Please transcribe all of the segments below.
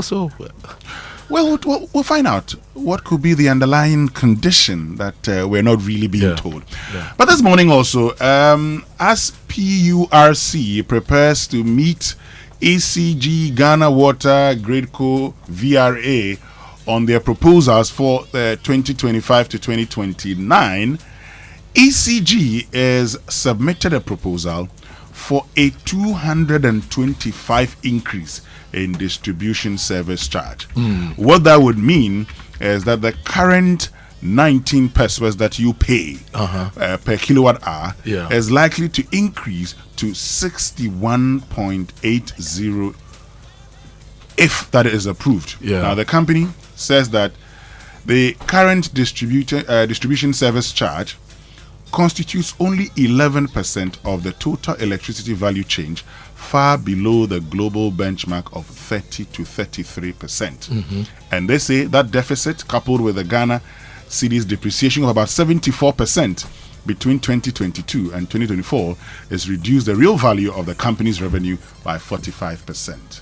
So, well, we'll find out what could be the underlying condition that we're not really being told. Yeah. But this morning also, as PURC prepares to meet ACG, Ghana Water, Gradeco, VRA on their proposals for 2025 to 2029, ACG has submitted a proposal for a 225 increase in distribution service charge. What that would mean is that the current 19 pesos that you pay per kilowatt hour is likely to increase to 61.80 if that is approved. Now the company says that the current distribution service charge constitutes only 11% of the total electricity value change, far below the global benchmark of 30 to 33%. And they say that deficit, coupled with the Ghana cedi's depreciation of about 74% between 2022 and 2024, has reduced the real value of the company's revenue by 45%.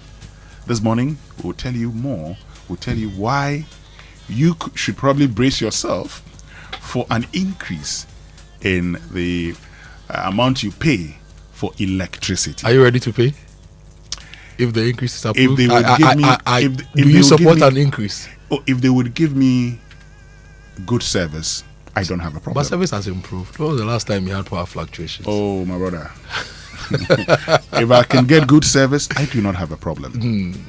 This morning, we'll tell you more. We'll tell you why you should probably brace yourself for an increase in the amount you pay for electricity. Are you ready to pay? If the increase is approved, if they would give me, do you support an increase? If they would give me good service, I don't have a problem. But service has improved. When was the last time you had power fluctuations? Oh, my brother. If I can get good service, I do not have a problem.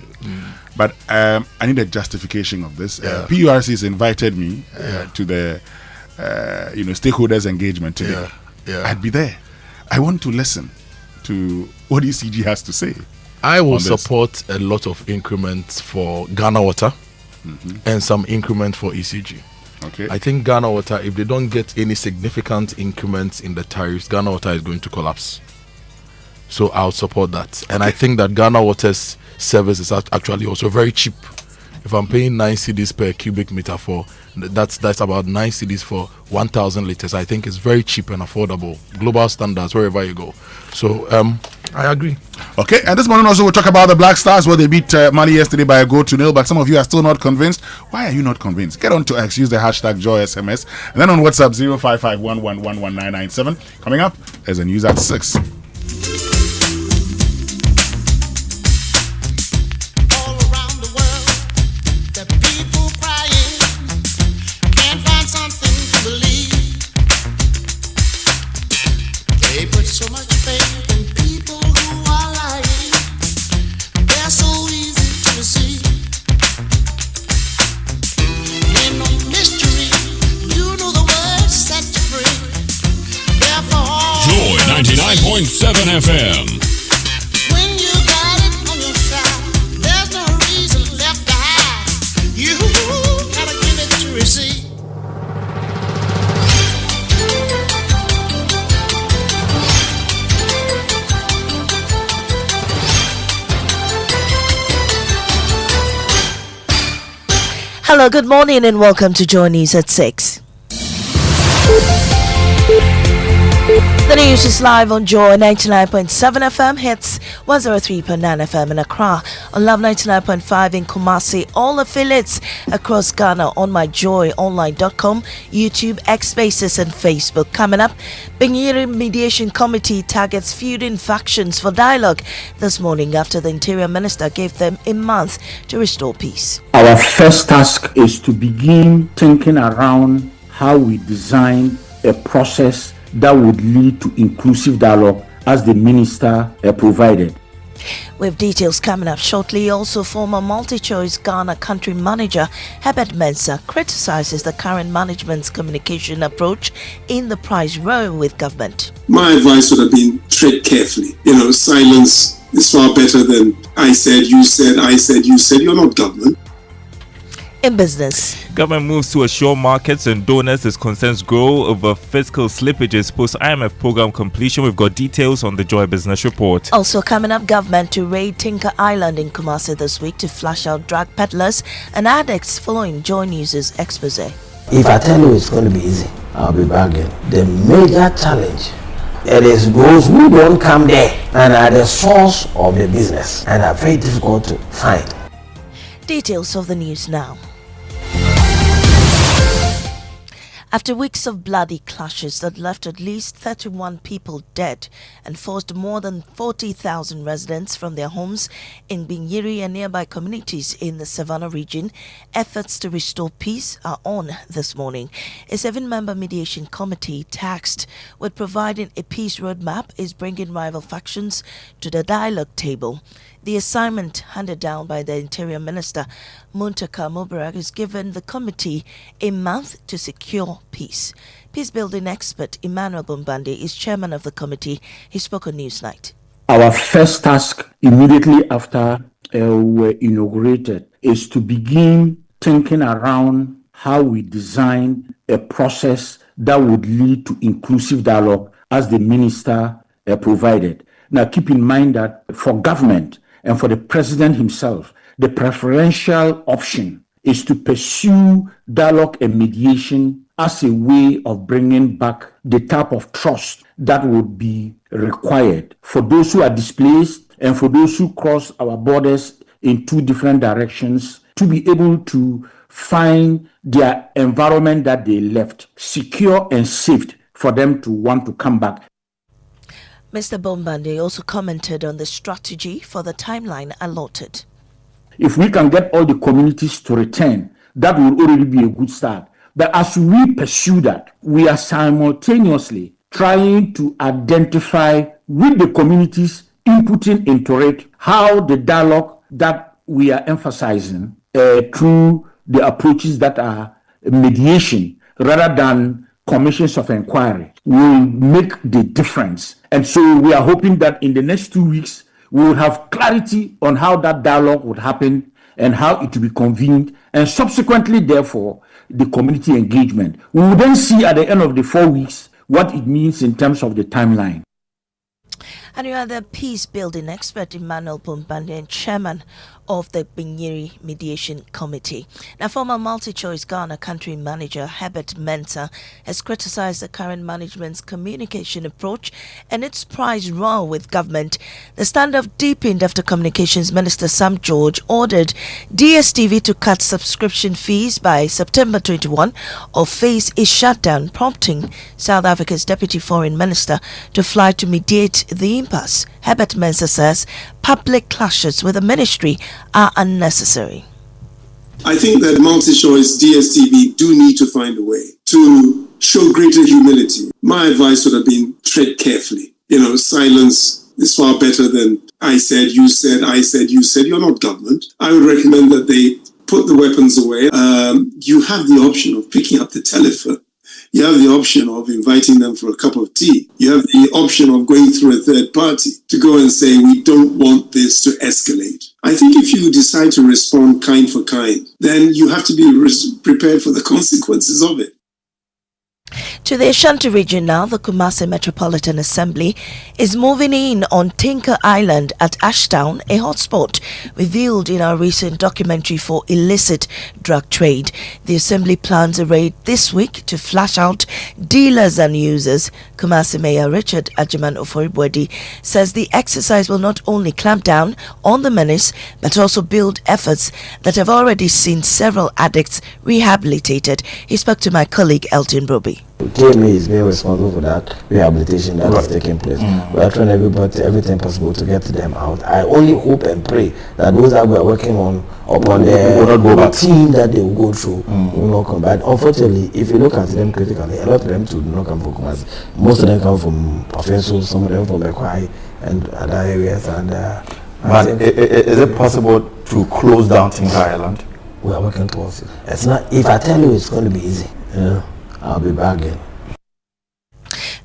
But I need a justification of this. PURC has invited me to the stakeholders engagement today. I'd be there. I want to listen to what ECG has to say. I will support a lot of increments for Ghana Water and some increment for ECG. Okay. I think Ghana Water, if they don't get any significant increments in the tariffs, Ghana Water is going to collapse. So I'll support that. And I think that Ghana Water's service is actually also very cheap. If I'm paying 9 cedis per cubic meter for, that's about 9 cedis for 1,000 liters. I think it's very cheap and affordable. Global standards, wherever you go. So I agree. Okay, and this morning also we'll talk about the Black Stars, where they beat Mali yesterday by a goal to nil. But some of you are still not convinced. Why are you not convinced? Get on to X, use the hashtag JoySMS, and then on WhatsApp 0551111997. Coming up is a news at 6. Joy 99.7 FM. When you got it on your side, there's no reason left to hide. You gotta give it to receive. Hello, good morning and welcome to Joy News at 6. The news is live on Joy 99.7 FM, hits 103.9 FM in Accra, on Love 99.5 in Kumasi, all affiliates across Ghana on myjoyonline.com, YouTube, X Spaces and Facebook. Coming up, Bingiri Mediation Committee targets feuding factions for dialogue this morning after the Interior Minister gave them a month to restore peace. Our first task is to begin thinking around how we design a process that would lead to inclusive dialogue as the minister provided. With details coming up shortly. Also, former multi-choice Ghana country manager Herbert Mensah criticizes the current management's communication approach in the price row with government. My advice would have been tread carefully. Silence is far better than I said, you said, I said, you said. You're not government. In business, government moves to assure markets and donors as concerns grow over fiscal slippages post IMF program completion. We've got details on the Joy Business Report. Also coming up, government to raid Tinker Island in Kumasi this week to flush out drug peddlers and addicts following Joy News' expose. If I tell you it's going to be easy, I'll be bragging. The major challenge, it is those who don't come there and are the source of the business and are very difficult to find. Details of the news now. After weeks of bloody clashes that left at least 31 people dead and forced more than 40,000 residents from their homes in Binyiri and nearby communities in the Savannah region, efforts to restore peace are on this morning. A 7-member mediation committee tasked with providing a peace roadmap is bringing rival factions to the dialogue table. The assignment handed down by the Interior Minister, Muntaka Mubarak, has given the committee a month to secure peace. Peace-building expert Emmanuel Bombande is chairman of the committee. He spoke on Newsnight. Our first task immediately after we were inaugurated is to begin thinking around how we design a process that would lead to inclusive dialogue as the minister provided. Now keep in mind that for government and for the president himself, the preferential option is to pursue dialogue and mediation as a way of bringing back the type of trust that would be required for those who are displaced and for those who cross our borders in two different directions to be able to find their environment that they left secure and safe for them to want to come back. Mr. Bombande also commented on the strategy for the timeline allotted. If we can get all the communities to return, that will already be a good start. But as we pursue that, we are simultaneously trying to identify with the communities inputting into it how the dialogue that we are emphasizing through the approaches that are mediation rather than commissions of inquiry will make the difference. And so we are hoping that in the next 2 weeks, we will have clarity on how that dialogue would happen and how it will be convened, and subsequently, therefore, the community engagement. We will then see at the end of the 4 weeks what it means in terms of the timeline. And you are the peace-building expert Emmanuel Bombande and chairman of the Binyiri Mediation Committee. Now, former Multi-Choice Ghana country manager Herbert Mensah has criticized the current management's communication approach and its price row with government. The standoff deepened after Communications Minister Sam George ordered DSTV to cut subscription fees by September 21 or face a shutdown, prompting South Africa's Deputy Foreign Minister to fly to mediate the impasse. Herbert Mensah says public clashes with the ministry are unnecessary. I think that multi-choice DSTV do need to find a way to show greater humility. My advice would have been tread carefully. Silence is far better than I said, you said, I said, you said. You're not government. I would recommend that they put the weapons away. You have the option of picking up the telephone. You have the option of inviting them for a cup of tea. You have the option of going through a third party to go and say, we don't want this to escalate. I think if you decide to respond kind for kind, then you have to be prepared for the consequences of it. To the Ashanti region now, the Kumasi Metropolitan Assembly is moving in on Tinker Island at Ashtown, a hotspot revealed in our recent documentary for illicit drug trade. The Assembly plans a raid this week to flash out dealers and users. Kumasi Mayor Richard Ajiman Oforibwedi says the exercise will not only clamp down on the menace, but also build efforts that have already seen several addicts rehabilitated. He spoke to my colleague Elton Broby. KMA is being responsible for that rehabilitation that is taking place. We are trying everything possible to get them out. I only hope and pray that those that we are working on upon the team that they will go through will not come back. Unfortunately, if you look at them critically, a lot of them do not come from Kumasi. Most of them come from Offenso, some of them from Ekwai and other areas. And but is it possible to close down Tinker Island? We are working towards it. It's not. If I tell you, it's going to be easy. I'll be back again.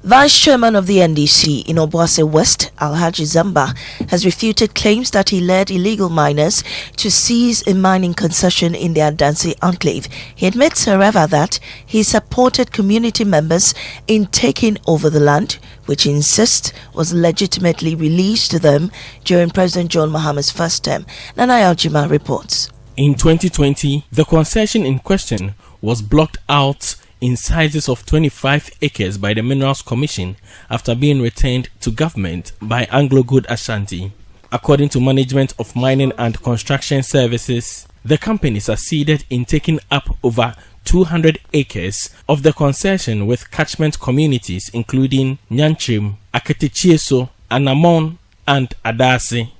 Vice Chairman of the NDC in Obuasi West, Alhaji Zamba, has refuted claims that he led illegal miners to seize a mining concession in the Adansi enclave. He admits, however, that he supported community members in taking over the land, which he insists was legitimately released to them during President John Mahama's first term. Nana Aljima reports. In 2020, the concession in question was blocked out in sizes of 25 acres by the Minerals Commission after being returned to government by Anglo Good Ashanti. According to Management of Mining and Construction Services, The company succeeded in taking up over 200 acres of the concession with catchment communities including Nyanchim, Aketichieso, Anamon, and Adasi.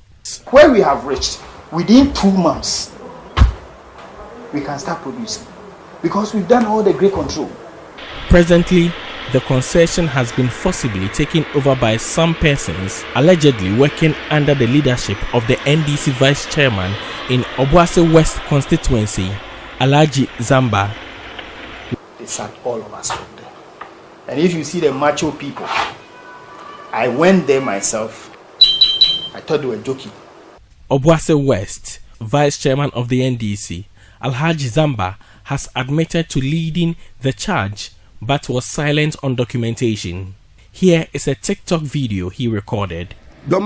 Where we have reached, within 2 months, we can start producing because we've done all the grade control. Presently, the concession has been forcibly taken over by some persons allegedly working under the leadership of the NDC Vice Chairman in Obuasi West constituency, Alhaji Zamba. They sacked all of us from there. And if you see the macho people, I went there myself. I thought they were joking. Obuasi West, Vice Chairman of the NDC, Alhaji Zamba, has admitted to leading the charge but was silent on documentation. Here is a TikTok video he recorded. The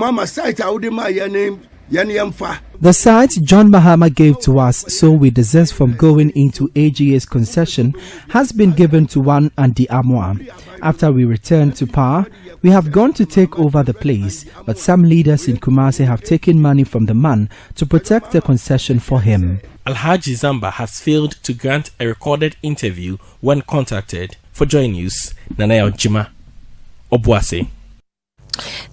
site John Mahama gave to us so we desist from going into AGA's concession has been given to one Andy Amoah. After we returned to power, we have gone to take over the place, but some leaders in Kumasi have taken money from the man to protect the concession for him. Alhaji Zamba has failed to grant a recorded interview when contacted. For Joy News, Nanaya Ojima, Obuasi.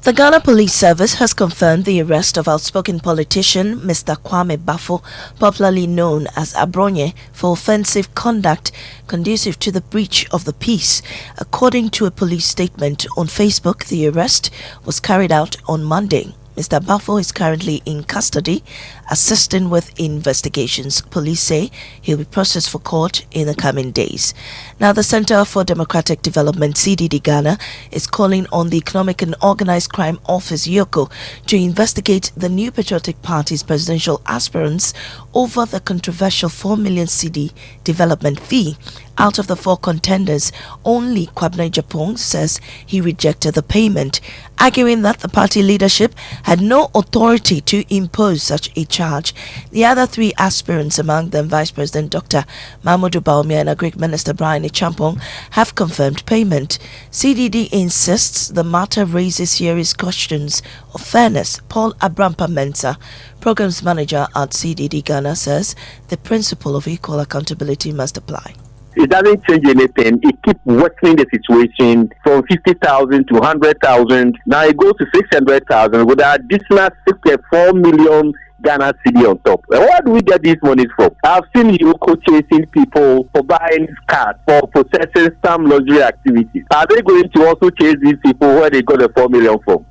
The Ghana Police Service has confirmed the arrest of outspoken politician Mr. Kwame Bafo, popularly known as Abronye, for offensive conduct conducive to the breach of the peace. According to a police statement on Facebook, the arrest was carried out on Monday. Mr. Bafo is currently in custody, assisting with investigations. Police say he'll be processed for court in the coming days. Now, the Center for Democratic Development, CDD Ghana, is calling on the Economic and Organized Crime Office, YOCO, to investigate the New Patriotic Party's presidential aspirants over the controversial 4 million cedi development fee. Out of the 4 contenders, only Kwabena Japong says he rejected the payment, arguing that the party leadership had no authority to impose such a charge. The other 3 aspirants, among them Vice President Dr. Mahmoud Bawumia and Agric Minister Brian Champong, have confirmed payment. CDD insists the matter raises serious questions of fairness. Paul Abrampa Mensah, Programs Manager at CDD Ghana, says the principle of equal accountability must apply. It doesn't change anything. It keeps worsening the situation from 50,000 to 100,000. Now it goes to 600,000 with an additional 64 million Ghana cedi on top. Where do we get these monies from? I've seen Yoko chasing people for buying cars, for possessing some luxury activities. Are they going to also chase these people where they got the 4 million from?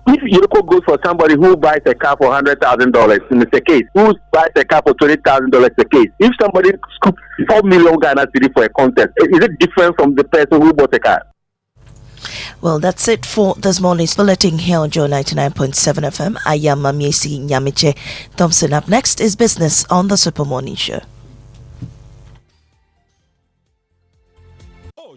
If Yoko goes for somebody who buys a car for $100,000, it's a case. Who buys a car for $20,000, it's a case. If somebody scoops 4 million Ghana cedi for a contest, is it different from the person who bought a car? Well, that's it for this morning's bulletin here on Joe 99.7 FM. I am Mamiesi Nyamiche Thompson. Up next is Business on the Super Morning Show.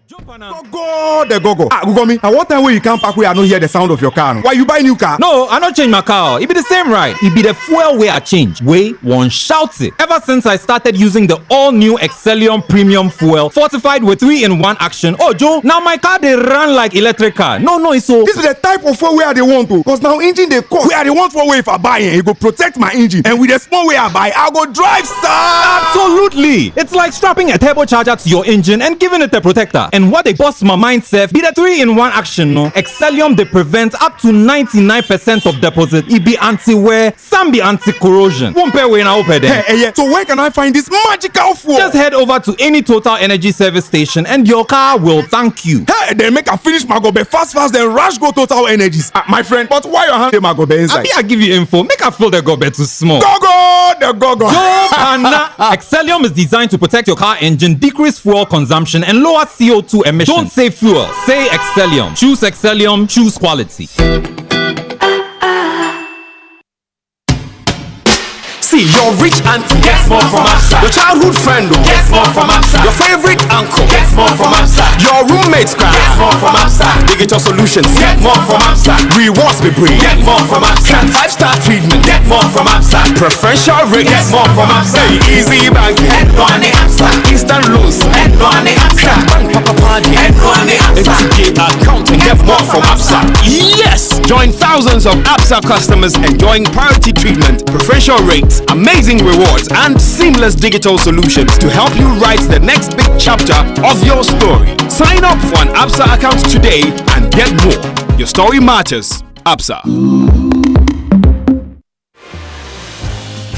Google me. I want time where you come back where I don't hear the sound of your car. Why you buy new car? No, I not change my car. It be the same ride. It be the fuel way I change. Way one shouts it. Ever since I started using the all new Excellium premium fuel fortified with 3-in-1 action. Oh Joe, now my car they run like electric car. No, it's so. This is the type of fuel where they want to. Cause now engine they cost. Where they want for way if I buy it, go protect my engine. And with the small way I buy, I go drive Absolutely. It's like strapping a turbocharger to your engine and giving it a protector. And what they bust my mind self be the 3-in-1 action. No, Excellium they prevent up to 99% of deposit. It be anti-wear, some be anti-corrosion. Won't pay when I open them. Hey, so where can I find this magical fuel? Just head over to any Total Energy service station and your car will thank you. Hey, then make a finish my gobe fast then rush go Total Energies. My friend, but why you hand my gobe inside? I give you info. Make a fill the gobe too small. Go. Excellium is designed to protect your car engine, decrease fuel consumption, and lower CO2 emissions. Don't say fuel, say Excellium. Choose Excellium, choose quality. See, your rich auntie gets more from Absa. Your childhood friend gets more from Absa. Your favorite uncle gets more from Absa. Your roommates gets more from Absa. Digital solutions get more from Absa. Rewards be bring get more from Absa. 5-star treatment get more from Absa. Preferential rates get more from Absa. Easy bank and money Absa. Instant loans and money Absa. Bank papa party and money Absa. FTK account and get more from Absa. Yes, Join thousands of ABSA customers enjoying priority treatment, preferential rates, amazing rewards, and seamless digital solutions to help you write the next big chapter of your story. Sign up for an ABSA account today and get more. Your story matters. ABSA.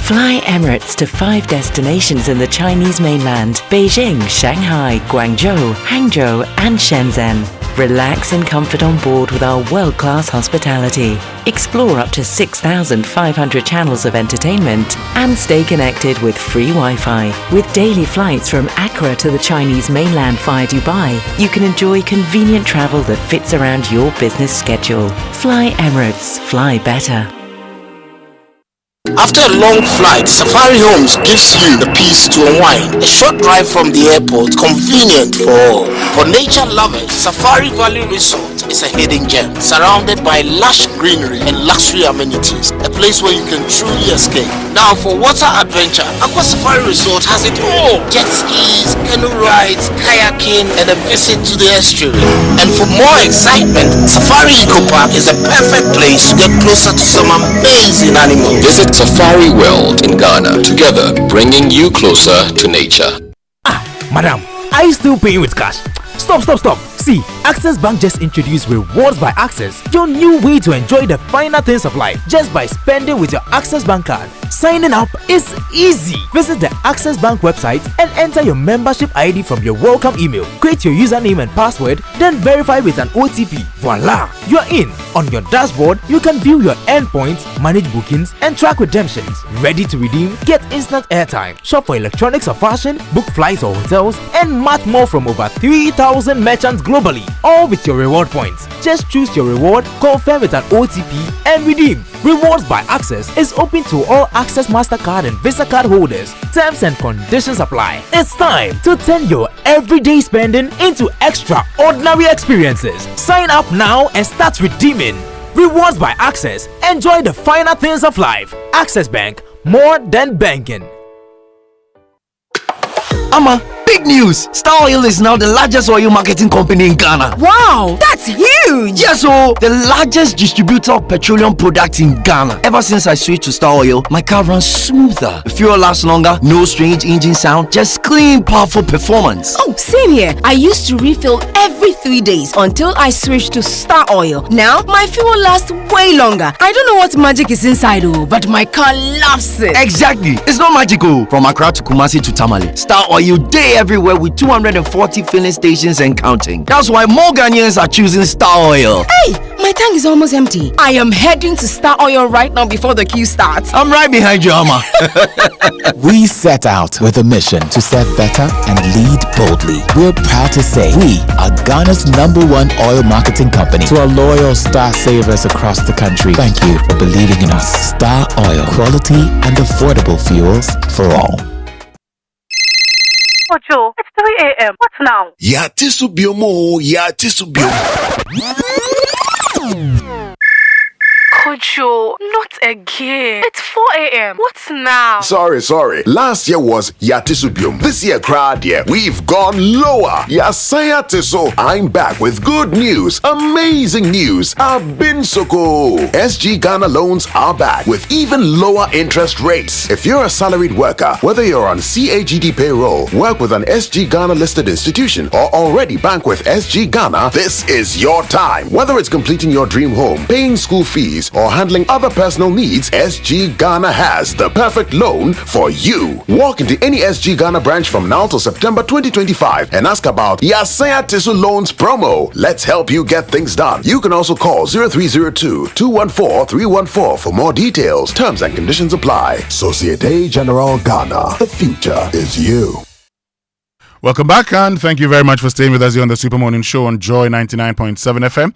Fly Emirates to 5 destinations in the Chinese mainland: Beijing, Shanghai, Guangzhou, Hangzhou, and Shenzhen. Relax in comfort on board with our world-class hospitality. Explore up to 6,500 channels of entertainment and stay connected with free Wi-Fi. With daily flights from Accra to the Chinese mainland via Dubai, you can enjoy convenient travel that fits around your business schedule. Fly Emirates. Fly better. After a long flight, Safari Homes gives you the peace to unwind. A short drive from the airport, convenient for all. For nature lovers, Safari Valley Resort is a hidden gem, surrounded by lush greenery and luxury amenities. A place where you can truly escape. Now, for water adventure, Aqua Safari Resort has it all: jet skis, canoe rides, kayaking, and a visit to the estuary. And for more excitement, Safari Eco Park is a perfect place to get closer to some amazing animals. Visit Safari World in Ghana, together bringing you closer to nature. Madam, are you still paying with cash? Stop. See, Access Bank just introduced Rewards by Access, your new way to enjoy the finer things of life just by spending with your Access Bank card. Signing up is easy. Visit the Access Bank website and enter your membership ID from your welcome email. Create your username and password, then verify with an OTP. Voila! You're in. On your dashboard, you can view your endpoints, manage bookings, and track redemptions. Ready to redeem? Get instant airtime. Shop for electronics or fashion, book flights or hotels, and much more from over 3,000 merchants globally. All with your reward points. Just choose your reward, confirm with an OTP, and redeem. Rewards by Access is open to all Access MasterCard and Visa card holders. Terms and conditions apply. It's time to turn your everyday spending into extraordinary experiences. Sign up now and start redeeming. Rewards by Access. Enjoy the finer things of life. Access Bank, more than banking. Ama, big news! Star Oil is now the largest oil marketing company in Ghana. Wow, that's huge! Yes, so the largest distributor of petroleum products in Ghana. Ever since I switched to Star Oil, my car runs smoother. The fuel lasts longer, no strange engine sound, just clean, powerful performance. Oh, same here. I used to refill every 3 days until I switched to Star Oil. Now, my fuel lasts way longer. I don't know what magic is inside, but my car loves it. Exactly. It's not magical. From Accra to Kumasi to Tamale, Star Oil day everywhere with 240 filling stations and counting. That's why more Ghanaians are choosing Star Oil. Hey, my tank is almost empty. I am heading to Star Oil right now before the queue starts. I'm right behind you, Ama. We set out with a mission to serve better and lead boldly. We're proud to say we are Ghana's #1 oil marketing company. To our loyal Star savers across the country, thank you for believing in us. Star Oil, quality and affordable fuels for all. Kojo, it's 3 a.m. What now? Ya tisubiomo, ya tisubiomo. Kojo, not again. It's 4 a.m. What's now? Sorry. Last year was Yatisubium. This year, crowd, we've gone lower. Yasaya Tiso. I'm back with good news. Amazing news. I've been so cool. SG Ghana loans are back with even lower interest rates. If you're a salaried worker, whether you're on CAGD payroll, work with an SG Ghana listed institution, or already bank with SG Ghana, this is your time. Whether it's completing your dream home, paying school fees, or handling other personal needs, SG Ghana has the perfect loan for you. Walk into any SG Ghana branch from now till September 2025 and ask about Yasaya Tisu Loans promo. Let's help you get things done. You can also call 0302-214-314 for more details. Terms and conditions apply. Societe Generale Ghana. The future is you. Welcome back, and thank you very much for staying with us here on the Super Morning Show on Joy 99.7 FM.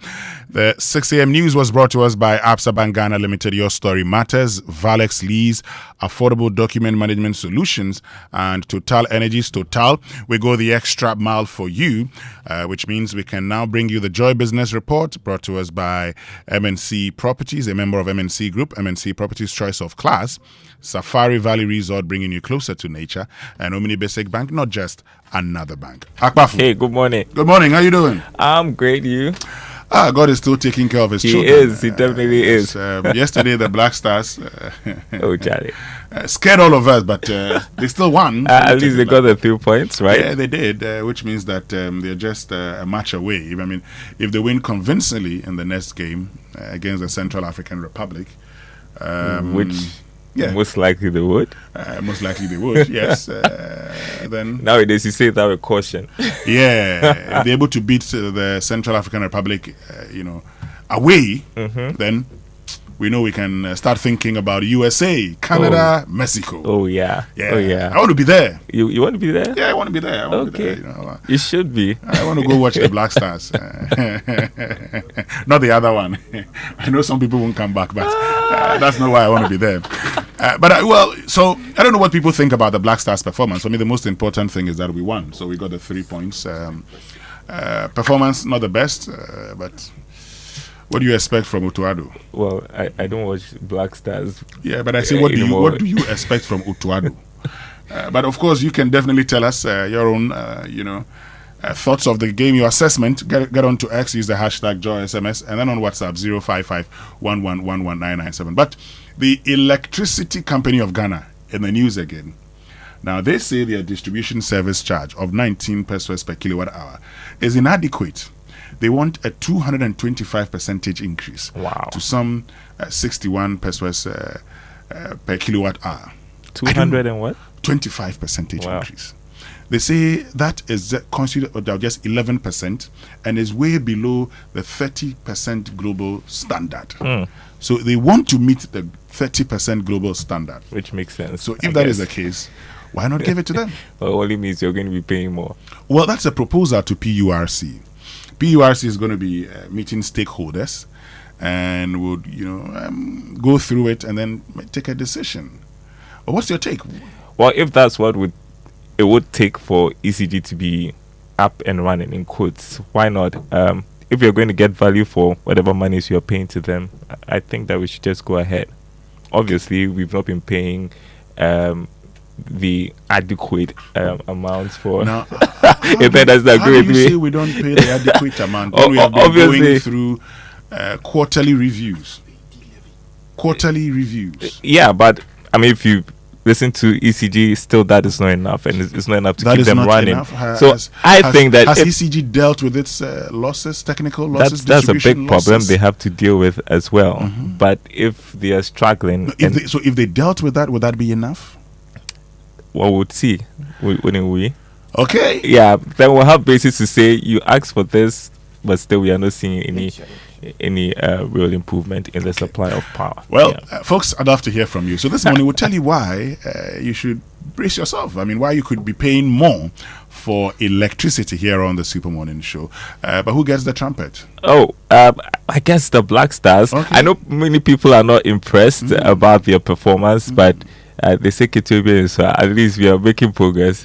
The 6 a.m. news was brought to us by Absa Bank Ghana Limited. Your story matters. Valex Lease, Affordable Document Management Solutions, and Total Energies. Total, we go the extra mile for you, which means we can now bring you the Joy Business Report, brought to us by MNC Properties, a member of MNC Group, MNC Properties Choice of Class, Safari Valley Resort, bringing you closer to nature, and Omni Basic Bank, not just another bank. Akbafu. Hey, good morning. Good morning. How you doing? I'm great. You? God is still taking care of his children. He is. He definitely is. Yesterday, the Black Stars Charlie. Scared all of us, but they still won. At least they got the 3 points, right? Yeah, they did, which means that they're just a match away. I mean, if they win convincingly in the next game against the Central African Republic, which most likely they would. Most likely they would, yes. Then nowadays you say that with caution. Yeah, if they're able to beat the Central African Republic, away, then we know we can start thinking about USA, Canada, Mexico. Oh yeah. I want to be there. You want to be there? Yeah, I want to be there. Okay. You should be. I want to go watch the Black Stars. Not the other one. I know some people won't come back, but that's not why I want to be there. So I don't know what people think about the Black Stars performance. For me, the most important thing is that we won. So we got the 3 points. Performance, not the best, but what do you expect from Utuado? Well, I don't watch Black Stars. Yeah, but I say, what do you expect from Utuado? But of course, you can definitely tell us your own, thoughts of the game, your assessment. Get on to X, use the hashtag JoySMS, and then on WhatsApp 055-1111-997. But the Electricity Company of Ghana in the news again. Now, they say their distribution service charge of 19 pesos per kilowatt hour is inadequate. They want a 225% increase to some 61 pesos per kilowatt hour. 200 and what? 25% increase. They say that is considered just 11% and is way below the 30% global standard. So they want to meet the 30% global standard. Which makes sense. So if that is the case, why not give it to them? Well, it only means you're going to be paying more. Well, that's a proposal to PURC. PURC is going to be meeting stakeholders and would, go through it and then take a decision. Well, what's your take? Well, if that's what it would take for ECG to be up and running, in quotes, why not? If you're going to get value for whatever monies you're paying to them, I think that we should just go ahead. Obviously, we've not been paying the adequate amounts for. Now, if that doesn't agree with me, say we don't pay the adequate amount? We have been going through quarterly reviews. Yeah, but I mean, if you listen to ECG, still that is not enough, and it's not enough to keep them running. I think that has ECG dealt with its losses, technical losses. That's a big problem they have to deal with as well. But if they are struggling, if they dealt with that, would that be enough? Well, we'll see, wouldn't we? Okay. Yeah, then we'll have basis to say you asked for this, but still we are not seeing any real improvement in the supply of power. Well, folks, I'd love to hear from you. So this morning we'll tell you why you should brace yourself. I mean, why you could be paying more for electricity here on the Super Morning Show. But who gets the trumpet? I guess the Black Stars. Okay. I know many people are not impressed about their performance, but they say Ketubia, so at least we are making progress.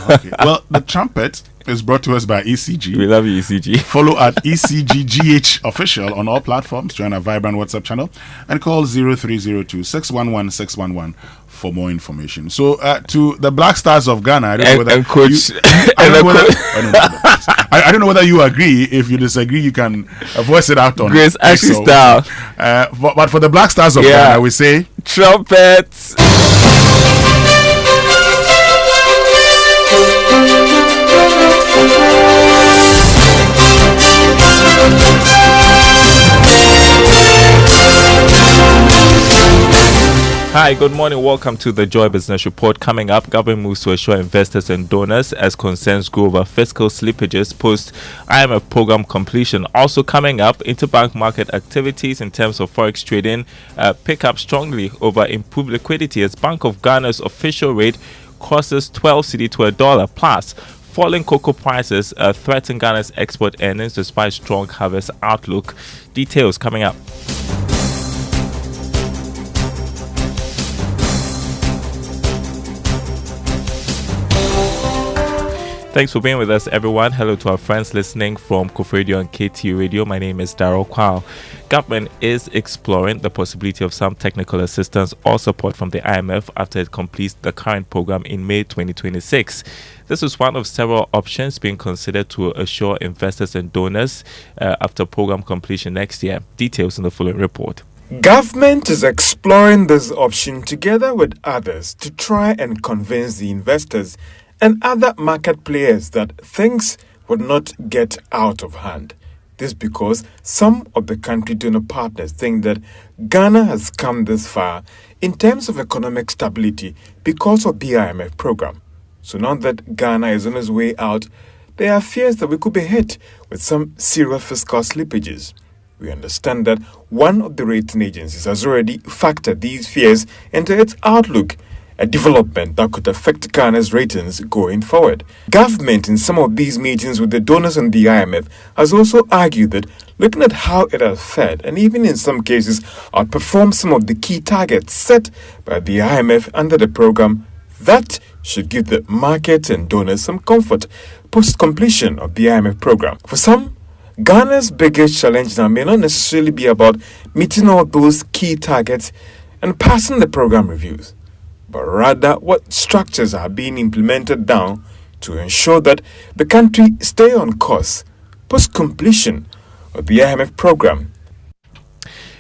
Okay. Well, the trumpet is brought to us by ECG. We love you, ECG. Follow at ECGGH official on all platforms. Join our vibrant WhatsApp channel and call 0302 611 611 for more information. So to the Black Stars of Ghana, I don't know whether I don't know whether you agree. If you disagree, you can voice it out on Grace Ashley style. But for the Black Stars of Ghana, we say trumpets. Hi, good morning. Welcome to the Joy Business Report. Coming up, government moves to assure investors and donors as concerns grow over fiscal slippages post IMF program completion. Also coming up, interbank market activities in terms of forex trading pick up strongly over improved liquidity as Bank of Ghana's official rate crosses 12 cedi to $1 plus. Falling cocoa prices threaten Ghana's export earnings despite strong harvest outlook. Details coming up. Thanks for being with us, everyone. Hello to our friends listening from Kof Radio and KT Radio. My name is Darryl Kwao. Government is exploring the possibility of some technical assistance or support from the IMF after it completes the current program in May 2026. This is one of several options being considered to assure investors and donors after program completion next year. Details in the following report. Government is exploring this option together with others to try and convince the investors and other market players that things would not get out of hand. This because some of the country donor partners think that Ghana has come this far in terms of economic stability because of the IMF program. So now that Ghana is on its way out, there are fears that we could be hit with some serious fiscal slippages. We understand that one of the rating agencies has already factored these fears into its outlook, a development that could affect Ghana's ratings going forward. Government in some of these meetings with the donors and the IMF has also argued that looking at how it has fared and even in some cases outperformed some of the key targets set by the IMF under the program, that should give the market and donors some comfort post-completion of the IMF program. For some, Ghana's biggest challenge now may not necessarily be about meeting all those key targets and passing the program reviews, but rather what structures are being implemented now to ensure that the country stay on course post-completion of the IMF program.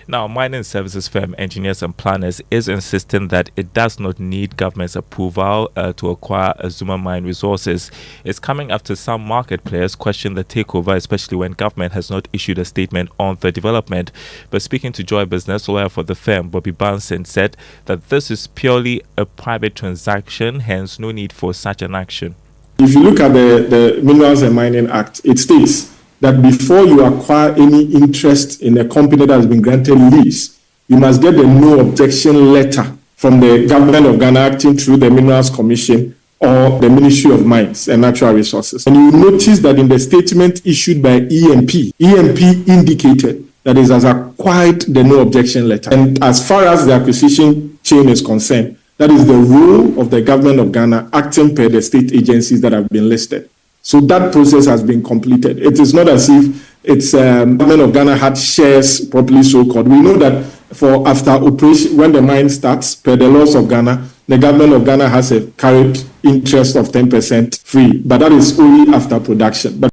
Now, mining services firm Engineers and Planners is insisting that it does not need government's approval to acquire Azuma mine resources. It's coming after some market players question the takeover, especially when government has not issued a statement on the development. But speaking to Joy Business, lawyer for the firm, Bobby Banson, said that this is purely a private transaction, hence no need for such an action. If you look at the Minerals and Mining Act, it states that before you acquire any interest in a company that has been granted lease, you must get a no objection letter from the government of Ghana acting through the Minerals Commission or the Ministry of Mines and Natural Resources. And you will notice that in the statement issued by EMP indicated that it has acquired the no objection letter. And as far as the acquisition chain is concerned, that is the role of the government of Ghana acting per the state agencies that have been listed. So that process has been completed. It is not as if it's government of Ghana had shares properly so-called. We know that for after operation, when the mine starts, per the laws of Ghana, the government of Ghana has a carried interest of 10% free, but that is only after production. But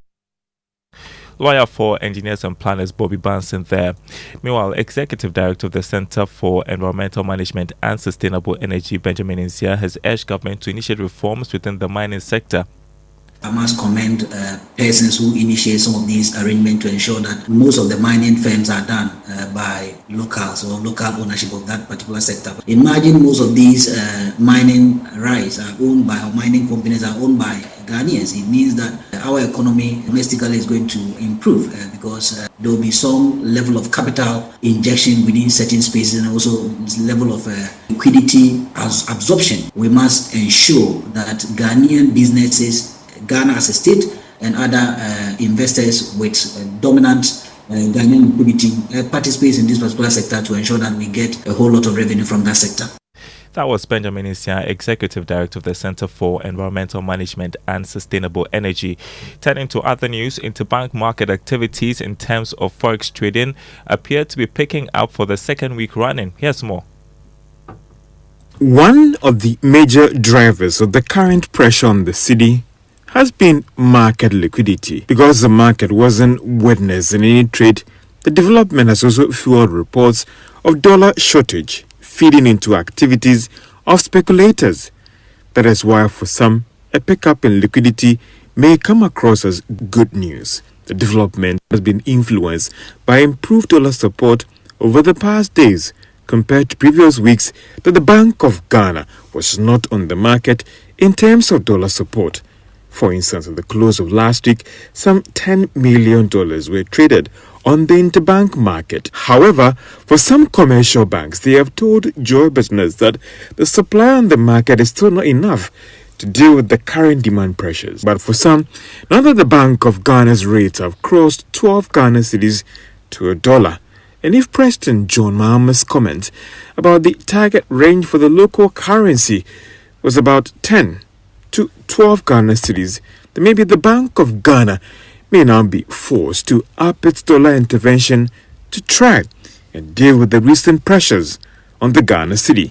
lawyer for Engineers and Planners Bobby Banson there. Meanwhile, Executive Director of the Center for Environmental Management and Sustainable Energy, Benjamin Insia, has urged government to initiate reforms within the mining sector. I must commend persons who initiate some of these arrangements to ensure that most of the mining firms are done by locals or local ownership of that particular sector. Imagine most of these mining rights are owned by, or mining companies are owned by Ghanaians. It means that our economy domestically is going to improve because there will be some level of capital injection within certain spaces and also level of liquidity absorption. We must ensure that Ghanaian businesses, Ghana as a state, and other investors with dominant Ghanaian liquidity participate in this particular sector to ensure that we get a whole lot of revenue from that sector. That was Benjamin Insia, Executive Director of the Center for Environmental Management and Sustainable Energy. Turning to other news, interbank market activities in terms of forex trading appear to be picking up for the second week running. Here's more. One of the major drivers of the current pressure on the cedi has been market liquidity. Because the market wasn't witnessing any trade, the development has also fueled reports of dollar shortage, feeding into activities of speculators. That is why for some, a pickup in liquidity may come across as good news. The development has been influenced by improved dollar support over the past days compared to previous weeks that the Bank of Ghana was not on the market in terms of dollar support. For instance, at the close of last week, some $10 million were traded on the interbank market. However, for some commercial banks, they have told Joy Business that the supply on the market is still not enough to deal with the current demand pressures. But for some, now that the Bank of Ghana's rates have crossed 12 Ghana cedis to $1, and if Preston John Mahama's comment about the target range for the local currency was about 10 to 12 Ghana cedis, that maybe the Bank of Ghana may now be forced to up its dollar intervention to try and deal with the recent pressures on the Ghana cedi.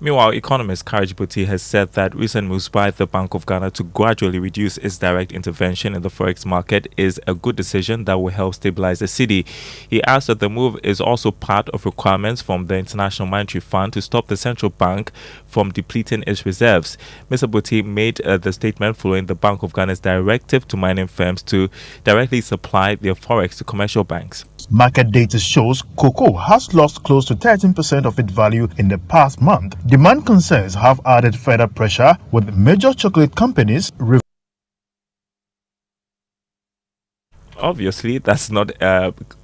Meanwhile, economist Kojo Boateng has said that recent moves by the Bank of Ghana to gradually reduce its direct intervention in the forex market is a good decision that will help stabilize the cedi. He adds that the move is also part of requirements from the International Monetary Fund to stop the central bank from depleting its reserves. Mr. Boateng made the statement following the Bank of Ghana's directive to mining firms to directly supply their forex to commercial banks. Market data shows cocoa has lost close to 13% of its value in the past month. Demand concerns have added further pressure, with major chocolate companies Obviously, that's not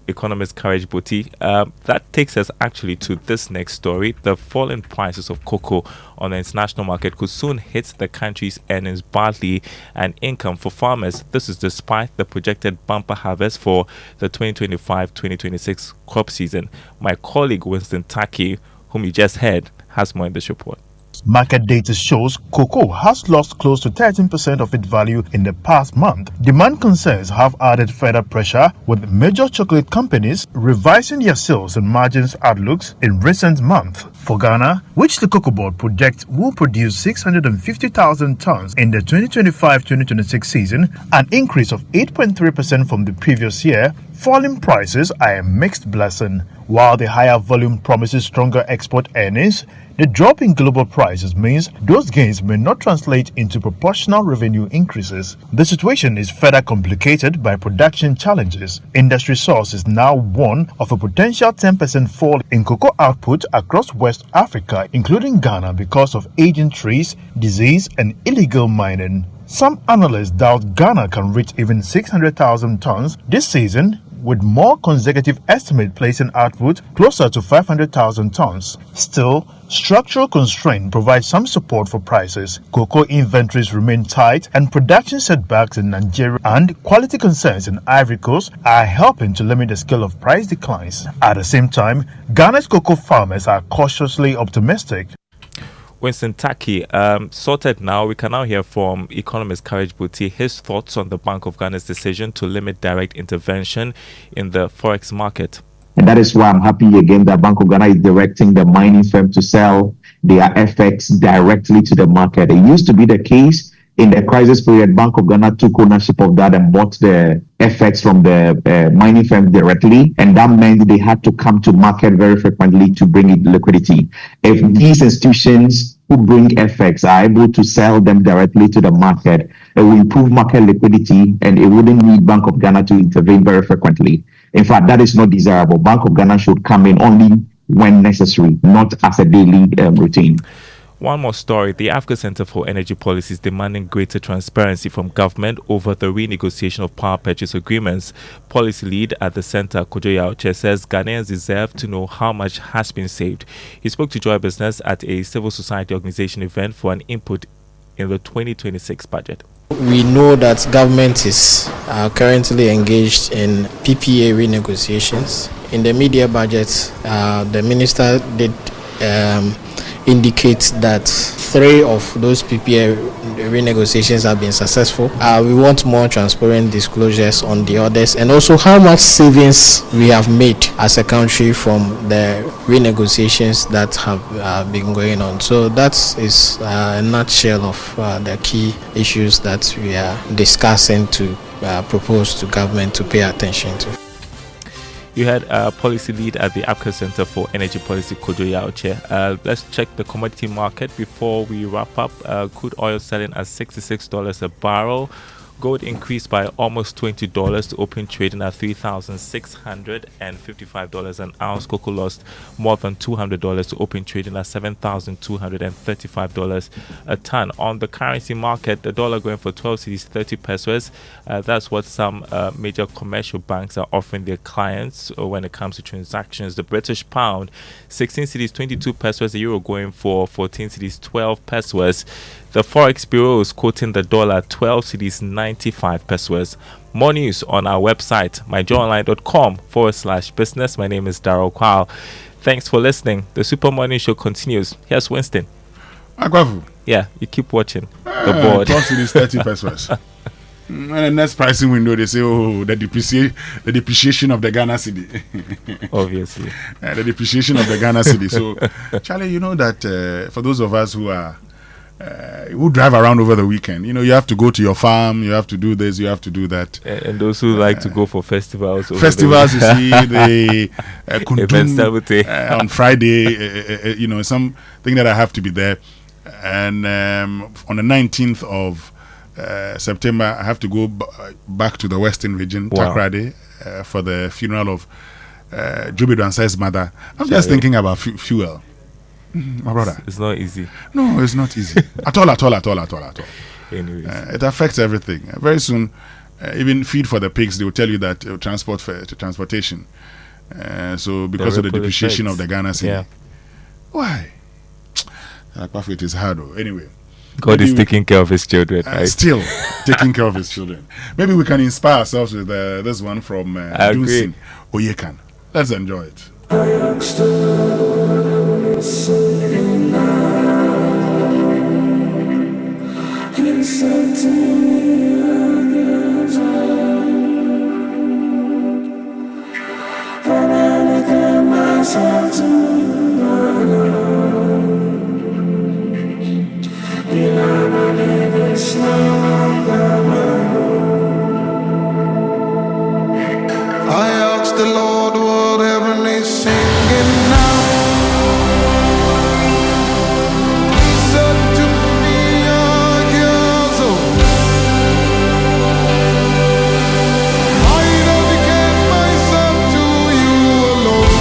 economist Kojo Boateng. That takes us actually to this next story. The falling prices of cocoa on the international market could soon hit the country's earnings badly and income for farmers. This is despite the projected bumper harvest for the 2025-2026 crop season. My colleague Winston Amoah, whom you just heard, has more in this report. Market data shows cocoa has lost close to 13% of its value in the past month. Demand concerns have added further pressure, with major chocolate companies revising their sales and margins outlooks in recent months. For Ghana, which the Cocoa Board projects will produce 650,000 tons in the 2025-2026 season, an increase of 8.3% from the previous year, falling prices are a mixed blessing. While the higher volume promises stronger export earnings, the drop in global prices means those gains may not translate into proportional revenue increases. The situation is further complicated by production challenges. Industry sources now warn of a potential 10% fall in cocoa output across West Africa, including Ghana, because of aging trees, disease, and illegal mining. Some analysts doubt Ghana can reach even 600,000 tons this season, with more consecutive estimates placing output closer to 500,000 tons. Still, structural constraints provide some support for prices. Cocoa inventories remain tight, and production setbacks in Nigeria and quality concerns in Ivory Coast are helping to limit the scale of price declines. At the same time, Ghana's cocoa farmers are cautiously optimistic. Winston Amoah, sorted now. We can now hear from economist Kojo Boateng his thoughts on the Bank of Ghana's decision to limit direct intervention in the forex market. And that is why I'm happy again that Bank of Ghana is directing the mining firm to sell their FX directly to the market. It used to be the case in the crisis period. Bank of Ghana took ownership of that and bought the FX from the mining firm directly, and that meant they had to come to market very frequently to bring in liquidity. If these institutions who bring FX are able to sell them directly to the market, it will improve market liquidity and it wouldn't need Bank of Ghana to intervene very frequently. In fact, that is not desirable. Bank of Ghana should come in only when necessary, not as a daily routine. One more story. The Africa Center for Energy Policy is demanding greater transparency from government over the renegotiation of power purchase agreements. Policy lead at the center, Kojo Akoto, says Ghanaians deserve to know how much has been saved. He spoke to Joy Business at a civil society organization event for an input in the 2026 budget. We know that government is currently engaged in PPA renegotiations. In the media budget, the minister did indicate that 3 of those PPA renegotiations have been successful. We want more transparent disclosures on the others, and also how much savings we have made as a country from the renegotiations that have been going on. So that is a nutshell of the key issues that we are discussing to propose to government to pay attention to. You had a policy lead at the Africa Center for Energy Policy, Kojo Akoto. Let's check the commodity market before we wrap up. Crude oil selling at $66 a barrel. Gold increased by almost $20 to open trading at $3,655 an ounce. Cocoa lost more than $200 to open trading at $7,235 a ton. On the currency market, the dollar going for 12 cedis 30 pesos. That's what some major commercial banks are offering their clients when it comes to transactions. The British pound 16 cedis 22 pesos. The euro going for 14 cedis 12 pesos. The Forex Bureau is quoting the dollar 12 cedis 95 pesos. More news on our website, myjoyonline.com/business. My name is Darryl Kwao. Thanks for listening. The Super Morning Show continues. Here's Winston. Agwavu. Yeah, you keep watching the board. 12 cedis 30 pesos. And the next pricing window, they say, oh, the depreciation of the Ghana cedi. Obviously. The depreciation of the Ghana cedi. So, Charlie, you know that for those of us who are who drive around over the weekend, you have to go to your farm, you have to do this, you have to do that. And those who like to go for festivals. You see, the Kundum on Friday, something that I have to be there. And on the 19th of September, I have to go back to the Western region, Takrady, for the funeral of Jobe Dansai's mother. I'm just thinking about fuel. My brother. It's not easy. No, it's not easy. At all. Anyways. It affects everything. Very soon, even feed for the pigs, they will tell you that transportation. So because of the depreciation of the Ghana cedi. Yeah. Why? It is hard. Anyway. God is taking care of his children, right? Still taking care of his children. Maybe we can inspire ourselves with this one from Dunsin Oyekan. Let's enjoy it. I asked the Lord what heaven is singing now. He said to me, Agiazo, I dedicate myself to you alone.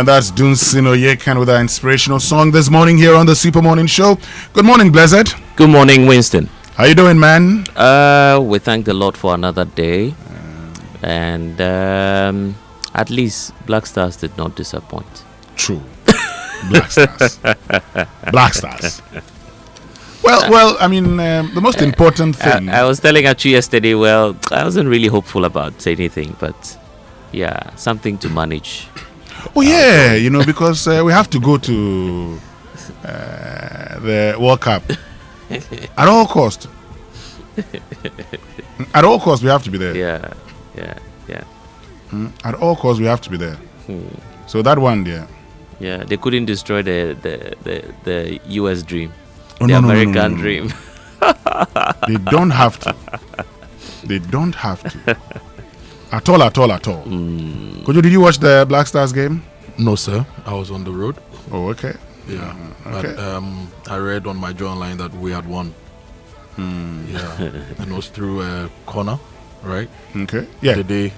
And that's Dunsino Yekan with our inspirational song this morning here on the Super Morning Show. Good morning, Blessed. Good morning, Winston. How you doing, man? We thank the Lord for another day. And at least Black Stars did not disappoint. True. Black Stars. Black Stars. Well, I mean, the most important thing... I was telling Achu yesterday, well, I wasn't really hopeful about anything, but yeah, something to manage. Oh, yeah, you know, because we have to go to the World Cup. At all cost. At all costs, we have to be there. Yeah. At all costs, we have to be there. So that one, yeah. Yeah, they couldn't destroy the US dream. Oh, the no, American dream. They don't have to. They don't have to. At all. Kojo, did you watch the Black Stars game? No, sir. I was on the road. Oh, okay. Yeah. Okay. But, I read on my journal line that we had won. Yeah. And it was through a corner, right? Okay. Yeah. The day.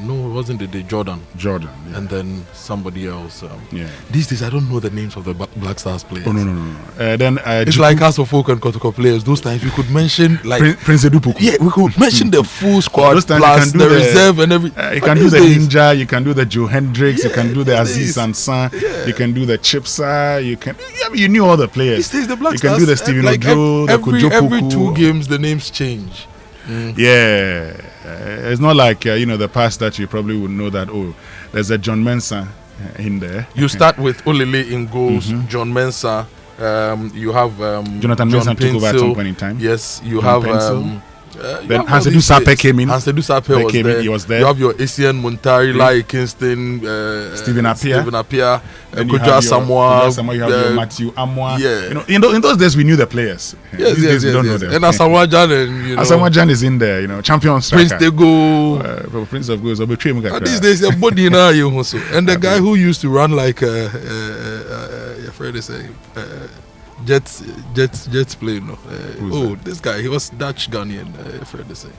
No, it wasn't the day. Jordan. Yeah. And then somebody else. Yeah. These days, I don't know the names of the Black Stars players. Oh, no. Then it's like us of folk and Kotoko players. Those times we could mention like Prince Edupuku. Yeah, we could mention the full squad those times plus the reserve and every. You can do the Ninja. You can do the Joe Hendricks. You can do the Aziz Sansan. You can do the Chipsa. You can. Yeah, you knew all the players. These days, the Black you Stars. can do the Steven Ojo, the Kojo Akoto. Every 2 games, the names change. Yeah, it's not like the past that you probably would know that. Oh, there's a John Mensah in there. You start with Olele in goals, John Mensah. You have Jonathan John Mensah took over at some point in time. Yes, you John have. Then Hansedu Sape came in. Hansedu Sape was there. He was there. You have your Asian Montari, Lai Kingston, Stephen Appiah, Kojo Asamoah. You have your Matthew Amoah. Yeah. In those days we knew the players. Yes, These days we don't know them. And Asamoah Jan, Asamoah Jan is in there. Champion striker. Prince Tego. Prince of Goals. These days a body now and the guy who used to run like afraid to say Jets plane. This guy, he was Dutch Ghanaian, afraid to say.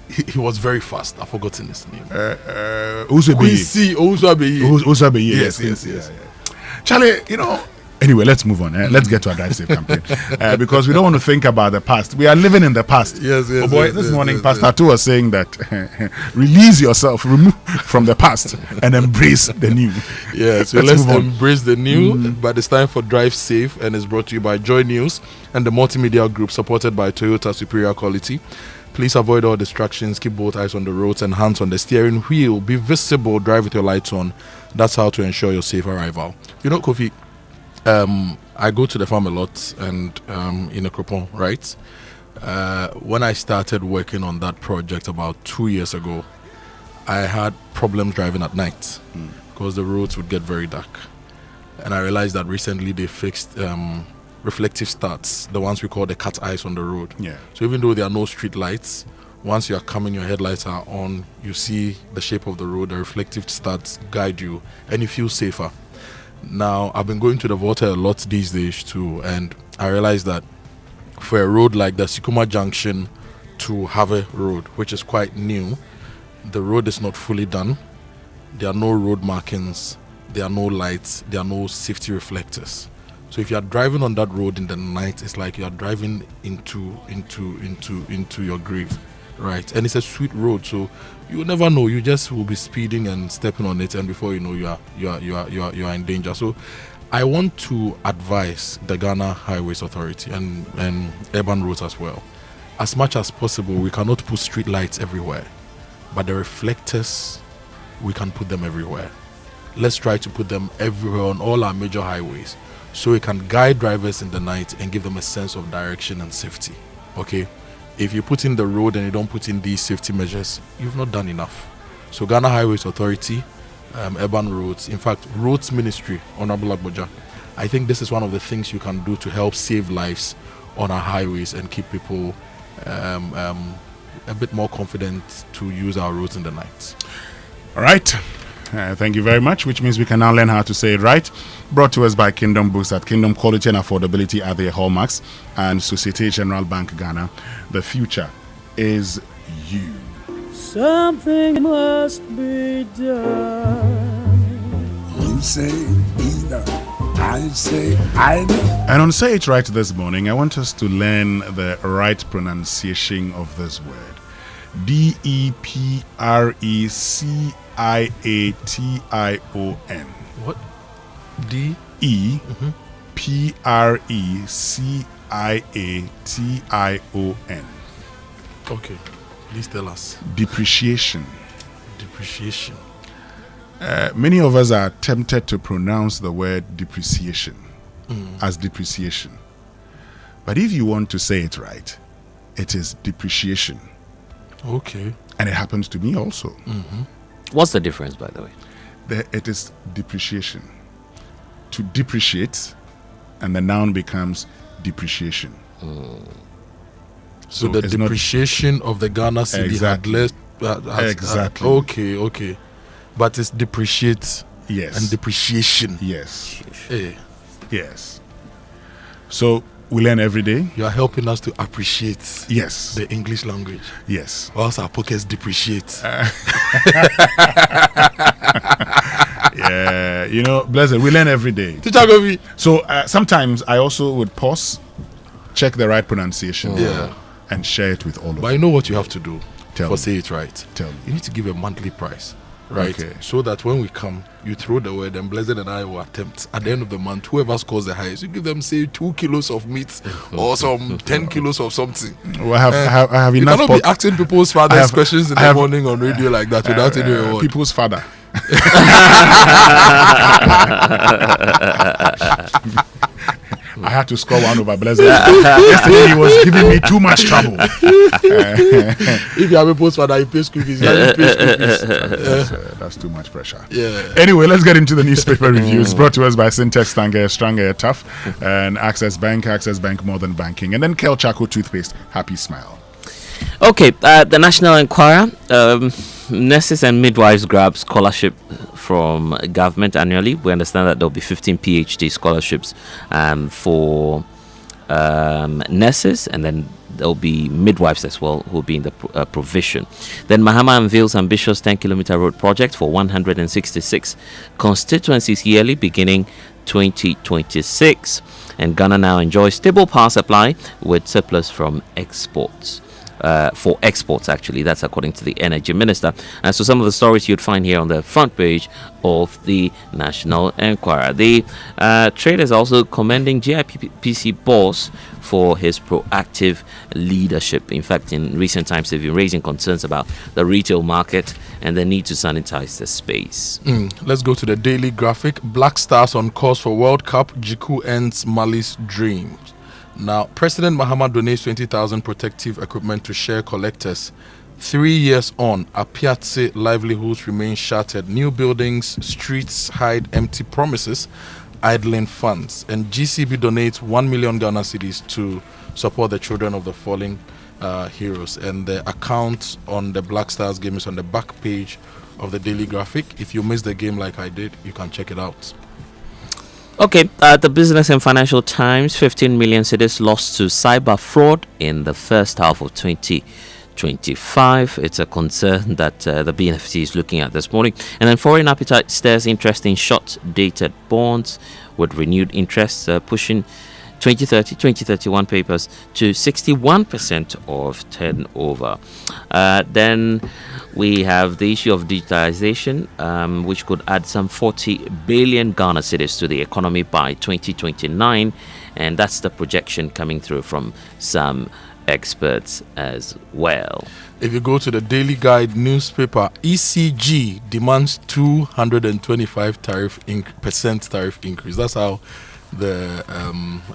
He was very fast. I've forgotten his name. Usabe. Yes. Charlie, anyway, let's move on. Let's get to our Drive Safe campaign because we don't want to think about the past. We are living in the past. Yes. This morning, Pastor Tu was saying that release yourself, remove from the past, and embrace the new. Yeah, so let's embrace the new. But it's time for Drive Safe, and it's brought to you by Joy News and the Multimedia Group, supported by Toyota Superior Quality. Please avoid all distractions, keep both eyes on the roads and hands on the steering wheel. Be visible, drive with your lights on. That's how to ensure your safe arrival. Kofi, I go to the farm a lot and in Akropong, right? When I started working on that project about 2 years ago, I had problems driving at night because the roads would get very dark. And I realized that recently they fixed reflective starts, the ones we call the cat eyes on the road. Yeah. So even though there are no street lights, once you are coming, your headlights are on, you see the shape of the road, the reflective starts guide you, and you feel safer. Now, I've been going to the water a lot these days too, and I realized that for a road like the Sikuma Junction to Have Road, which is quite new, the road is not fully done. There are no road markings, there are no lights, there are no safety reflectors. So if you are driving on that road in the night, it's like you are driving into your grave, right? And it's a sweet road, so you never know. You just will be speeding and stepping on it, and before you know, you are in danger. So I want to advise the Ghana Highways Authority and urban roads as well. As much as possible, we cannot put street lights everywhere, but the reflectors, we can put them everywhere. Let's try to put them everywhere on all our major highways, so we can guide drivers in the night and give them a sense of direction and safety. Okay? If you put in the road and you don't put in these safety measures, you've not done enough. So Ghana Highways Authority, urban roads, in fact, Roads Ministry, Honorable Agboja, I think this is one of the things you can do to help save lives on our highways and keep people a bit more confident to use our roads in the night. All right. Thank you very much, which means we can now learn how to say it right. Brought to us by Kingdom Books at Kingdom Quality and Affordability are their hallmarks, and Societe Generale Bank Ghana. The future is you. Something must be done. say either. I say either. And on Say It Right this morning, I want us to learn the right pronunciation of this word. DEPRECIATION. What? D? EPRECIATION. Okay. Please tell us. Depreciation. Depreciation. Many of us are tempted to pronounce the word depreciation as depreciation. But if you want to say it right, it is depreciation. Okay. And it happens to me also. What's the difference, by the way? It is depreciation. To depreciate, and the noun becomes depreciation. So the depreciation of the Ghana cedi had less. Exactly. Okay. But it's depreciate. Yes. And depreciation. Yes. Hey. Yes. So we learn every day. You are helping us to appreciate the English language. Yes. Whilst our pockets depreciate. Yeah, you know, Blessed, we learn every day. Teacher Govi. So sometimes I also would pause, check the right pronunciation, and share it with all of you. But I know what you have to do Tell Say It Right. Tell me. You need to give a monthly price, right? Okay. So that when we come, you throw the word, and Blessed and I will attempt at the end of the month, whoever scores the highest, you give them, say, 2 kilos of meat or some 10 kilos of something. Well, I have you enough. You cannot be asking people's fathers questions in the morning on radio like that without any reward. People's father. I had to score one over Blessed. Yesterday he was giving me too much trouble. If you have a post father, you pay school fees. That's too much pressure. Yeah. Anyway, let's get into the newspaper reviews brought to us by Syntex Stronger Tough, and Access Bank More Than Banking, and then Kel Charcoal Toothpaste, Happy Smile. Okay, the National Enquirer, nurses and midwives grab scholarship from government annually. We understand that there'll be 15 PhD scholarships for nurses, and then there'll be midwives as well who will be in the provision. Then Mahama unveils ambitious 10-kilometer road project for 166 constituencies yearly beginning 2026. And Ghana now enjoys stable power supply with surplus from exports. For exports, actually, that's according to the energy minister. And so some of the stories you'd find here on the front page of the National Enquirer. The trade is also commending GIPC boss for his proactive leadership. In fact, in recent times, they've been raising concerns about the retail market and the need to sanitize the space. Let's go to the Daily Graphic. Black Stars on course for World Cup. Jiku ends Mali's dreams. Now, President Mahama donates 20,000 protective equipment to share collectors. 3 years on, Apiatse livelihoods remain shattered. New buildings, streets hide empty promises, idling funds. And GCB donates 1 million Ghana cedis to support the children of the fallen heroes. And the account on the Black Stars game is on the back page of the Daily Graphic. If you missed the game like I did, you can check it out. Okay, the Business and Financial Times, 15 million cedis lost to cyber fraud in the first half of 2025. It's a concern that the BNFC is looking at this morning. And then foreign appetite stirs interest in short-dated bonds with renewed interest pushing 2031 papers to 61% of turnover. Then we have the issue of digitalization, which could add some 40 billion Ghana cedis to the economy by 2029, and that's the projection coming through from some experts as well. If you go to the Daily Guide newspaper, ECG demands 225% tariff increase. That's how the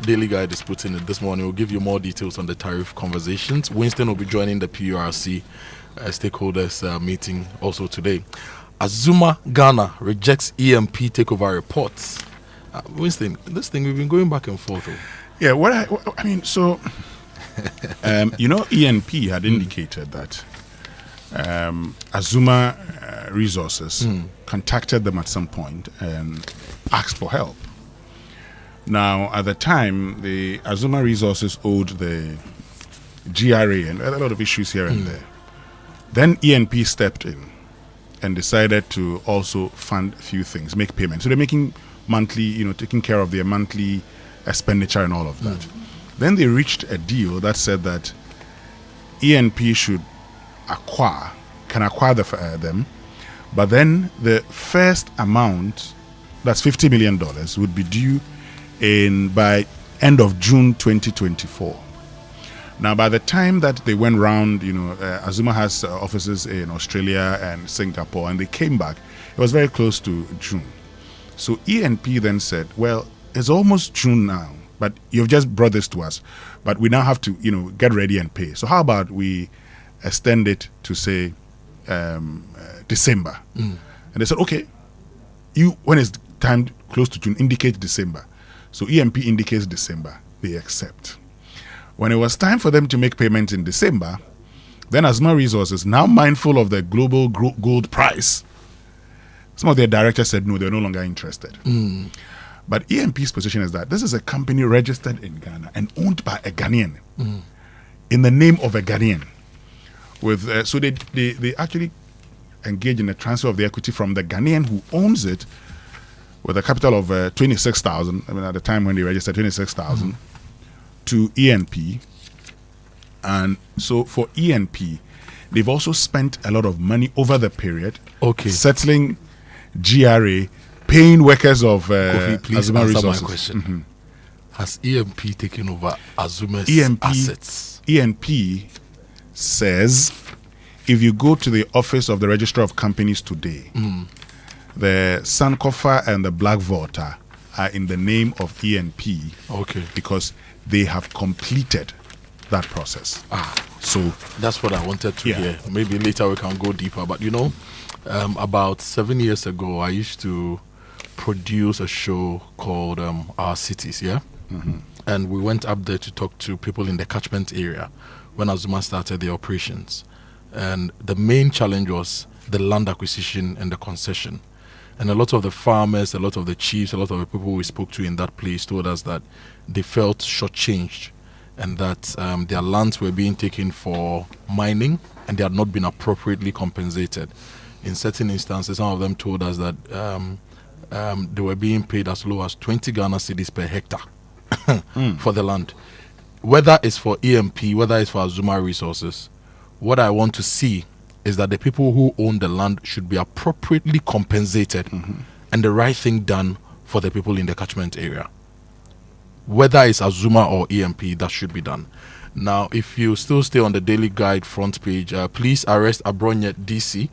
Daily Guide is putting it this morning. We'll give you more details on the tariff conversations. Winston will be joining the PURC stakeholders meeting also today. Azuma Ghana rejects EMP takeover reports. Winston, this thing we've been going back and forth. Yeah, I mean, so you know, ENP had indicated that Azuma Resources contacted them at some point and asked for help. Now, at the time, the Azuma Resources owed the GRA and a lot of issues here and there. Then ENP stepped in and decided to also fund a few things, make payments. So they're making monthly, taking care of their monthly expenditure and all of that. Then they reached a deal that said that ENP should can acquire them, but then the first amount, that's $50 million, would be due by end of June 2024. Now, by the time that they went round, Azuma has offices in Australia and Singapore, and they came back, it was very close to June. So ENP then said, well, it's almost June now, but you've just brought this to us, but we now have to, get ready and pay. So how about we extend it to, say, December? And they said, okay, when it's time close to June, indicate December. So ENP indicates December. They accept. When it was time for them to make payments in December, then Azuma Resources, now mindful of the global gold price, some of their directors said no, they're no longer interested. But ENP's position is that this is a company registered in Ghana and owned by a Ghanaian, in the name of a Ghanaian. So they actually engage in a transfer of the equity from the Ghanaian who owns it with a capital of 26,000. I mean, at the time when they registered, 26,000 to ENP. And so for ENP, they've also spent a lot of money over the period, settling GRA, paying workers of please Azuma answer Resources. my question. Has ENP taken over Azuma's assets? ENP says if you go to the office of the Registrar of Companies today, the Sankofa and the Blackwater are in the name of ENP. Because they have completed that process. So that's what I wanted to hear. Maybe later we can go deeper. But about 7 years ago, I used to produce a show called Our Cities, and we went up there to talk to people in the catchment area when Azuma started the operations. And the main challenge was the land acquisition and the concession. And a lot of the farmers, a lot of the chiefs, a lot of the people we spoke to in that place told us that they felt shortchanged and that their lands were being taken for mining and they had not been appropriately compensated. In certain instances, some of them told us that they were being paid as low as 20 Ghana cedis per hectare for the land. Whether it's for ENP, whether it's for Azuma Resources, what I want to see is that the people who own the land should be appropriately compensated and the right thing done for the people in the catchment area. Whether it's Azuma or ENP, that should be done. Now, if you still stay on the Daily Guide front page, please arrest Abronyet DC,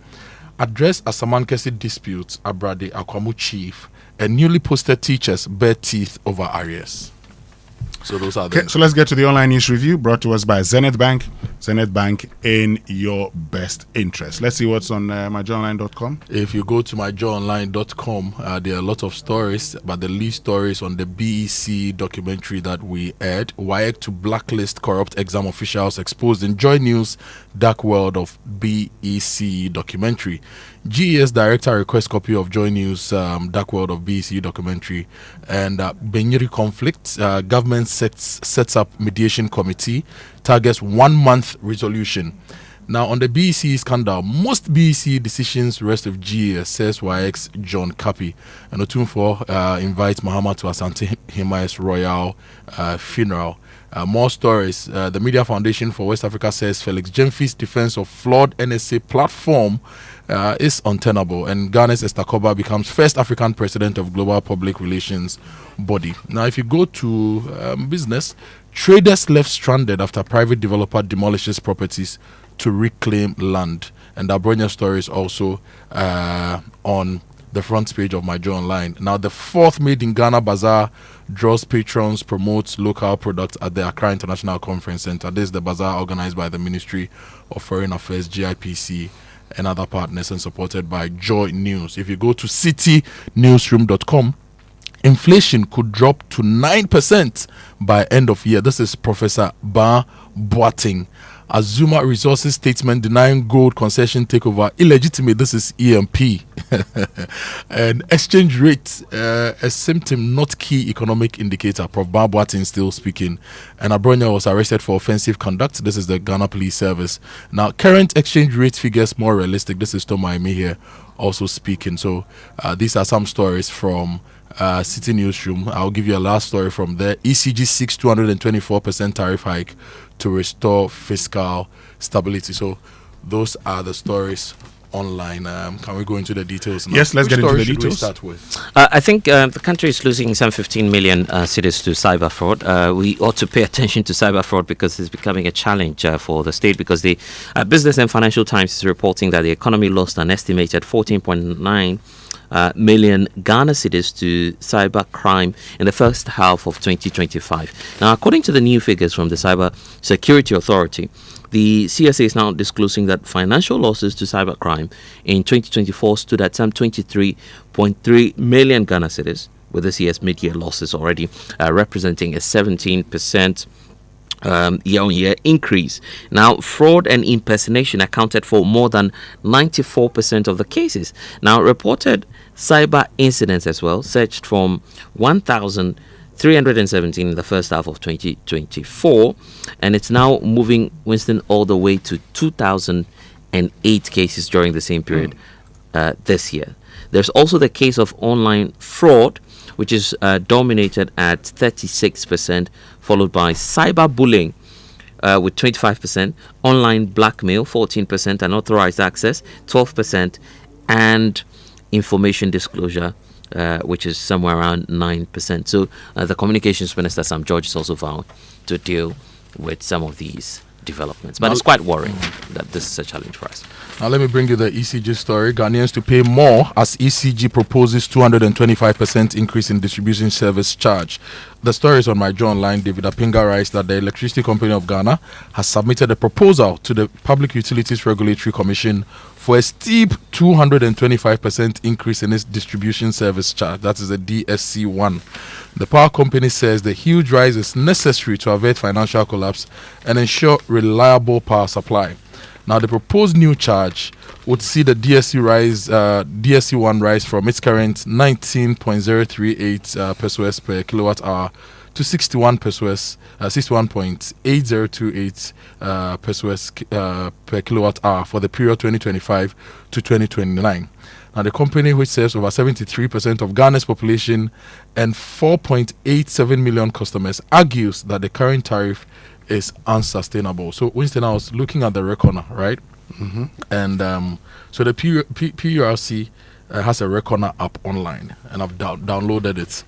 address Asamankesi disputes, Abrade Akwamu chief, and newly posted teachers bare teeth over arrears. So those are the... So let's get to the online news review brought to us by Zenith Bank. Zenith Bank, in your best interest. Let's see what's on myjoyonline.com. If you go to myjoyonline.com, there are a lot of stories, but the lead story is on the BEC documentary that we aired. WAEC to blacklist corrupt exam officials exposed in Joy News Dark World of BEC documentary. GES director requests copy of Joy News Dark World of BEC documentary. And Benyiri conflict, government sets up mediation committee, targets 1 month resolution. Now on the BEC scandal, most BEC decisions rest of GES, says WAEC's John Kapi. And Otumfo invites Mahama to Asante Hima's royal funeral. More stories. The Media Foundation for West Africa says Felix Jemfi's defense of flawed NSA platform is untenable, and Ghana's Esther Koba becomes first African president of Global Public Relations Body. Now, if you go to business, traders left stranded after private developer demolishes properties to reclaim land. And our Bronya story is also on the front page of My Joy Online. Now, the fourth Made in Ghana Bazaar draws patrons, promotes local products at the Accra International Conference Center. This is the bazaar organized by the Ministry of Foreign Affairs, GIPC, and other partners, and supported by Joy News. If you go to citynewsroom.com, inflation could drop to 9% by end of year. This is Professor Boateng Azuma Resources statement denying gold concession takeover illegitimate. This is EMP. And exchange rate, a symptom, not key economic indicator. Prof. Boateng still speaking. And Abronya was arrested for offensive conduct. This is the Ghana Police Service. Now, current exchange rate figures more realistic. This is Tomaimi here also speaking. So these are some stories from City Newsroom. I'll give you a last story from there. ECG seeks 224% tariff hike to restore fiscal stability. So those are the stories online. Can we go into the details now? Yes, let's get into the details. We start with? I think the country is losing some 15 million cedis to cyber fraud. We ought to pay attention to cyber fraud because it's becoming a challenge for the state, because the Business and Financial Times is reporting that the economy lost an estimated 14.9 million Ghana cedis to cyber crime in the first half of 2025. Now, according to the new figures from the Cyber Security Authority, the CSA is now disclosing that financial losses to cybercrime in 2024 stood at some 23.3 million Ghana cedis, with this year's mid-year losses already representing a 17% year-on-year increase. Now, fraud and impersonation accounted for more than 94% of the cases. Now, reported cyber incidents as well surged from 1,317 in the first half of 2024, and it's now moving, Winston, all the way to 2,008 cases during the same period this year. There's also the case of online fraud, which is dominated at 36%, followed by cyberbullying with 25%, online blackmail 14%, unauthorized access 12%, and information disclosure, which is somewhere around 9%. So the Communications Minister, Sam George, is also vowing to deal with some of these developments. But it's quite worrying that this is a challenge for us. Now let me bring you the ECG story. Ghanaians to pay more as ECG proposes 225% increase in distribution service charge. The story is on my Joe Online. David Apinga writes that the Electricity Company of Ghana has submitted a proposal to the Public Utilities Regulatory Commission for a steep 225% increase in its distribution service charge. That is a DSC1. The power company says the huge rise is necessary to avert financial collapse and ensure reliable power supply. Now, the proposed new charge would see the DSC1 rise from its current 19.038 pesos per kilowatt hour to 61.8028 pesos per kilowatt hour for the period 2025 to 2029. Now, the company, which serves over 73% of Ghana's population and 4.87 million customers, argues that the current tariff is unsustainable. So, Winston, I was looking at the Reckoner, right? Mm-hmm. And so the PURC has a Reckoner app online, and I've downloaded it.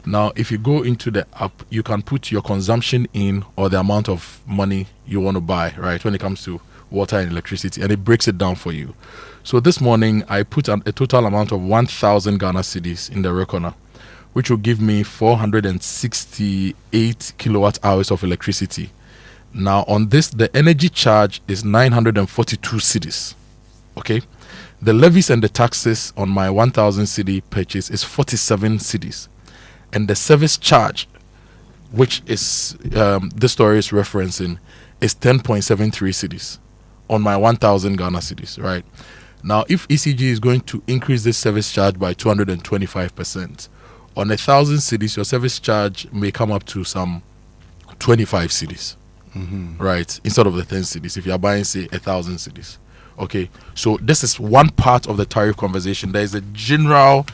Now, if you go into the app, you can put your consumption in or the amount of money you want to buy, right, when it comes to water and electricity, and it breaks it down for you. So this morning, I put a total amount of 1,000 Ghana cedis in the Reckoner, which will give me 468 kilowatt hours of electricity. Now, on this, the energy charge is 942 cedis. Okay? The levies and the taxes on my 1,000 cedi purchase is 47 cedis. And the service charge, which is this story is referencing, is 10.73 cedis on my 1,000 Ghana cedis, right? Now, if ECG is going to increase this service charge by 225%, on 1,000 cedis, your service charge may come up to some 25 cedis. Mm-hmm. Right, instead of the 10 cedis, if you are buying, say, 1,000 cedis. Okay, so this is one part of the tariff conversation. There is a general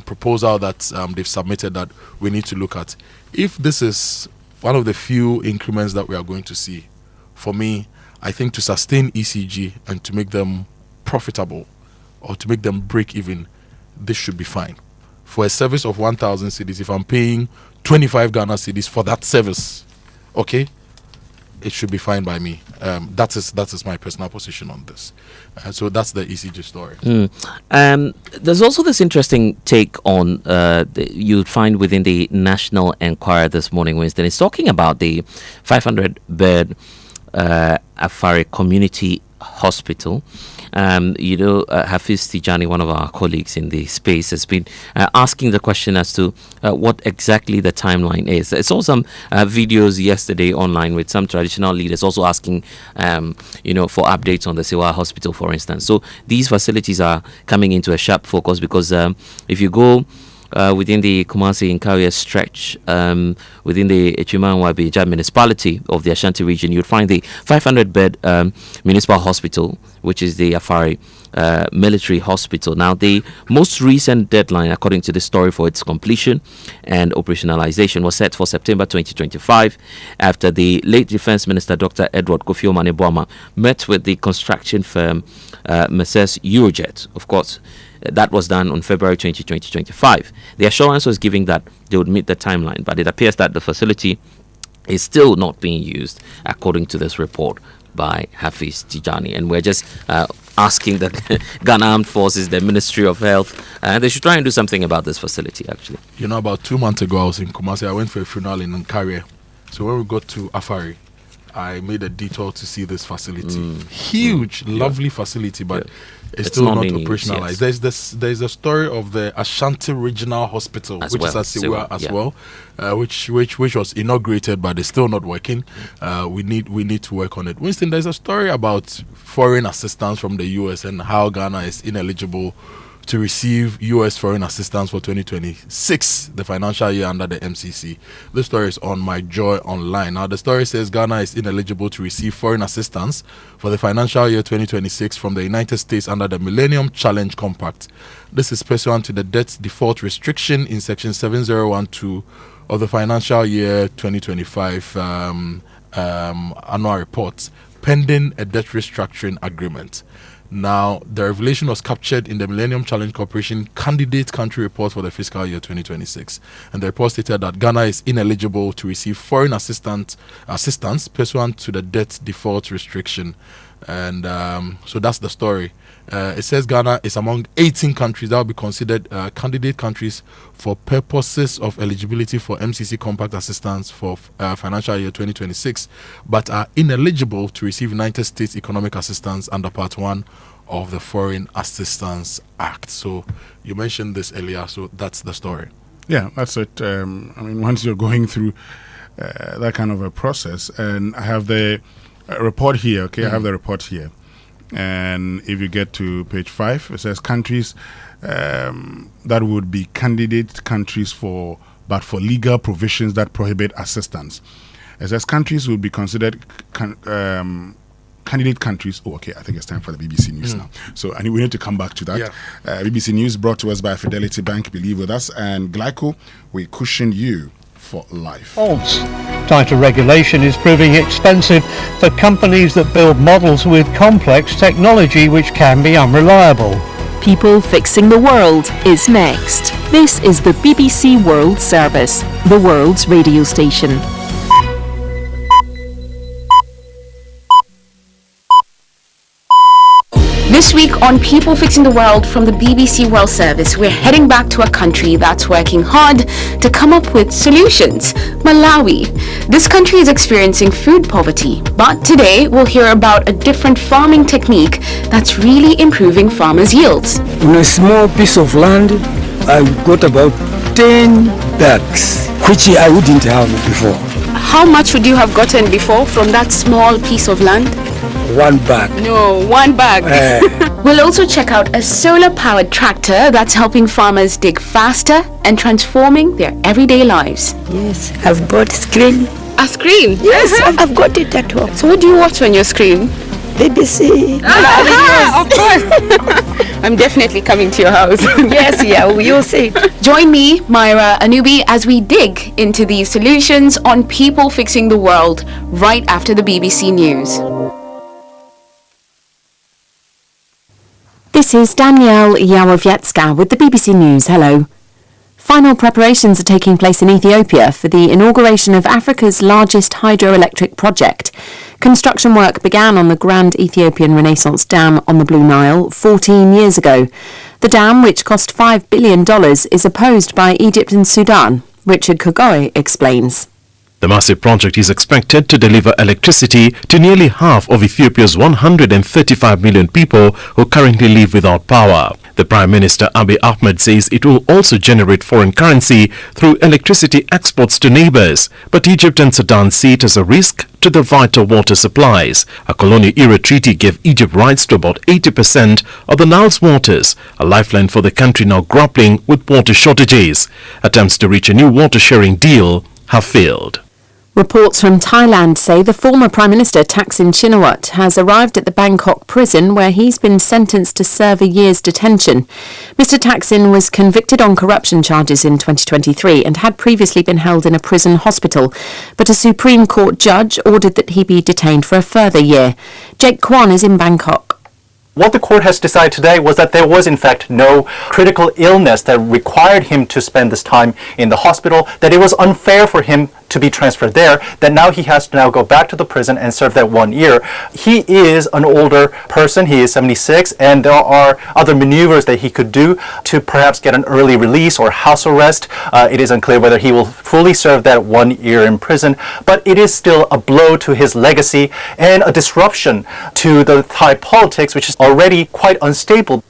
proposal that they've submitted that we need to look at. If this is one of the few increments that we are going to see, for me, I think to sustain ECG and to make them profitable or to make them break even, this should be fine. For a service of 1,000 cedis, if I'm paying 25 Ghana cedis for that service, okay, it should be fine by me. That is my personal position on this. So that's the ECG story. There's also this interesting take on you'd find within the National Enquirer this morning, Winston. It's talking about the 500-bed Afari Community Hospital. Hafiz Tijani, one of our colleagues in the space, has been asking the question as to what exactly the timeline is. I saw some videos yesterday online with some traditional leaders also asking, for updates on the Sewa Hospital, for instance. So these facilities are coming into a sharp focus because if you go within the Kumasi Nkaria stretch, within the Echimanwa municipality of the Ashanti region, you'd find the 500-bed municipal hospital, which is the Afari military hospital. Now, the most recent deadline, according to the story, for its completion and operationalization was set for September 2025 after the late Defense Minister, Dr. Edward Kofi Omane-Boamah, met with the construction firm Messrs. Eurojet. Of course, that was done on February 20, 2025. The assurance was given that they would meet the timeline, but it appears that the facility is still not being used, according to this report by Hafiz Tijani. And we're just asking the Ghana Armed Forces, the Ministry of Health, they should try and do something about this facility, actually. About 2 months ago, I was in Kumasi. I went for a funeral in Nkaria. So when we got to Afari, I made a detour to see this facility. Huge, lovely facility, but it's still not operationalized. Yes. There's a story of the Ashanti Regional Hospital, which is at Sewa as well, which was inaugurated, but it's still not working. We need to work on it. Winston, there's a story about foreign assistance from the US and how Ghana is ineligible to receive U.S. foreign assistance for 2026, the financial year under the MCC. This story is on My Joy Online. Now, the story says Ghana is ineligible to receive foreign assistance for the financial year 2026 from the United States under the Millennium Challenge Compact. This is pursuant to the debt default restriction in Section 7012 of the financial year 2025 annual report, pending a debt restructuring agreement. Now, the revelation was captured in the Millennium Challenge Corporation Candidate Country Report for the fiscal year 2026. And the report stated that Ghana is ineligible to receive foreign assistance pursuant to the debt default restriction. And so that's the story. It says Ghana is among 18 countries that will be considered candidate countries for purposes of eligibility for MCC compact assistance for financial year 2026, but are ineligible to receive United States economic assistance under Part 1 of the Foreign Assistance Act. So you mentioned this earlier, so that's the story. Yeah, that's it. Once you're going through that kind of a process, and I have the report here, okay? I have the report here. And if you get to page 5, it says countries that would be candidate countries for legal provisions that prohibit assistance. It says countries would be considered candidate countries. Oh, okay, I think it's time for the BBC News now. So we need to come back to that. Yeah. BBC News brought to us by Fidelity Bank, believe with us, and Glyco, we cushion you for life. Tighter regulation is proving expensive for companies that build models with complex technology which can be unreliable. People Fixing the World is next. This is the BBC World Service, the world's radio station. This week on People Fixing the World from the BBC World Service, we're heading back to a country that's working hard to come up with solutions, Malawi. This country is experiencing food poverty, but today we'll hear about a different farming technique that's really improving farmers' yields. On a small piece of land, I got about 10 bags, which I wouldn't have before. How much would you have gotten before from that small piece of land? 1 bag. No, 1 bag. We'll also check out a solar-powered tractor that's helping farmers dig faster and transforming their everyday lives. Yes, I've bought screen. A screen? Yes, I've got it at home. So what do you watch on your screen? BBC. Of course. I'm definitely coming to your house. Yes, yeah, you'll see. Join me, Myra Anubi, as we dig into these solutions on People Fixing the World right after the BBC News. This is Danielle Yarowiecka with the BBC News. Hello. Final preparations are taking place in Ethiopia for the inauguration of Africa's largest hydroelectric project. Construction work began on the Grand Ethiopian Renaissance Dam on the Blue Nile 14 years ago. The dam, which cost $5 billion, is opposed by Egypt and Sudan. Richard Kogoe explains. The massive project is expected to deliver electricity to nearly half of Ethiopia's 135 million people who currently live without power. The Prime Minister Abiy Ahmed says it will also generate foreign currency through electricity exports to neighbors, but Egypt and Sudan see it as a risk to the vital water supplies. A colonial-era treaty gave Egypt rights to about 80% of the Nile's waters, a lifeline for the country now grappling with water shortages. Attempts to reach a new water-sharing deal have failed. Reports from Thailand say the former Prime Minister Thaksin Shinawatra has arrived at the Bangkok prison where he's been sentenced to serve a year's detention. Mr Thaksin was convicted on corruption charges in 2023 and had previously been held in a prison hospital, but a Supreme Court judge ordered that he be detained for a further year. Jake Kwan is in Bangkok. What the court has decided today was that there was in fact no critical illness that required him to spend this time in the hospital, that it was unfair for him to be transferred there, that now he has to now go back to the prison and serve that 1 year. He is an older person, he is 76, and there are other maneuvers that he could do to perhaps get an early release or house arrest. It is unclear whether he will fully serve that 1 year in prison, but it is still a blow to his legacy and a disruption to the Thai politics, which is already quite unstable.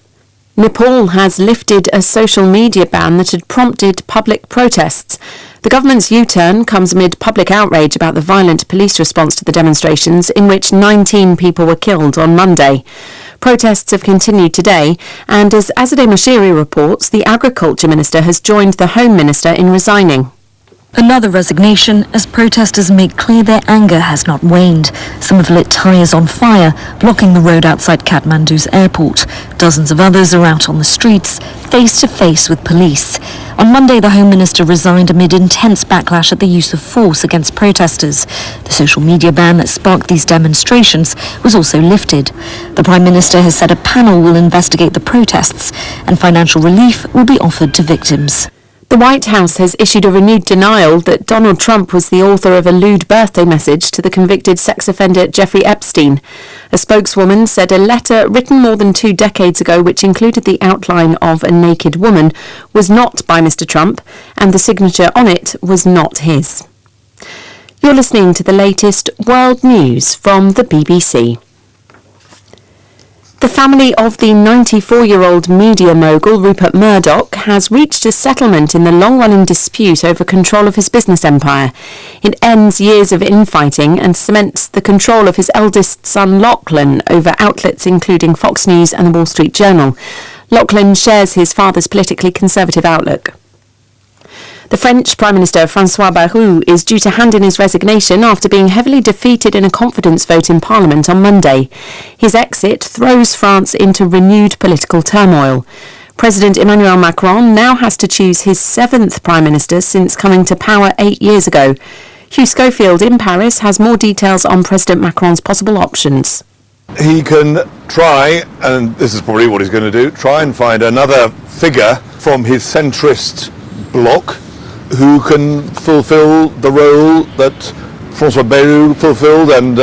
Nepal has lifted a social media ban that had prompted public protests. The government's U-turn comes amid public outrage about the violent police response to the demonstrations, in which 19 people were killed on Monday. Protests have continued today, and as Azadeh Moshiri reports, the Agriculture Minister has joined the Home Minister in resigning. Another resignation as protesters make clear their anger has not waned. Some have lit tyres on fire, blocking the road outside Kathmandu's airport. Dozens of others are out on the streets, face to face with police. On Monday, the Home Minister resigned amid intense backlash at the use of force against protesters. The social media ban that sparked these demonstrations was also lifted. The Prime Minister has said a panel will investigate the protests and financial relief will be offered to victims. The White House has issued a renewed denial that Donald Trump was the author of a lewd birthday message to the convicted sex offender Jeffrey Epstein. A spokeswoman said a letter written more than 2 decades ago, which included the outline of a naked woman, was not by Mr. Trump, and the signature on it was not his. You're listening to the latest world news from the BBC. The family of the 94-year-old media mogul Rupert Murdoch has reached a settlement in the long-running dispute over control of his business empire. It ends years of infighting and cements the control of his eldest son Lachlan over outlets including Fox News and the Wall Street Journal. Lachlan shares his father's politically conservative outlook. The French Prime Minister François Bayrou is due to hand in his resignation after being heavily defeated in a confidence vote in Parliament on Monday. His exit throws France into renewed political turmoil. President Emmanuel Macron now has to choose his 7th Prime Minister since coming to power 8 years ago. Hugh Schofield in Paris has more details on President Macron's possible options. He can try, and this is probably what he's going to do, try and find another figure from his centrist bloc who can fulfill the role that François Bayrou fulfilled and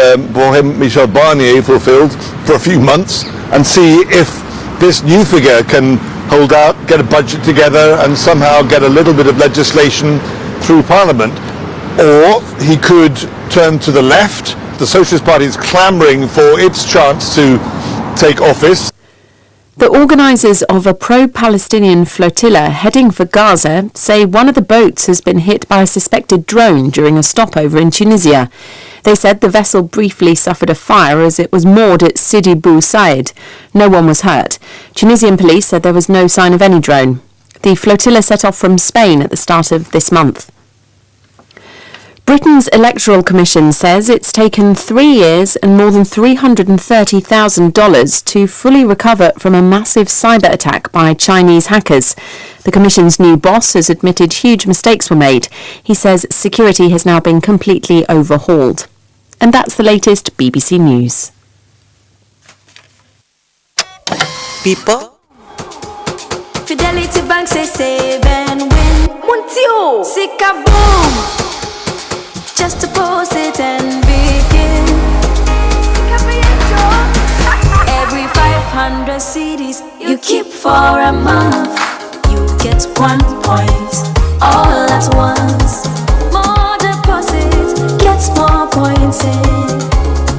Michel Barnier fulfilled for a few months, and see if this new figure can hold out, get a budget together and somehow get a little bit of legislation through Parliament. Or he could turn to the left. The Socialist Party is clamouring for its chance to take office. The organisers of a pro-Palestinian flotilla heading for Gaza say one of the boats has been hit by a suspected drone during a stopover in Tunisia. They said the vessel briefly suffered a fire as it was moored at Sidi Bou Said. No one was hurt. Tunisian police said there was no sign of any drone. The flotilla set off from Spain at the start of this month. Britain's Electoral Commission says it's taken 3 years and more than $330,000 to fully recover from a massive cyber attack by Chinese hackers. The Commission's new boss has admitted huge mistakes were made. He says security has now been completely overhauled. And that's the latest BBC News. People. Fidelity Bank say save and win. Montio. Sika boom. Just deposit and begin. Every 500 CDs you keep for a month, you get 1 point all at once. More deposit, points in.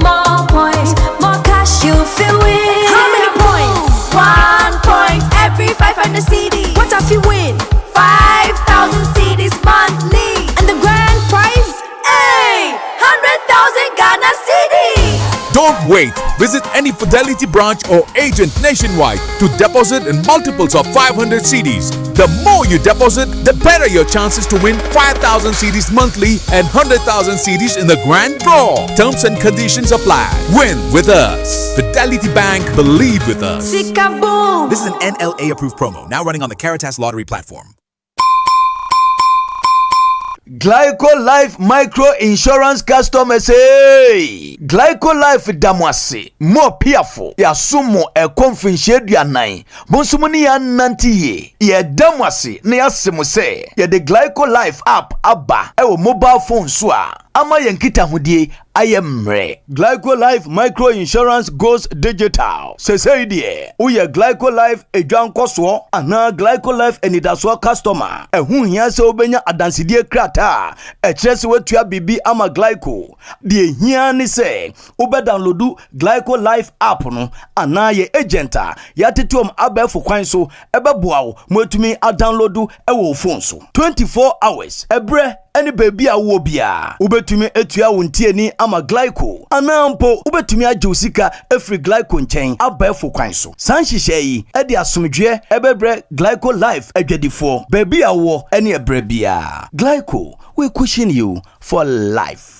More points, more cash you feel win. How many points? 1 point every 500 CDs. What if you win? 5,000 CDs monthly. And the grand prize? Hey, 100,000 Ghana CDs. Don't wait. Visit any Fidelity branch or agent nationwide to deposit in multiples of 500 CDs. The more you deposit, the better your chances to win 5,000 CDs monthly and 100,000 CDs in the grand draw. Terms and conditions apply. Win with us. Fidelity Bank, believe with us. Sikaboom. This is an NLA approved promo, now running on the Caritas Lottery platform. Glyco Life Micro Insurance customers, hey! Glyco Life damwase more piafo ya sumo e konfinhye duanan bonsumuni ya nantiye ye damwase na yasemo se ye the Glyco Life app aba e wo mobile phone so a ama yankita hodie ayemre. Glyco Life Micro Insurance goes digital. Say die uye Glyco Life edwankoso ana Glyco Life enidaso customer ehun hia se obenya adansidie krata ekyerese wetua bibi ama Glyco die hia ni se ube downloadu Glyco Life app no ana ye agenta ya tetuom abefo kwan so ebeboa wo mwetumi a downloadu ewo phone so 24 hours ebre any baby a wo bia ubetumi etua wontie ni ama Glyco anampo ubetumi ajeusika efri Glyco nchen abefo kwan so sanhihye yi e de asomdwe ebebre Glyco Life adwadifo baby a wo any ebre bia Glyco we cushion you for life.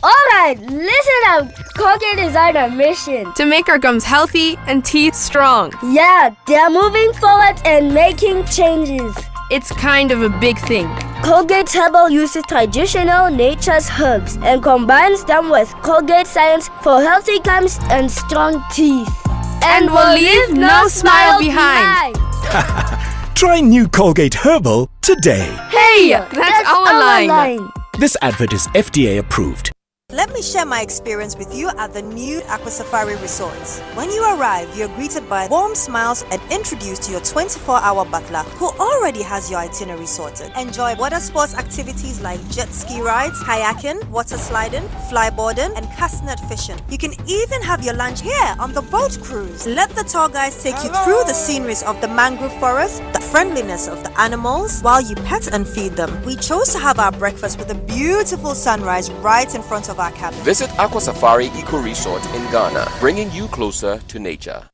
Alright, listen up. Colgate is on a mission to make our gums healthy and teeth strong. Yeah, they're moving forward and making changes. It's kind of a big thing. Colgate Herbal uses traditional nature's herbs and combines them with Colgate science for healthy gums and strong teeth. And we'll leave no smile behind. Try new Colgate Herbal today. Hey, that's our line. This advert is FDA approved. Let me share my experience with you at the new Aqua Safari Resorts. When you arrive, you're greeted by warm smiles and introduced to your 24-hour butler who already has your itinerary sorted. Enjoy water sports activities like jet ski rides, kayaking, water sliding, flyboarding, and castanet fishing. You can even have your lunch here on the boat cruise. Let the tour guides take you through the sceneries of the mangrove forest, the friendliness of the animals, while you pet and feed them. We chose to have our breakfast with a beautiful sunrise right in front of our cabin. Visit Aqua Safari Eco Resort in Ghana, bringing you closer to nature.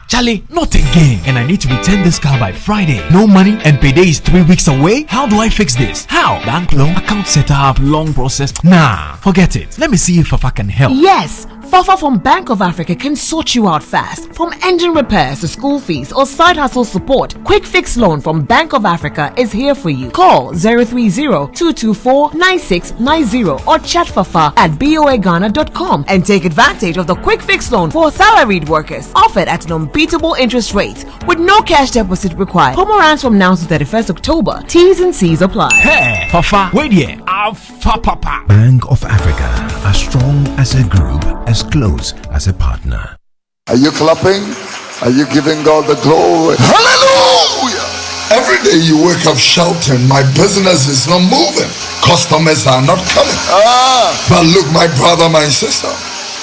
Charlie, not again. And I need to return this car by Friday. No money and payday is 3 weeks away. How do I fix this? How? Bank loan, account setup, long process. Nah, forget it. Let me see if Fafa can help. Yes, Fafa from Bank of Africa can sort you out fast. From engine repairs to school fees or side hustle support, Quick Fix Loan from Bank of Africa is here for you. Call 030-224-9690 or chat Fafa at boaghana.com and take advantage of the Quick Fix Loan for salaried workers offered at an unbeatable interest rate with no cash deposit required. Promo runs from now to 31st October. T's and C's apply. Hey, Fafa, wait here. Papa. Bank of Africa, as strong as a group, as close as a partner. Are you clapping? Are you giving God the glory? Hallelujah! Every day you wake up shouting, my business is not moving. Customers are not coming. But look, my brother, my sister,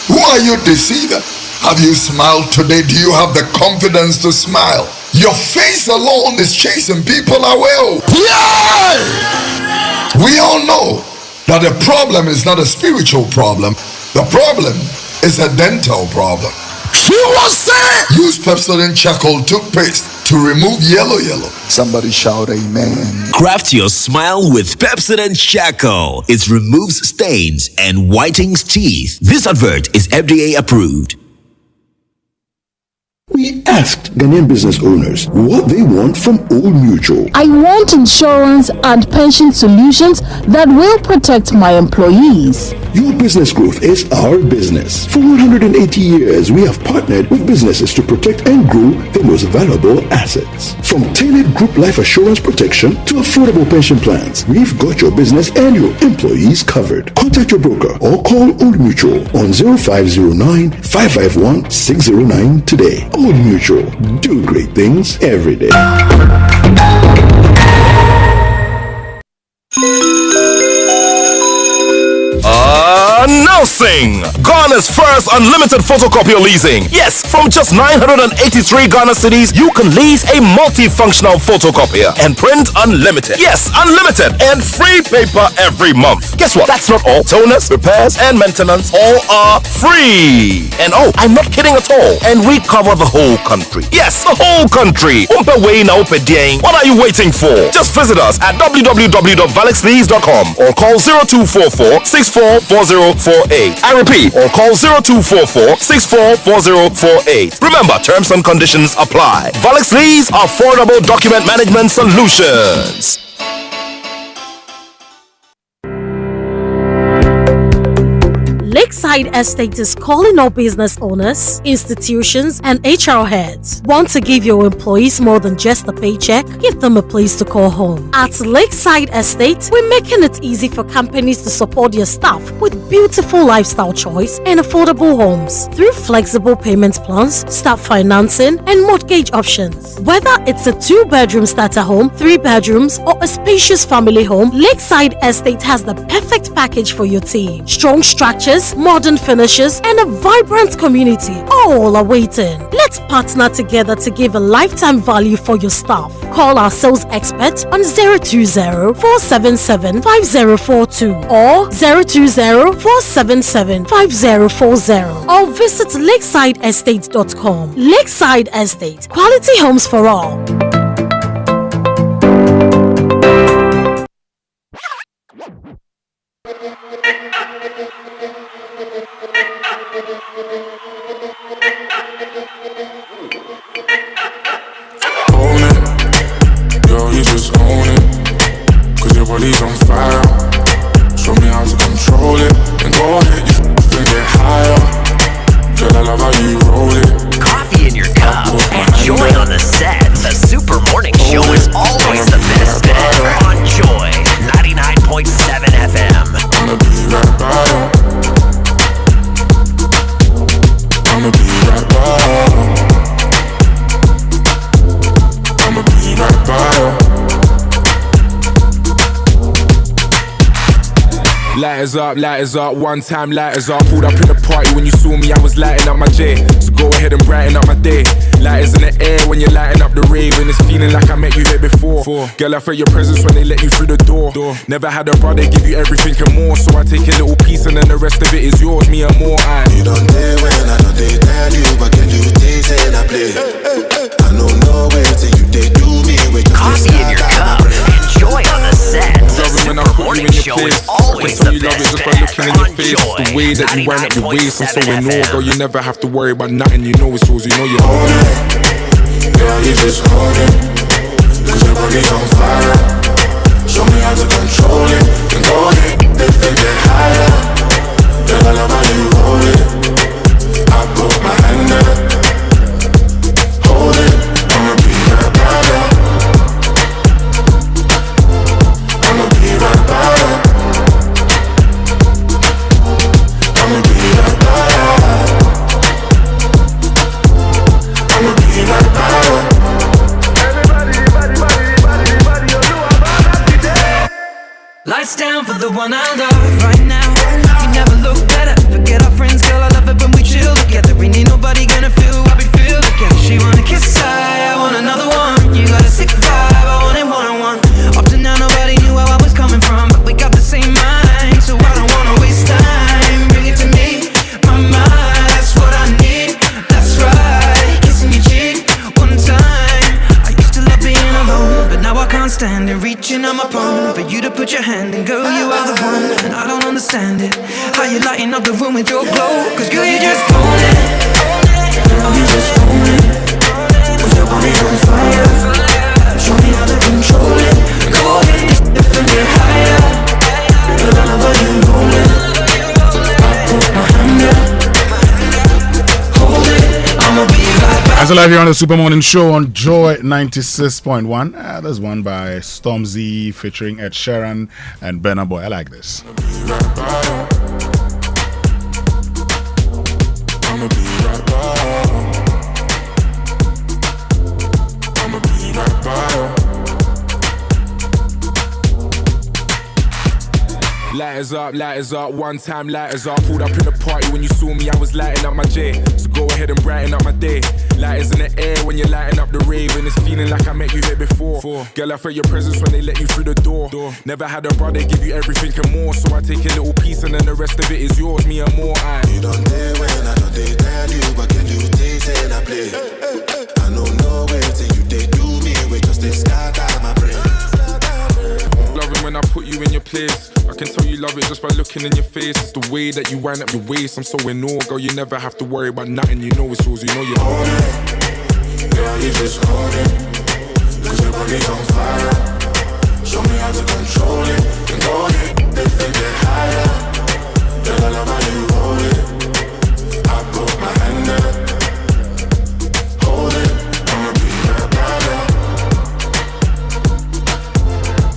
who are you deceiving? Have you smiled today? Do you have the confidence to smile? Your face alone is chasing people away. Yeah! We all know that the problem is not a spiritual problem. The problem is a dental problem. She was saying, use Pepsodent charcoal toothpaste to remove yellow. Somebody shout amen. Craft your smile with Pepsodent charcoal. It removes stains and whitens teeth. This advert is FDA approved. We asked Ghanaian business owners what they want from Old Mutual. I want insurance and pension solutions that will protect my employees. Your business growth is our business. For 180 years, we have partnered with businesses to protect and grow their most valuable assets. From tailored group life assurance protection to affordable pension plans, we've got your business and your employees covered. Contact your broker or call Old Mutual on 0509-551-609 today. Old Mutual, do great things every day. announcing Ghana's first unlimited photocopier leasing. Yes, from just 983 Ghana cedis, you can lease a multifunctional photocopier and print unlimited. Yes, unlimited and free paper every month. Guess what? That's not all. Toners, repairs, and maintenance all are free. And oh, I'm not kidding at all. And we cover the whole country. Yes, the whole country. What are you waiting for? Just visit us at www.valexlease.com or call 0244-644048. I repeat, or call 0244-644048. Remember, terms and conditions apply. Valex Lease, affordable document management solutions. Lakeside Estate is calling all business owners, institutions, and HR heads. Want to give your employees more than just a paycheck? Give them a place to call home. At Lakeside Estate, we're making it easy for companies to support their staff with beautiful lifestyle choice and affordable homes through flexible payment plans, staff financing, and mortgage options. Whether it's a 2-bedroom starter home, 3 bedrooms, or a spacious family home, Lakeside Estate has the perfect package for your team. Strong structures, modern finishes, and a vibrant community all are waiting. Let's partner together to give a lifetime value for your staff. Call our sales expert on 020-477-5042 or 020-477-5040 or visit lakesideestate.com. Lakeside Estate, quality homes for all. Body's on fire. Show me how to control it. Then go ahead, you and get higher. Girl, I love how you roll it. Coffee in your cup and joy on the set. The Super Morning Show is always the best bet on Joy 99.7 FM. I'ma be right by you. I'ma be right by you. I'ma be right by you. Lighters up, one time lighters up. Pulled up in the party when you saw me, I was lighting up my J. So go ahead and brighten up my day. Lighters in the air when you're lighting up the rave. And it's feeling like I met you here before. Girl, I felt your presence when they let you through the door. Never had a brother give you everything and more. So I take a little piece and then the rest of it is yours, me and more. You don't dare when I know they tell you, but can you taste and I play? I know no way till you they do me with your coffee in your cup. Enjoy on the set. The Super Morning Show is always the best bet on Joy. The way that you wind up your waist, I'm so in awe. Girl, you never have to worry about nothing. You know it's yours. You know you're hold it. Girl, you just hold it. 'Cause your body's on fire. Show me how to control it. Then go ahead, lift and get higher. Girl, I love how you hold it. I put my hand there. Hold it. I'ma be right by you. I'ma be right by you. I'ma be right by you. I'ma be right by you. Lights down for the one I love right now. You never look better. Forget our friends, girl. I love it when we chill together. We need nobody gonna feel what we feel together. She wanna kiss, I want another one. You got a sick vibe, I want it one-on-one. Up to now, nobody knew where I was coming from, but we got the same mind, so I don't wanna waste time. Bring it to me, my mind. That's what I need. That's right, kissing your cheek one time. I used to love being alone, but now I can't stand it. Reaching on my phone for you to put your hand in, girl, you are the one. And I don't understand it, how you lighting up the room with your glow. 'Cause girl, you just own it. Girl, you just own it. 'Cause your body's on fire. Show me how to control it. Go ahead, lift and get higher. Girl, I love how you roll it. I put my hand there. Hold it, I'ma be right back. As alive here on the Super Morning Show on Joy 96.1. There's one by Stormzy featuring Ed Sheeran and Burna Boy. I like this. I'ma be right by you. I'ma be right by you. Lighters up, one time lighters up. Pulled up in the party when you saw me, I was lighting up my J. So go ahead and brighten up my day. Lighters in the air when you're lighting up the rave. And it's feeling like I met you here before. Girl, I felt your presence when they let you through the door. Never had a brother give you everything and more. So I take a little piece and then the rest of it is yours, me and more. You don't dare when I don't they tell you, but can you taste and I play? I don't know where till you they do me, we just they scatter my brain. Loving when I put you in your place. I can tell you love it just by looking in your face. It's the way that you wind up your waist. I'm so in awe, girl, you never have to worry about nothing. You know it's yours, you know you're hold it. Girl, you just hold it. Cause your body on fire. Show me how to control it. And go ahead, if it get higher. Girl, I love how you hold it. I put my hand there. Hold it. I'ma be your brother.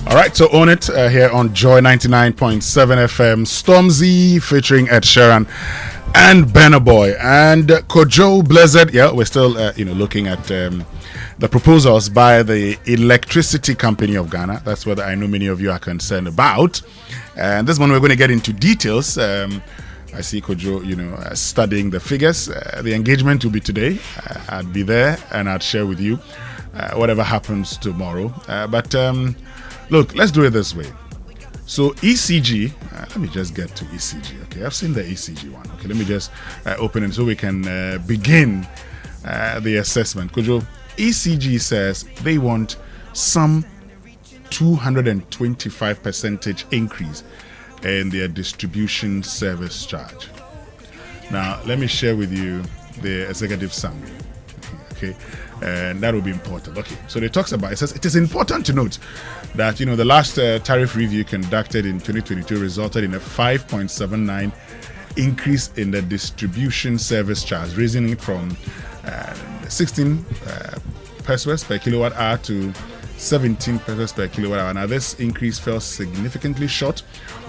All right, so own it here on Joy 99.7 FM. Stormzy featuring Ed Sheeran and Burna Boy and Kojo Blessed. Yeah, we're still looking at the proposals by the Electricity Company of Ghana. That's what I know many of you are concerned about. And this one we're going to get into details. I see Kojo, studying the figures. The engagement will be today. I'd be there and I'd share with you whatever happens tomorrow. Look, let's do it this way. So ECG, let me just get to ECG. Okay, I've seen the ECG one. Okay, let me just open it so we can begin the assessment. Kojo, ECG says they want some 225% increase in their distribution service charge. Now, let me share with you the executive summary. Okay, and that will be important. Okay, so it talks about, it says it is important to note that the last tariff review conducted in 2022 resulted in a 5.79 increase in the distribution service charge, raising it from 16 pesos per kilowatt hour to 17 pesos per kilowatt hour. Now, this increase fell significantly short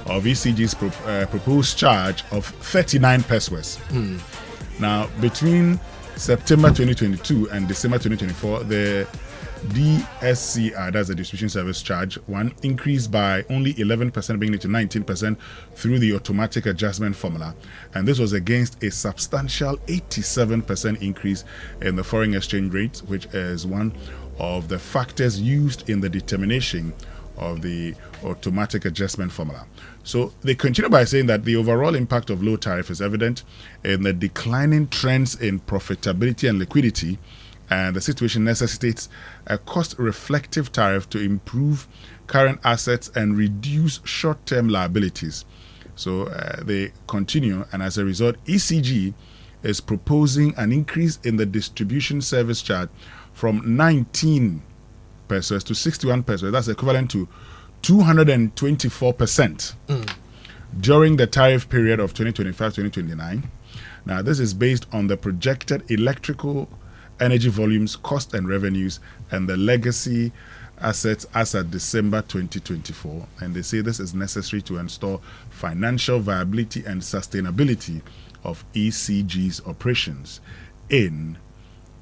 of ECG's proposed charge of 39 pesos. Now, between September 2022 and December 2024, the DSCR, that's the distribution service charge, increased by only 11%, bringing it to 19% through the automatic adjustment formula. And this was against a substantial 87% increase in the foreign exchange rate, which is one of the factors used in the determination of the automatic adjustment formula. So they continue by saying that the overall impact of low tariff is evident in the declining trends in profitability and liquidity, and the situation necessitates a cost-reflective tariff to improve current assets and reduce short-term liabilities. So they continue, and as a result, ECG is proposing an increase in the distribution service charge from 19 pesos to 61 pesos. That's equivalent to 224% during the tariff period of 2025-2029. Now, this is based on the projected electrical energy volumes, cost and revenues, and the legacy assets as at December 2024. And they say this is necessary to ensure financial viability and sustainability of ECG's operations in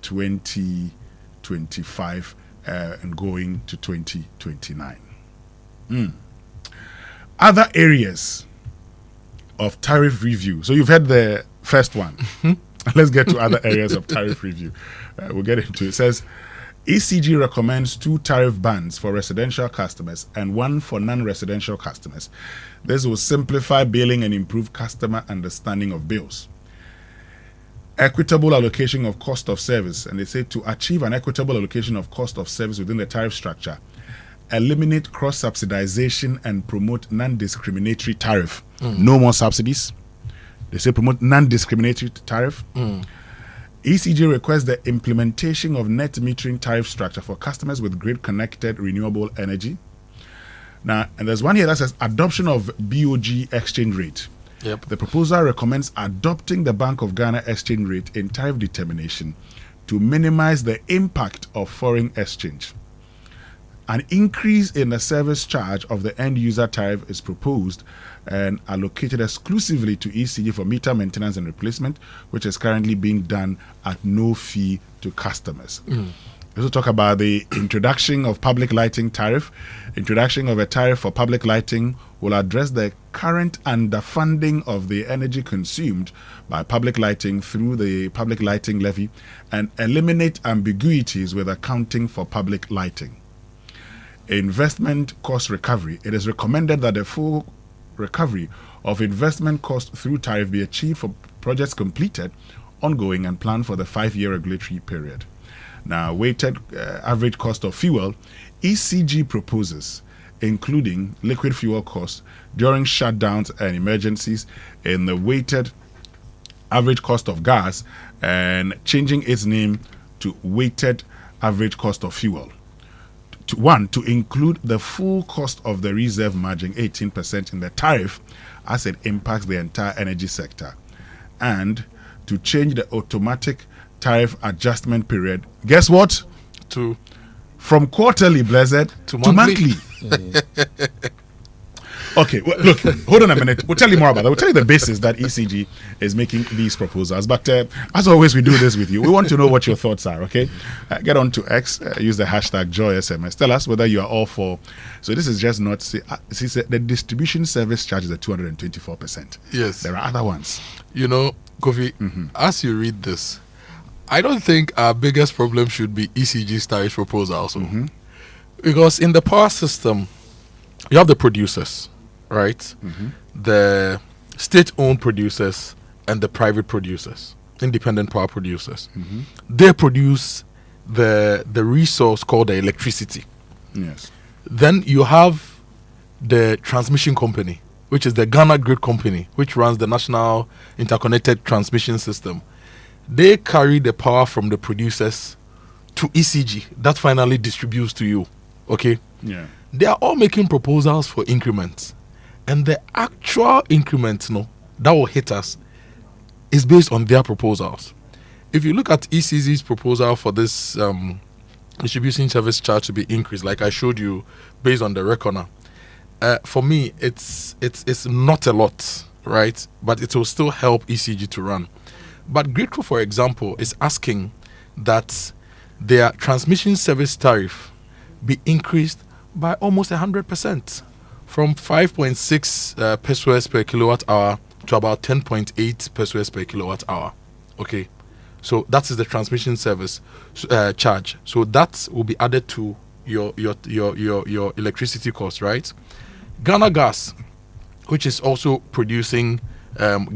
2025 and going to 2029. Other areas of tariff review. So you've had the first one. Let's get to other areas of tariff review. We'll get into it. It says ECG recommends 2 tariff bands for residential customers and 1 for non-residential customers. This will simplify billing and improve customer understanding of bills. Equitable allocation of cost of service. And they say to achieve an equitable allocation of cost of service within the tariff structure, eliminate cross-subsidization and promote non-discriminatory tariff. No more subsidies. They say promote non-discriminatory tariff. ECG requests the implementation of net metering tariff structure for customers with grid connected renewable energy. Now, and there's one here that says adoption of BOG exchange rate. Yep. The proposal recommends adopting the Bank of Ghana exchange rate in tariff determination to minimize the impact of foreign exchange. An increase in the service charge of the end user tariff is proposed and allocated exclusively to ECG for meter maintenance and replacement, which is currently being done at no fee to customers. We also talk about the introduction of public lighting tariff. Introduction of a tariff for public lighting will address the current underfunding of the energy consumed by public lighting through the public lighting levy and eliminate ambiguities with accounting for public lighting. Investment cost recovery. It is recommended that the full recovery of investment cost through tariff be achieved for projects completed, ongoing, and planned for the 5-year regulatory period. Now, weighted average cost of fuel, ECG proposes including liquid fuel costs during shutdowns and emergencies in the weighted average cost of gas and changing its name to weighted average cost of fuel. To include the full cost of the reserve margin, 18%, in the tariff as it impacts the entire energy sector, and to change the automatic tariff adjustment period. Guess what? From quarterly, Blessed, to monthly. Okay, well, look, hold on a minute. We'll tell you more about that. We'll tell you the basis that ECG is making these proposals. But as always, we do this with you. We want to know what your thoughts are, okay? Get on to X, use the hashtag JoySMS. Tell us whether you are all for. So this is just not, the distribution service charge is at 224%. Yes. There are other ones. You know, Kofi, as you read this, I don't think our biggest problem should be ECG's tariff proposals. Because in the power system, you have the producers, right? The state-owned producers and the private producers, independent power producers. They produce the resource called the electricity. Yes. Then you have the transmission company, which is the Ghana Grid Company, which runs the National Interconnected Transmission System. They carry the power from the producers to ECG. That finally distributes to you. Okay? Yeah. They are all making proposals for increments. And the actual increment that will hit us is based on their proposals. If you look at ECG's proposal for this distribution service charge to be increased, like I showed you based on the reckoner, for me, it's not a lot, right? But it will still help ECG to run. But Grateful, for example, is asking that their transmission service tariff be increased by almost 100%, from 5.6 pesos per kilowatt hour to about 10.8 pesos per kilowatt hour. Okay, so that is the transmission service charge. So that will be added to your electricity cost, right? Ghana Gas, which is also producing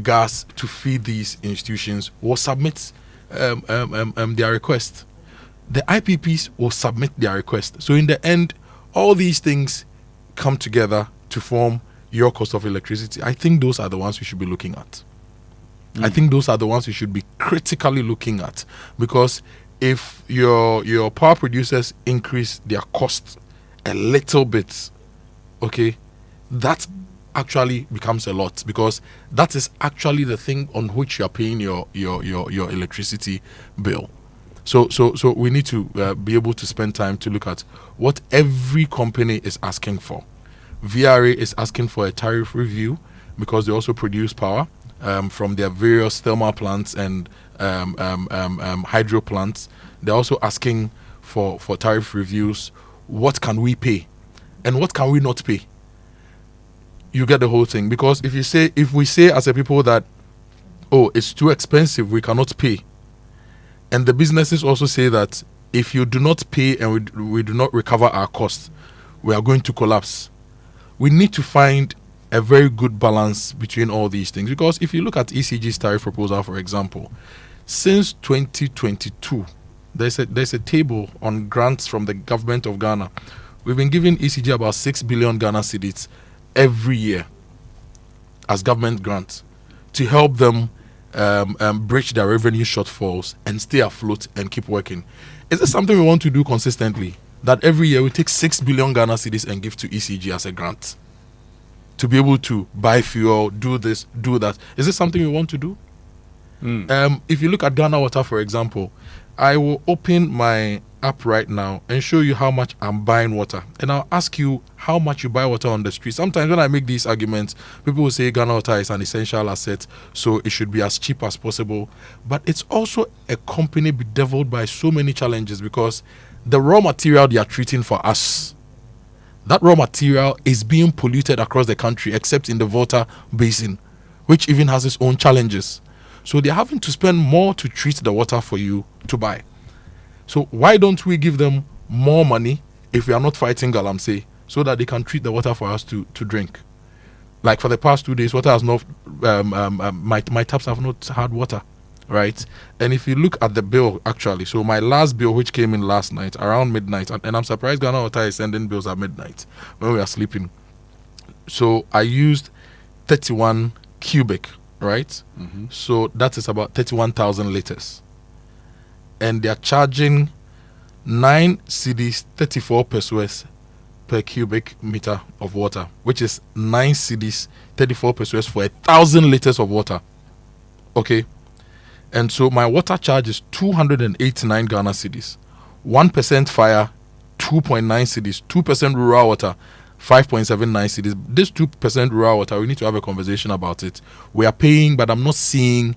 gas to feed these institutions, will submit their request. The IPPs will submit their request. So in the end, all these things come together to form your cost of electricity. I think those are the ones we should be looking at. I think those are the ones we should be critically looking at, because if your power producers increase their cost a little bit, okay, that actually becomes a lot, because that is actually the thing on which you are paying your electricity bill. So we need to be able to spend time to look at what every company is asking for. VRA is asking for a tariff review because they also produce power from their various thermal plants and hydro plants. They're also asking for tariff reviews. What can we pay and what can we not pay? You get the whole thing. Because if we say as a people that, oh, it's too expensive, we cannot pay, and the businesses also say that if you do not pay and we do not recover our costs, we are going to collapse. We need to find a very good balance between all these things. Because if you look at ECG's tariff proposal, for example, since 2022, there's a table on grants from the government of Ghana. We've been giving ECG about 6 billion Ghana cedis every year as government grants to help them bridge their revenue shortfalls and stay afloat and keep working. Is this something we want to do consistently? That every year we take 6 billion Ghana cedis and give to ECG as a grant to be able to buy fuel, do this, do that. Is this something we want to do? If you look at Ghana Water, for example, I will open my app right now and show you how much I'm buying water, and I'll ask you how much you buy water on the street. Sometimes when I make these arguments, people will say Ghana Water is an essential asset, so it should be as cheap as possible. But it's also a company bedeviled by so many challenges, because the raw material they are treating for us, that raw material is being polluted across the country, except in the Volta Basin, which even has its own challenges. So they're having to spend more to treat the water for you to buy. So why don't we give them more money if we are not fighting Galamsey, so that they can treat the water for us to drink? Like for the past 2 days, water has not, my taps have not had water, right? And if you look at the bill, actually, so my last bill, which came in last night around midnight, and I'm surprised Ghana Water is sending bills at midnight when we are sleeping. So I used 31 cubic, right? So that is about 31,000 liters. And they are charging 9 cedis 34 pesos per cubic meter of water, which is 9 cedis 34 pesos for 1,000 liters of water. Okay. And so my water charge is 289 Ghana cedis. 1% fire, 2.9 cedis. 2% rural water, 5.79 cedis. This 2% rural water, we need to have a conversation about it. We are paying, but I'm not seeing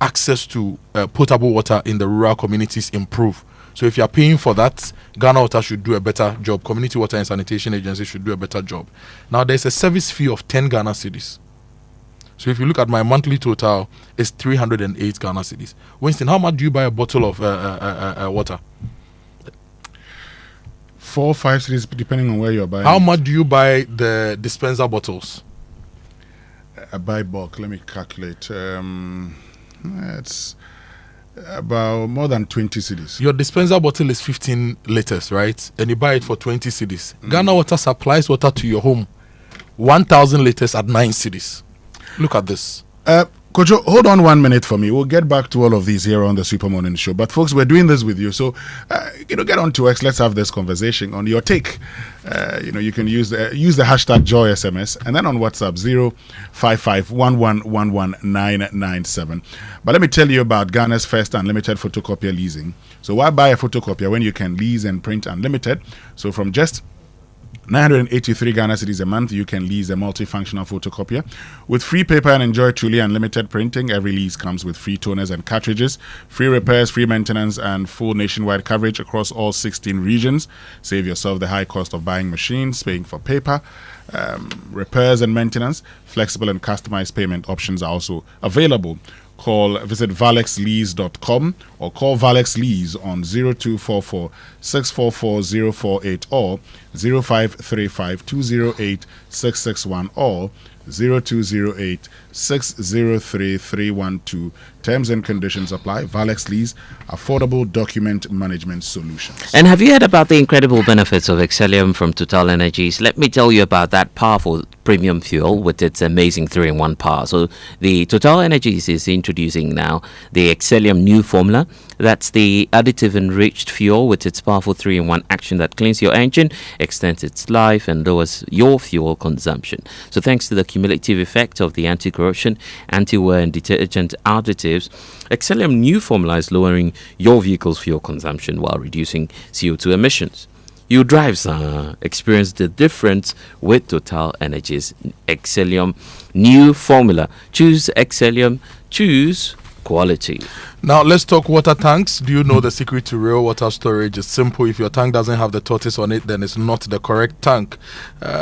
access to potable water in the rural communities improve. So if you are paying for that, Ghana Water should do a better job. Community Water and Sanitation Agency should do a better job. Now there's a service fee of 10 Ghana cedis. So if you look at my monthly total, it's 308 Ghana cedis. Winston, how much do you buy a bottle of water? 4 or 5 cedis, depending on where you're buying. How much do you buy the dispenser bottles? I buy bulk. Let me calculate. It's about more than 20 cedis. Your dispenser bottle is 15 liters, right? And you buy it for 20 cedis. Ghana Water supplies water to your home, 1,000 liters at 9 cedis. Look at this. Kojo, hold on 1 minute for me. We'll get back to all of these here on the Super Morning Show. But folks, we're doing this with you. So, get on to X. Let's have this conversation on your take. You can use the hashtag Joy SMS, and then on WhatsApp 05511119997. But let me tell you about Ghana's first unlimited photocopier leasing. So why buy a photocopier when you can lease and print unlimited? So from just 983 Ghana cedis a month, you can lease a multifunctional photocopier with free paper and enjoy truly unlimited printing. Every lease comes with free toners and cartridges, free repairs, free maintenance, and full nationwide coverage across all 16 regions. Save yourself the high cost of buying machines, paying for paper, repairs and maintenance. Flexible and customized payment options are also available. Visit valexlease.com or call Valex Lease on 0244 644 048 or 0535 208 661 or 0208 603 312. Terms and conditions apply. Valex Lease, affordable document management solutions. And have you heard about the incredible benefits of Excellium from Total Energies? Let me tell you about that powerful premium fuel with its amazing 3-in-1 power. So the Total Energies is introducing now the Excellium new formula. That's the additive enriched fuel with its powerful 3-in-1 action that cleans your engine, extends its life, and lowers your fuel consumption. So thanks to the cumulative effect of the anti-corrosion, anti-wear, and detergent additives, Excellium new formula is lowering your vehicle's fuel consumption while reducing CO2 emissions. You drive, experience the difference with Total Energies Excellium new formula. Choose Excellium, choose quality. Now let's talk water tanks. Do you know the secret to real water storage? It's simple. If your tank doesn't have the tortoise on it, then it's not the correct tank.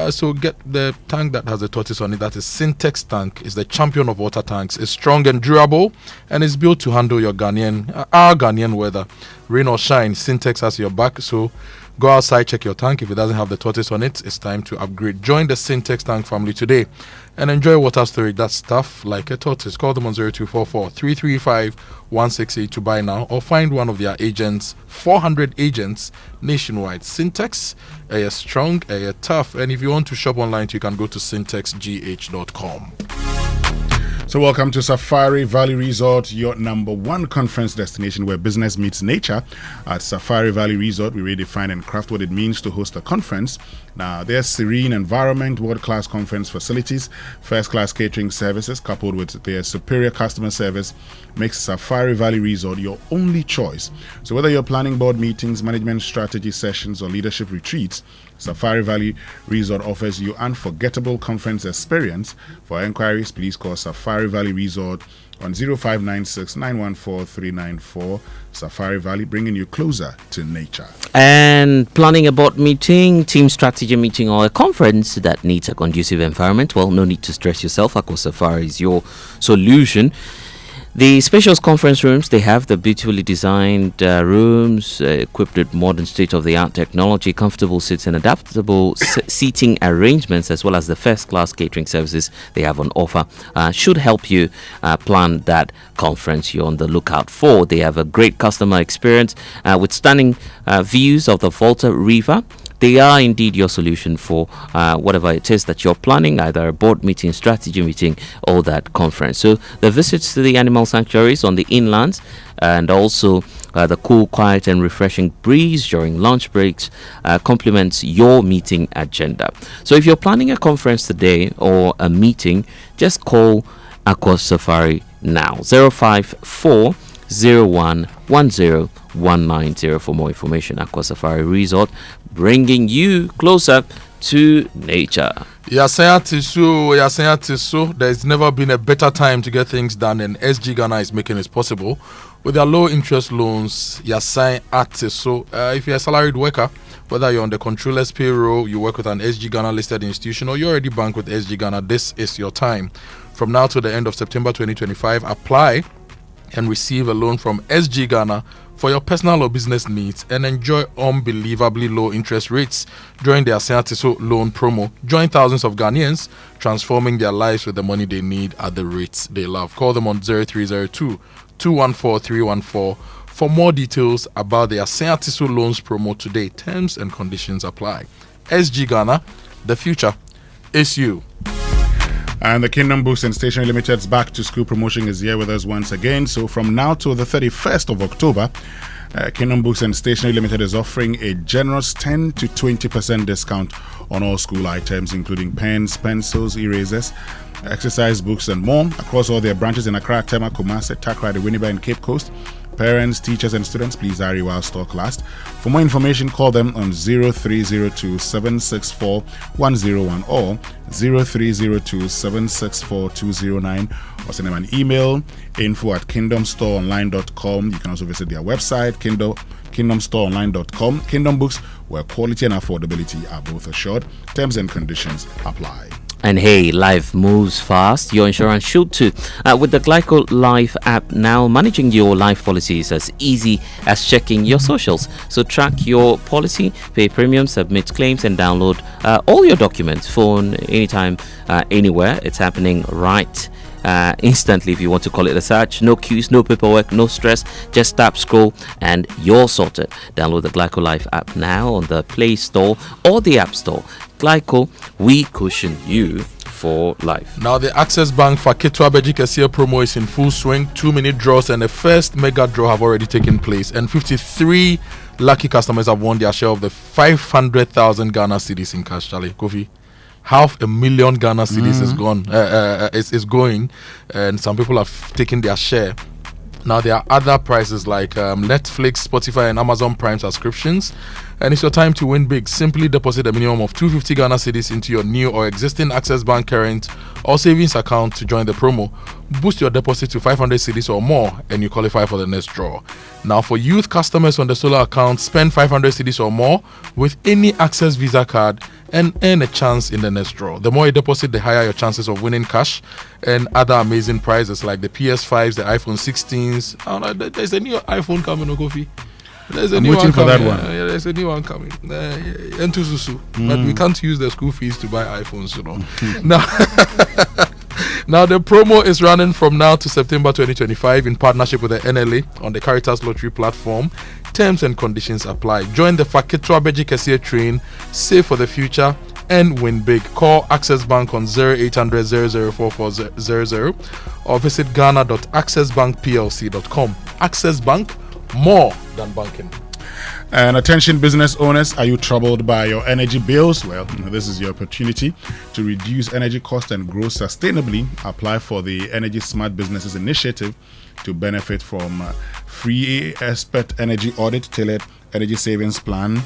So get the tank that has the tortoise on it. That is Syntex tank. It's the champion of water tanks. It's strong and durable, and it's built to handle your our Ghanaian weather. Rain or shine, Syntex has your back. So go outside, check your tank. If it doesn't have the tortoise on it, it's time to upgrade. Join the Syntex tank family today and enjoy water storage that's tough like a tortoise. Call them on 0244 335 168 to buy now, or find one of their agents, 400 agents nationwide. Syntex, strong, tough. And if you want to shop online, you can go to syntexgh.com. So welcome to Safari Valley Resort, your number one conference destination where business meets nature. At Safari Valley Resort, we redefine and craft what it means to host a conference. Now, their serene environment, world-class conference facilities, first-class catering services, coupled with their superior customer service, makes Safari Valley Resort your only choice. So whether you're planning board meetings, management strategy sessions, or leadership retreats, Safari Valley Resort offers you unforgettable conference experience. For inquiries, please call Safari Valley Resort on 0596 914 394. Safari Valley, bringing you closer to nature. And planning a board meeting, team strategy meeting, or a conference that needs a conducive environment? Well, no need to stress yourself. Aqua Safari is your solution. The spacious conference rooms, they have the beautifully designed rooms equipped with modern state-of-the-art technology, comfortable seats and adaptable seating arrangements, as well as the first-class catering services they have on offer. Should help you plan that conference you're on the lookout for. They have a great customer experience with stunning views of the Volta River. They are indeed your solution for whatever it is that you're planning, either a board meeting, strategy meeting, or that conference. So the visits to the animal sanctuaries on the inlands, and also the cool, quiet, and refreshing breeze during lunch breaks complements your meeting agenda. So if you're planning a conference today or a meeting, just call Aqua Safari now. 054 0110 190 for more information. Aqua Safari Resort, bringing you closer to nature. There's never been a better time to get things done, and SG Ghana is making it possible with their low interest loans. If you're a salaried worker, whether you're on the controller's payroll, you work with an SG Ghana listed institution, or you already bank with SG Ghana, this is your time. From now to the end of September 2025, apply and receive a loan from SG Ghana for your personal or business needs and enjoy unbelievably low interest rates during the Aseatiso loan promo. Join thousands of Ghanaians transforming their lives with the money they need at the rates they love. Call them on 0302 214 314 for more details about the Aseatiso loans promo today. Terms and conditions apply. SG Ghana, the future is you. And the Kingdom Books and Stationery Limited's back to school promotion is here with us once again. So from now till the 31st of October, Kingdom Books and Stationery Limited is offering a generous 10 to 20% discount on all school items, including pens, pencils, erasers, exercise books, and more, across all their branches in Accra, Tema, Kumasi, Takrady, Winneba, and Cape Coast. Parents, teachers, and students, please hurry while stock lasts. For more information, call them on 0302 764 101 or 0302 764 209, or send them an email, info@kingdomstoreonline.com. You can also visit their website, kingdomstoreonline.com. Kingdom Books, where quality and affordability are both assured. Terms and conditions apply. And hey, life moves fast. Your insurance should too. With the Glyco Life app now, managing your life policy is as easy as checking your socials. So track your policy, pay premiums, submit claims, and download all your documents. Phone anytime, anywhere. It's happening right instantly, if you want to call it a search. No queues, no paperwork, no stress. Just tap, scroll, and you're sorted. Download the Glyco Life app now on the Play Store or the App Store. Glyco, we cushion you for life. Now the Access Bank Faketwa Beji Kesia promo is in full swing. 2-minute draws and the first mega draw have already taken place, and 53 lucky customers have won their share of the 500,000 Ghana cedis in cash. Charlie, Kofi, 500,000 Ghana cedis is gone. Is going, and some people have taken their share. Now there are other prizes like Netflix, Spotify, and Amazon Prime subscriptions. And it's your time to win big. Simply deposit a minimum of 250 Ghana cedis into your new or existing Access Bank current or savings account to join the promo. Boost your deposit to 500 cedis or more, and you qualify for the next draw. Now, for youth customers on the Solar account, spend 500 cedis or more with any Access Visa card and earn a chance in the next draw. The more you deposit, the higher your chances of winning cash and other amazing prizes like the PS5s, the iPhone 16s. There's a new iPhone coming, Okofi. I'm waiting for that one. There's a new one coming. But we can't use the school fees to buy iPhones, you know. Now the promo is running from now to September 2025 in partnership with the NLA on the Caritas Lottery platform. Terms and conditions apply. Join the Faketwa Beji Kesia train. Save for the future. and win big. Call Access Bank on 0800 004400 or visit ghana.accessbankplc.com. Access Bank, more than banking. And attention business owners, are you troubled by your energy bills? Well, this is your opportunity to reduce energy costs and grow sustainably. Apply for the Energy Smart Businesses Initiative to benefit from free expert energy audit, tailored energy savings plan,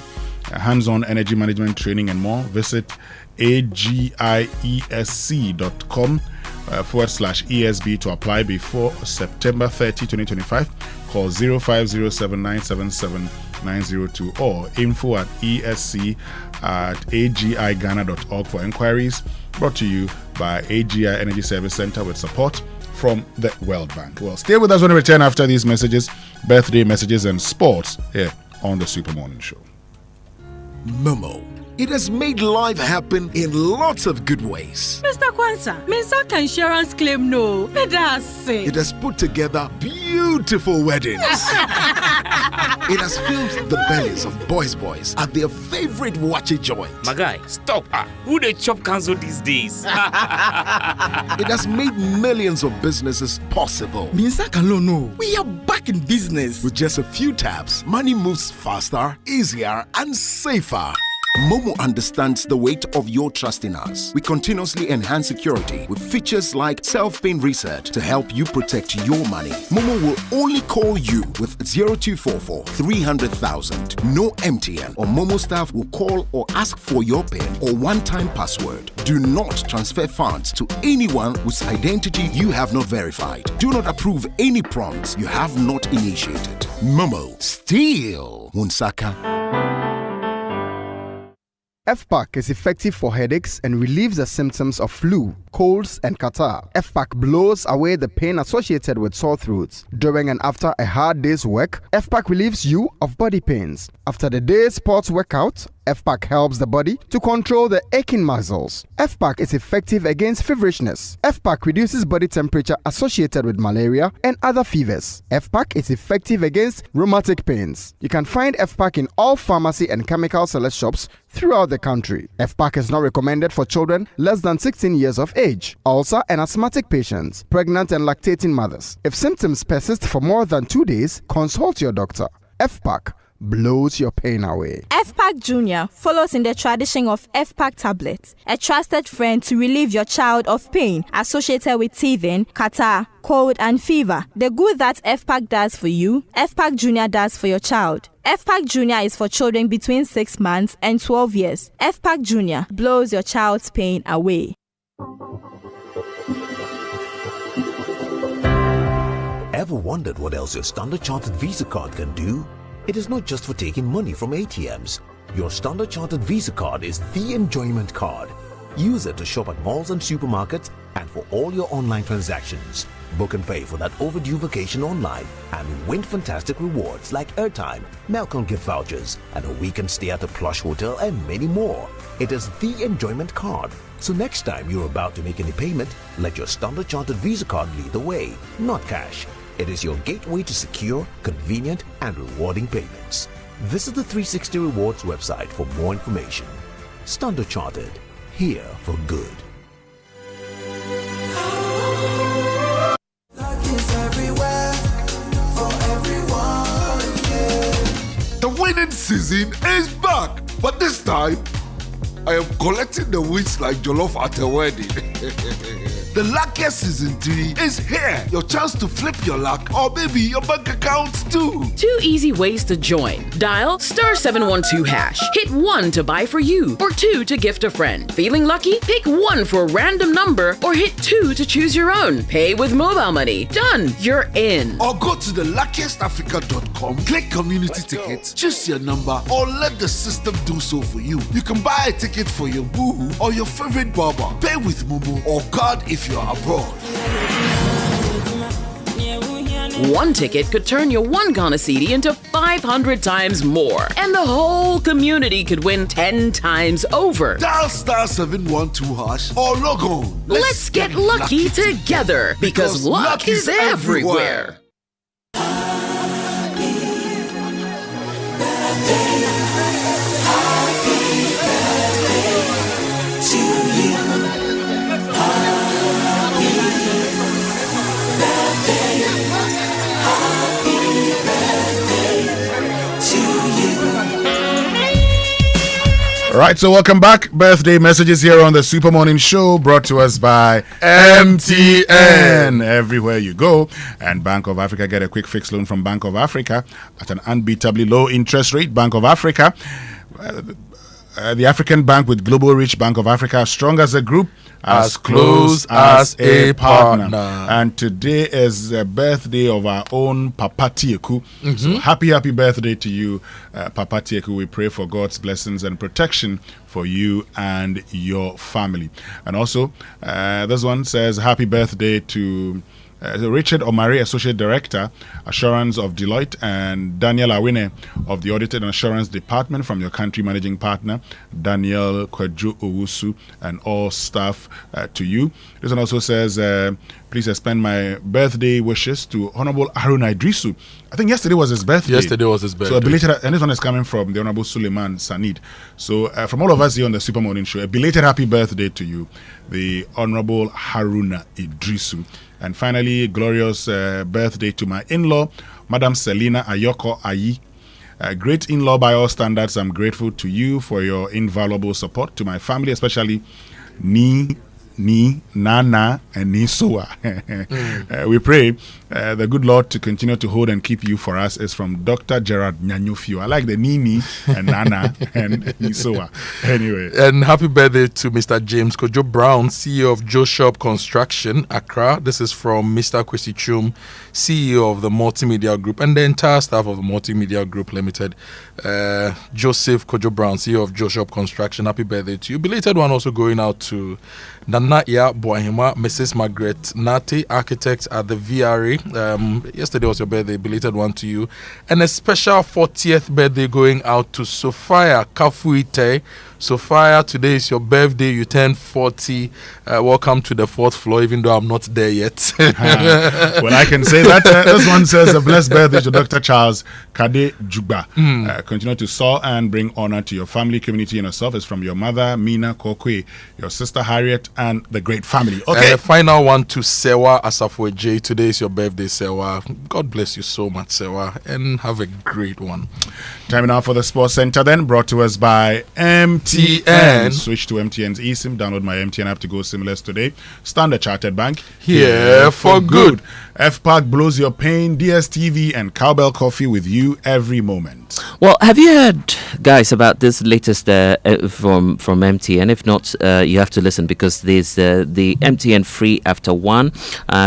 hands-on energy management training, and more. Visit agiesc.com/ESB to apply before September 30, 2025. Call 0507977902 or info@esc@agighana.org for inquiries. Brought to you by AGI Energy Service Center with support from the World Bank. Well, stay with us when we return after these messages, birthday messages, and sports here on the Super Morning Show. Momo. It has made life happen in lots of good ways. Mr. Kwanzaa, Minsaka insurance claim no. It has put together beautiful weddings. It has filled the bellies of boys at their favorite watchy joint. My guy, stop. Who they chop cancel these days? It has made millions of businesses possible. Minsaka no. We are back in business. With just a few taps, money moves faster, easier, and safer. Momo understands the weight of your trust in us. We continuously enhance security with features like self-paying reset to help you protect your money. Momo will only call you with 0244 300,000. No MTN or Momo staff will call or ask for your PIN or one-time password. Do not transfer funds to anyone whose identity you have not verified. Do not approve any prompts you have not initiated. Momo, still Wunsaka. FPAC is effective for headaches and relieves the symptoms of flu, colds, and catarrh. FPAC blows away the pain associated with sore throats. During and after a hard day's work, FPAC relieves you of body pains. After the day's sports workout, FPAC helps the body to control the aching muscles. FPAC is effective against feverishness. FPAC reduces body temperature associated with malaria and other fevers. FPAC is effective against rheumatic pains. You can find FPAC in all pharmacy and chemical select shops throughout the country. FPAC is not recommended for children less than 16 years of age, ulcer and asthmatic patients, pregnant and lactating mothers. If symptoms persist for more than 2 days, consult your doctor. FPAC blows your pain away. FPAC Junior follows in the tradition of FPAC tablets, a trusted friend to relieve your child of pain associated with teething, catarrh, cold, and fever. The good that FPAC does for you, FPAC Junior does for your child. FPAC Junior is for children between 6 months and 12 years. FPAC Junior blows your child's pain away. Ever wondered what else your Standard Chartered Visa card can do? It is not just for taking money from ATMs. Your Standard Chartered Visa card is the enjoyment card. Use it to shop at malls and supermarkets and for all your online transactions. Book and pay for that overdue vacation online and win fantastic rewards like airtime, Melcom gift vouchers, and a weekend stay at a plush hotel and many more. It is the enjoyment card. So next time you're about to make any payment, let your Standard Chartered Visa card lead the way, not cash. It is your gateway to secure, convenient, and rewarding payments. Visit the 360 Rewards website for more information. Standard Chartered, here for good. The winning season is back, but this time I am collecting the wins like jollof at a wedding. The luckiest season 3 is here. Your chance to flip your luck or maybe your bank accounts too. 2 easy ways to join. Dial *712#. Hit 1 to buy for you or 2 to gift a friend. Feeling lucky? Pick 1 for a random number or hit 2 to choose your own. Pay with mobile money. Done. You're in. Or go to theluckiestafrica.com, click community tickets, choose your number or let the system do so for you. You can buy a ticket for your boo or your favorite barber. Pay with Momo or card if you're abroad. 1 ticket could turn your 1 Ghana cedi into 500 times more. And the whole community could win 10 times over. Dial *712# or log on. Let's get lucky together because luck is everywhere. Right, so welcome back. Birthday messages here on the Super Morning Show, brought to us by MTN. Everywhere you go. And Bank of Africa, get a quick fix loan from Bank of Africa at an unbeatably low interest rate. Bank of Africa, the African bank with global reach. Bank of Africa, strong as a group, as close as a partner. And today is the birthday of our own Papa Tieku. So happy birthday to you, Papa Tieku. We pray for God's blessings and protection for you and your family. And also, this one says happy birthday to Richard Omari, Associate Director, Assurance of Deloitte, and Daniel Awine of the Audit and Assurance Department, from your country managing partner, Daniel Kojo Owusu, and all staff to you. This one also says, please extend my birthday wishes to Honorable Haruna Idrisu. I think yesterday was his birthday. So a belated, and this one is coming from the Honorable Suleiman Sanid. So from all of us here on the Super Morning Show, a belated happy birthday to you, the Honorable Haruna Idrisu. And finally, glorious birthday to my in-law, Madam Selina Ayoko Ayi. Great in-law by all standards. I'm grateful to you for your invaluable support to my family, especially Nana, and Nisoa. We pray the good Lord to continue to hold and keep you for us. Is from Dr. Gerard Nyanyufio. I like the Nini and Nana and Nisoa. Anyway. And happy birthday to Mr. James Kojo Brown, CEO of Joe Shop Construction, Accra. This is from Mr. Kwesi Chum, CEO of the Multimedia Group, and the entire staff of the Multimedia Group Limited. Joseph Kojo Brown, CEO of Joe Shop Construction. Happy birthday to you. Belated one also going out to Nana Ya Boahima, Mrs. Margaret Nati, architect at the VRA. Yesterday was your birthday, belated one to you. And a special 40th birthday going out to Sophia Kafuite. Sophia, today is your birthday. You turned 40. Welcome to the 4th floor, even though I'm not there yet. Well, I can say that. This one says a blessed birthday to Dr. Charles Kade Juba. Continue to soar and bring honor to your family, community, and yourself. It's from your mother, Mina Kokwe, your sister, Harriet, and the great family. Okay. And the final one to Sewa Asafwe J. Today is your birthday, Sewa. God bless you so much, Sewa, and have a great one. Time now for the Sports Center, then, brought to us by MTN. Switch to MTN's eSIM. Download my MTN app to go seamless today. Standard Chartered Bank, here for good. FPAC blows your pain. DSTV and Cowbell Coffee with you every moment. Well, have you heard, guys, about this latest from MTN? If not, you have to listen, because there's the MTN Free After One.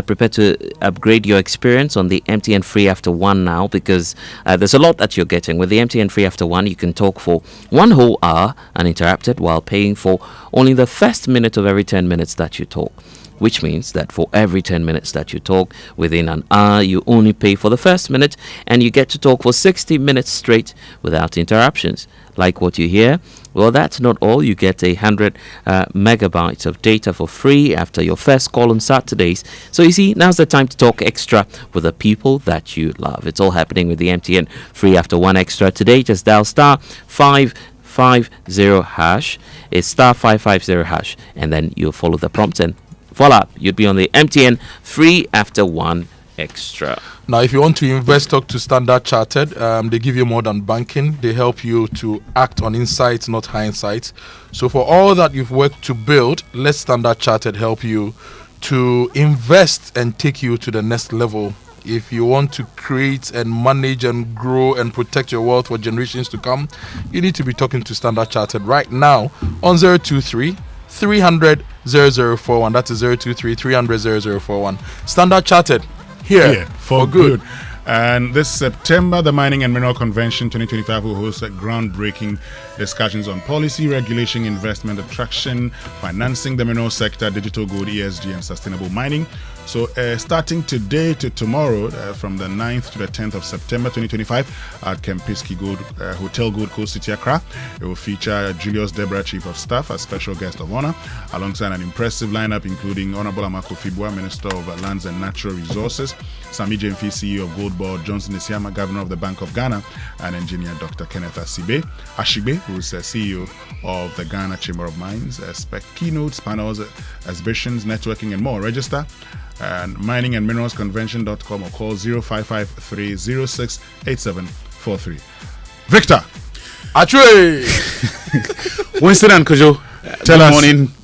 Prepare to upgrade your experience on the MTN Free After One now, because there's a lot that you're getting. With the MTN Free After One, you can talk for 1 whole hour uninterrupted while paying for only the first minute of every 10 minutes that you talk. Which means that for every 10 minutes that you talk within an hour, you only pay for the first minute, and you get to talk for 60 minutes straight without interruptions. Like what you hear? Well, that's not all. You get 100 megabytes of data for free after your first call on Saturdays. So you see, now's the time to talk extra with the people that you love. It's all happening with the MTN Free After One Extra today. Just dial star 550 hash. It's star 550 hash, and then you'll follow the prompt, and voila, you'd be on the MTN Free After One Extra. Now, if you want to invest, talk to Standard Chartered. They give you more than banking. They help you to act on insights, not hindsight. So for all that you've worked to build, let Standard Chartered help you to invest and take you to the next level. If you want to create and manage and grow and protect your wealth for generations to come, you need to be talking to Standard Chartered right now on 023 300 0041. That is 023 300 0041. Standard Chartered, here for good. And this September, the Mining and Mineral Convention 2025 will host groundbreaking discussions on policy, regulation, investment, attraction, financing the mineral sector, digital gold, ESG, and sustainable mining. So starting today to tomorrow, from the 9th to the 10th of September 2025 at Kempinski Hotel Gold Coast City, Accra. It will feature Julius Debra, Chief of Staff, as special guest of honor, alongside an impressive lineup including Honorable Amako Fibua, Minister of Lands and Natural Resources, Sami Jemfi, CEO of Gold Board, Johnson Isiama, Governor of the Bank of Ghana, and Engineer Dr. Kenneth Ashigbe, who is CEO of the Ghana Chamber of Mines. Expect keynotes, panels, exhibitions, networking, and more. Register and miningandmineralsconvention.com or call 0553068743. Victor Achwe. Winston and Kojo, tell us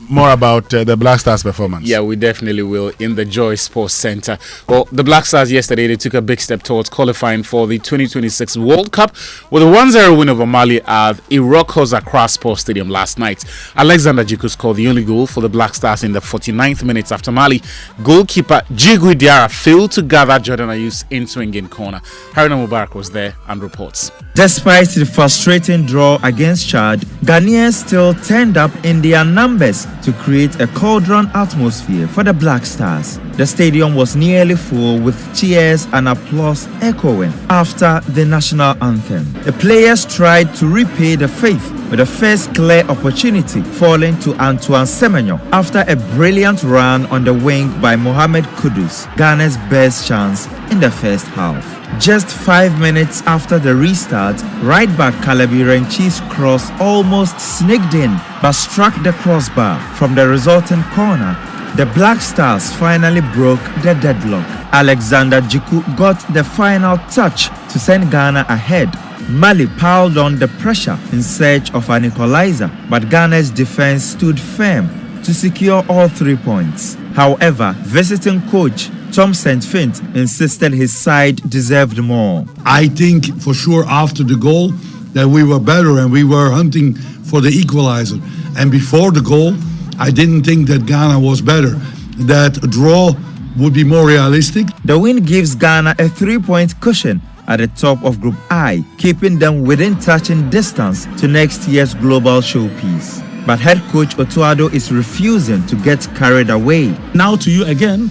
more about the Black Stars performance. Yeah, we definitely will in the Joy Sports Center. Well, the Black Stars yesterday, they took a big step towards qualifying for the 2026 World Cup with a 1-0 win over Mali at Iroko Accra Sports Stadium last night. Alexander Djiku scored the only goal for the Black Stars in the 49th minute after Mali goalkeeper Jigui Diarra failed to gather Jordan Ayu's in-swinging corner. Haruna Mubarak was there and reports. Despite the frustrating draw against Chad, Ghanaians still turned up in their numbers to create a cauldron atmosphere for the Black Stars. The stadium was nearly full with cheers and applause echoing after the national anthem. The players tried to repay the faith with the first clear opportunity falling to Antoine Semenyo after a brilliant run on the wing by Mohamed Kudus, Ghana's best chance in the first half. Just 5 minutes after the restart, right back Kalabi Renchi's cross almost sneaked in but struck the crossbar from the resulting corner. The Black Stars finally broke the deadlock. Alexander Djiku got the final touch to send Ghana ahead. Mali piled on the pressure in search of an equalizer, but Ghana's defense stood firm to secure all 3 points. However, visiting coach Tom St. Fint insisted his side deserved more. I think for sure after the goal that we were better and we were hunting for the equalizer. And before the goal, I didn't think that Ghana was better. That a draw would be more realistic. The win gives Ghana a 3-point cushion at the top of Group I, keeping them within touching distance to next year's global showpiece. But head coach Otuado is refusing to get carried away. Now to you again,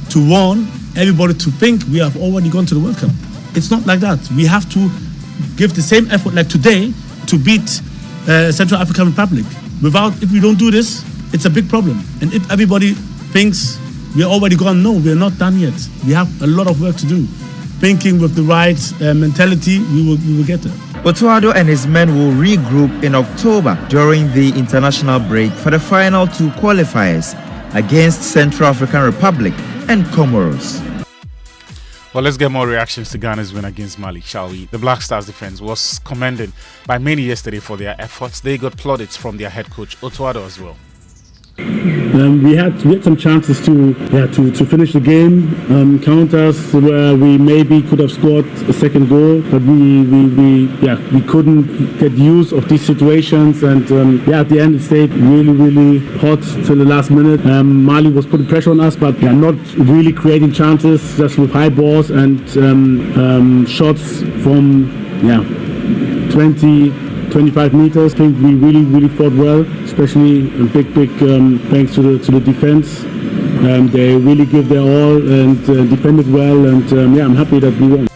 to warn everybody to think we have already gone to the World Cup. It's not like that. We have to give the same effort like today to beat Central African Republic. If we don't do this, it's a big problem. And if everybody thinks we're already gone, no, we're not done yet. We have a lot of work to do. Thinking with the right mentality, we will get there. Otuado and his men will regroup in October during the international break for the final 2 qualifiers against Central African Republic and Comoros. Well, let's get more reactions to Ghana's win against Mali, shall we? The Black Stars defense was commended by many yesterday for their efforts. They got plaudits from their head coach, Otuado, as well. We had some chances to finish the game, counters where we maybe could have scored a second goal, but we couldn't get use of these situations, and at the end it stayed really hot till the last minute. Mali was putting pressure on us, but not really creating chances, just with high balls and shots from 20-25 meters. I think we really fought well, especially a big thanks to the defense. They really gave their all and defended well, and I'm happy that we won.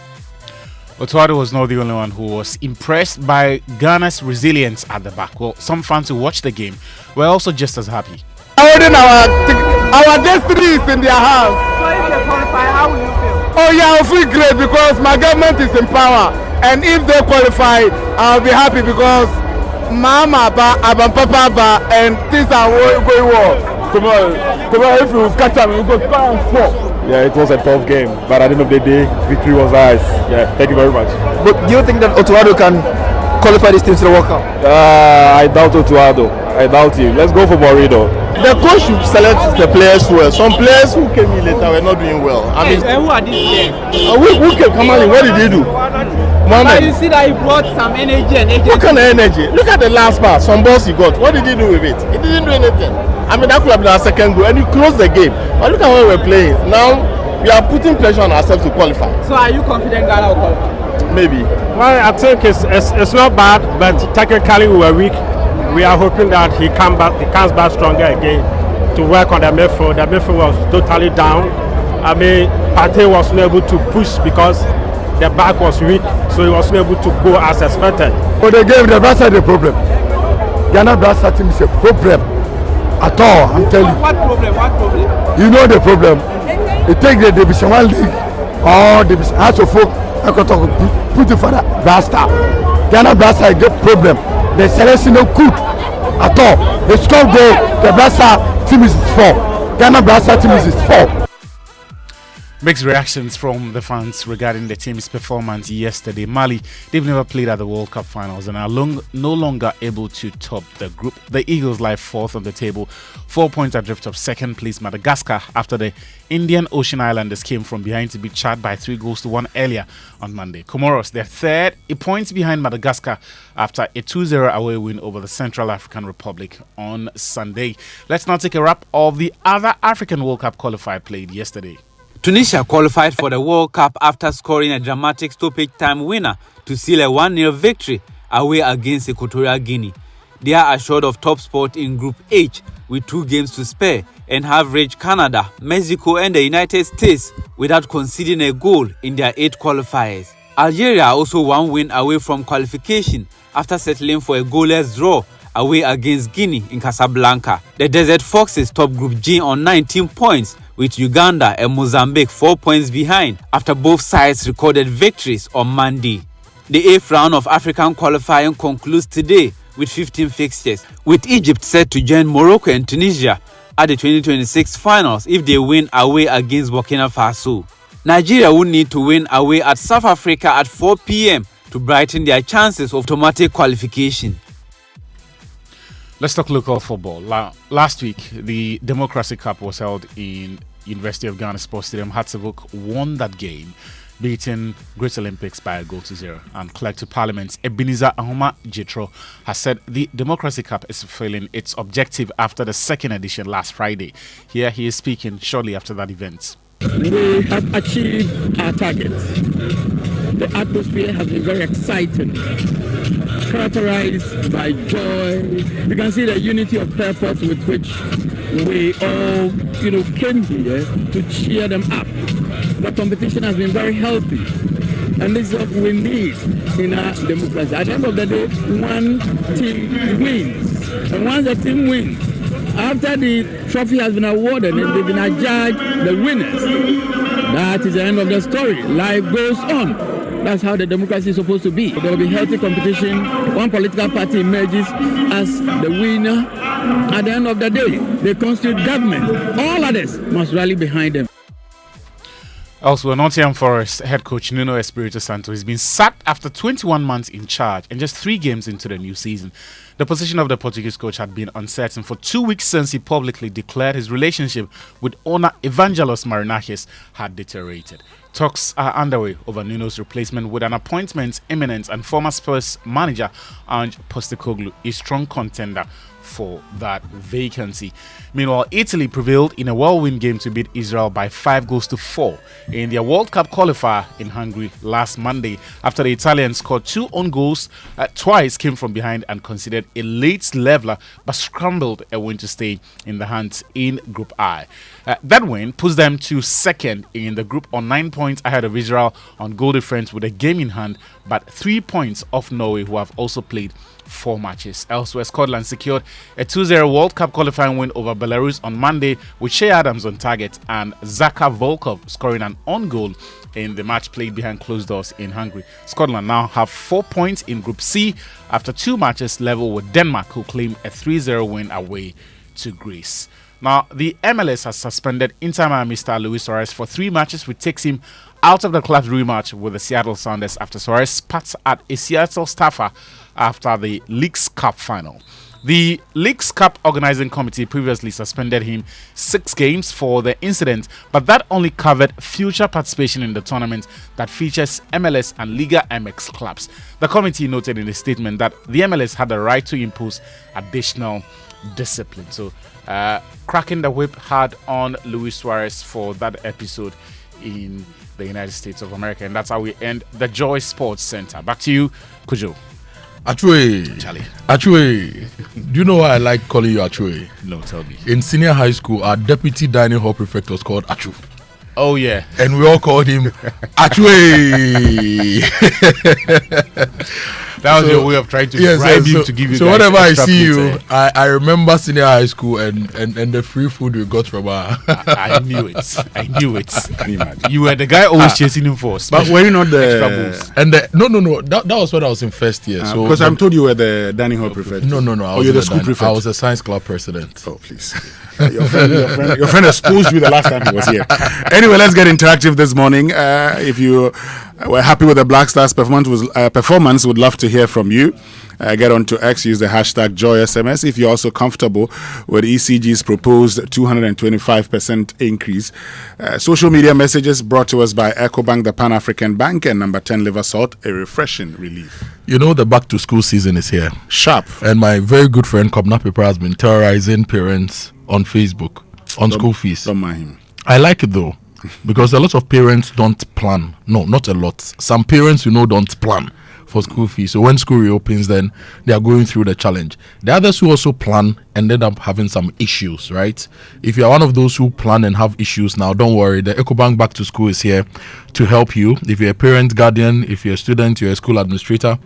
Otuado was not the only one who was impressed by Ghana's resilience at the back. Well, some fans who watched the game were also just as happy. Holding our destiny is in their hands. So if they qualify, how will you feel? Oh yeah, I'll feel great because my government is in power. And if they qualify, I'll be happy because Mama, Papa, and things are going well. Tomorrow, if you catch them, you go 4. Yeah, it was a tough game, but at the end of the day, victory was ours. Yeah, thank you very much. But do you think that Otuado can qualify this team to the World Cup? I doubt Otuado. I doubt him. Let's go for Morido. The coach should select the players well. Some players who came in later were not doing well. I mean, who are these players? Who came? Come on, what did he do? But you see that he brought some energy and What kind of energy? Look at the last pass. Some balls he got. What did he do with it? He didn't do anything. I mean, that could have been our second goal, and he closed the game. But look at how we're playing. Now, we are putting pressure on ourselves to qualify. So are you confident Ghana will qualify? Maybe. Well, I think it's not bad, but technically we were weak. We are hoping that he comes back stronger again to work on the midfield. The midfield was totally down. I mean, Partey was not able to push because the back was weak, so he was not able to go as expected. For the game, the Black Stars is a problem. Ghana Black Stars team is a problem at all, I'm telling you. What problem? You know the problem. You take the Division 1 league or Division House of Folk, put it for the Black Stars. Ghana Black Stars is a problem. The selection no good at all. The score goal, the Black Stars team is 4. Ghana Black Stars team is 4. Mixed reactions from the fans regarding the team's performance yesterday. Mali, they've never played at the World Cup finals and are no longer able to top the group. The Eagles lie fourth on the table, 4 points adrift of second place Madagascar after the Indian Ocean Islanders came from behind to be charred by 3-1 earlier on Monday. Comoros, they're third, a point behind Madagascar after a 2-0 away win over the Central African Republic on Sunday. Let's now take a wrap of the other African World Cup qualifier played yesterday. Tunisia qualified for the World Cup after scoring a dramatic stoppage time winner to seal a 1-0 victory away against Equatorial Guinea. They are assured of top spot in Group H with 2 games to spare and have reached Canada, Mexico and the United States without conceding a goal in their 8 qualifiers. Algeria also 1 win away from qualification after settling for a goalless draw away against Guinea in Casablanca. The Desert Foxes top Group G on 19 points with Uganda and Mozambique 4 points behind after both sides recorded victories on Monday. The 8th round of African qualifying concludes today with 15 fixtures, with Egypt set to join Morocco and Tunisia at the 2026 finals if they win away against Burkina Faso. Nigeria will need to win away at South Africa at 4 p.m. to brighten their chances of automatic qualification. Let's talk local football. Last week, the Democracy Cup was held in University of Ghana Sports Stadium. Hatzevuk won that game, beating Great Olympics by 1-0. And Clerk to Parliament, Ebenezer Ahoma Jitro, has said the Democracy Cup is fulfilling its objective after the second edition last Friday. Here he is speaking shortly after that event. We have achieved our targets. The atmosphere has been very exciting, characterized by joy. You can see the unity of purpose with which we all, came here to cheer them up. The competition has been very healthy, and this is what we need in our democracy. At the end of the day, one team wins, and once the team wins, after the trophy has been awarded and they've been adjudged the winners, that is the end of the story. Life goes on. That's how the democracy is supposed to be. There will be healthy competition. One political party emerges as the winner. At the end of the day, they constitute government. All others must rally behind them. Elsewhere, Nottingham Forest head coach Nuno Espirito Santo has been sacked after 21 months in charge and just 3 games into the new season. The position of the Portuguese coach had been uncertain for 2 weeks since he publicly declared his relationship with owner Evangelos Marinakis had deteriorated. Talks are underway over Nuno's replacement with an appointment imminent, and former Spurs manager Ange Postecoglou is strong contender for that vacancy. Meanwhile, Italy prevailed in a well-win game to beat Israel by 5-4 in their World Cup qualifier in Hungary last Monday after the Italians scored 2 own goals, twice came from behind and conceded a late leveler but scrambled a win to stay in the hunt in Group I. That win puts them to second in the group on 9 points ahead of Israel on goal difference with a game in hand, but 3 points off Norway, who have also played 4 matches. Elsewhere, Scotland secured a 2-0 World Cup qualifying win over Belarus on Monday with Shea Adams on target and Zaka Volkov scoring an own goal in the match played behind closed doors in Hungary. Scotland now have 4 points in Group C after 2 matches level with Denmark, who claim a 3-0 win away to Greece. Now, the MLS has suspended Inter Miami star Luis Suarez for 3 matches, which takes him out of the club's rematch with the Seattle Sounders after Suarez spat at a Seattle staffer after the Leagues Cup final. The Leagues Cup organizing committee previously suspended him 6 games for the incident, but that only covered future participation in the tournament that features MLS and Liga MX clubs. The committee noted in a statement that the MLS had the right to impose additional discipline. So, cracking the whip hard on Luis Suarez for that episode in the United States of America. And that's how we end the Joy Sports Center. Back to you, Kojo. Achwe. Charlie. Achwe. Do you know why I like calling you Achwe? No, tell me. In senior high school, our deputy dining hall prefect was called Achu. Oh, yeah. And we all called him Achwe. That was your way of trying to bribe him to give you. So guys whenever I extra see pizza, you, I remember senior high school and the free food we got from our. I knew it. You were the guy always chasing him for. But were you not extra balls? And no. That was when I was in first year. So because I'm told you were the dining hall prefect. No. I was the school prefect. I was a science club president. Oh please. Your friend exposed you the last time he was here. Anyway, let's get interactive this morning. If you were happy with the Black Stars performance, would love to hear from you. Get on to X, use the hashtag JoySMS. If you're also comfortable with ECG's proposed 225% increase. Social media messages brought to us by EcoBank, the Pan-African Bank, and number 10 Liver Salt, a refreshing relief. You know the back to school season is here. Sharp. And my very good friend Kobna Piper has been terrorizing parents on Facebook on school fees. Don't mind him. I like it though, because a lot of parents don't plan. No, not a lot. Some parents, don't plan for school fees. So when school reopens, then they are going through the challenge. The others who also plan and end up having some issues, right? If you are one of those who plan and have issues now, don't worry. The EcoBank Back to School is here to help you. If you're a parent, guardian, if you're a student, you're a school administrator,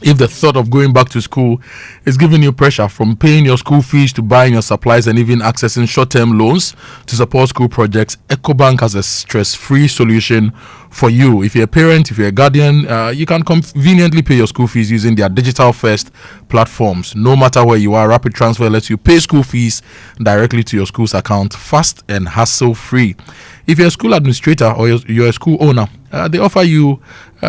if the thought of going back to school is giving you pressure from paying your school fees to buying your supplies and even accessing short-term loans to support school projects, EcoBank has a stress-free solution for you. If you're a parent, if you're a guardian, you can conveniently pay your school fees using their digital-first platforms. No matter where you are, Rapid Transfer lets you pay school fees directly to your school's account, fast and hassle-free. If you're a school administrator or you're a school owner, they offer you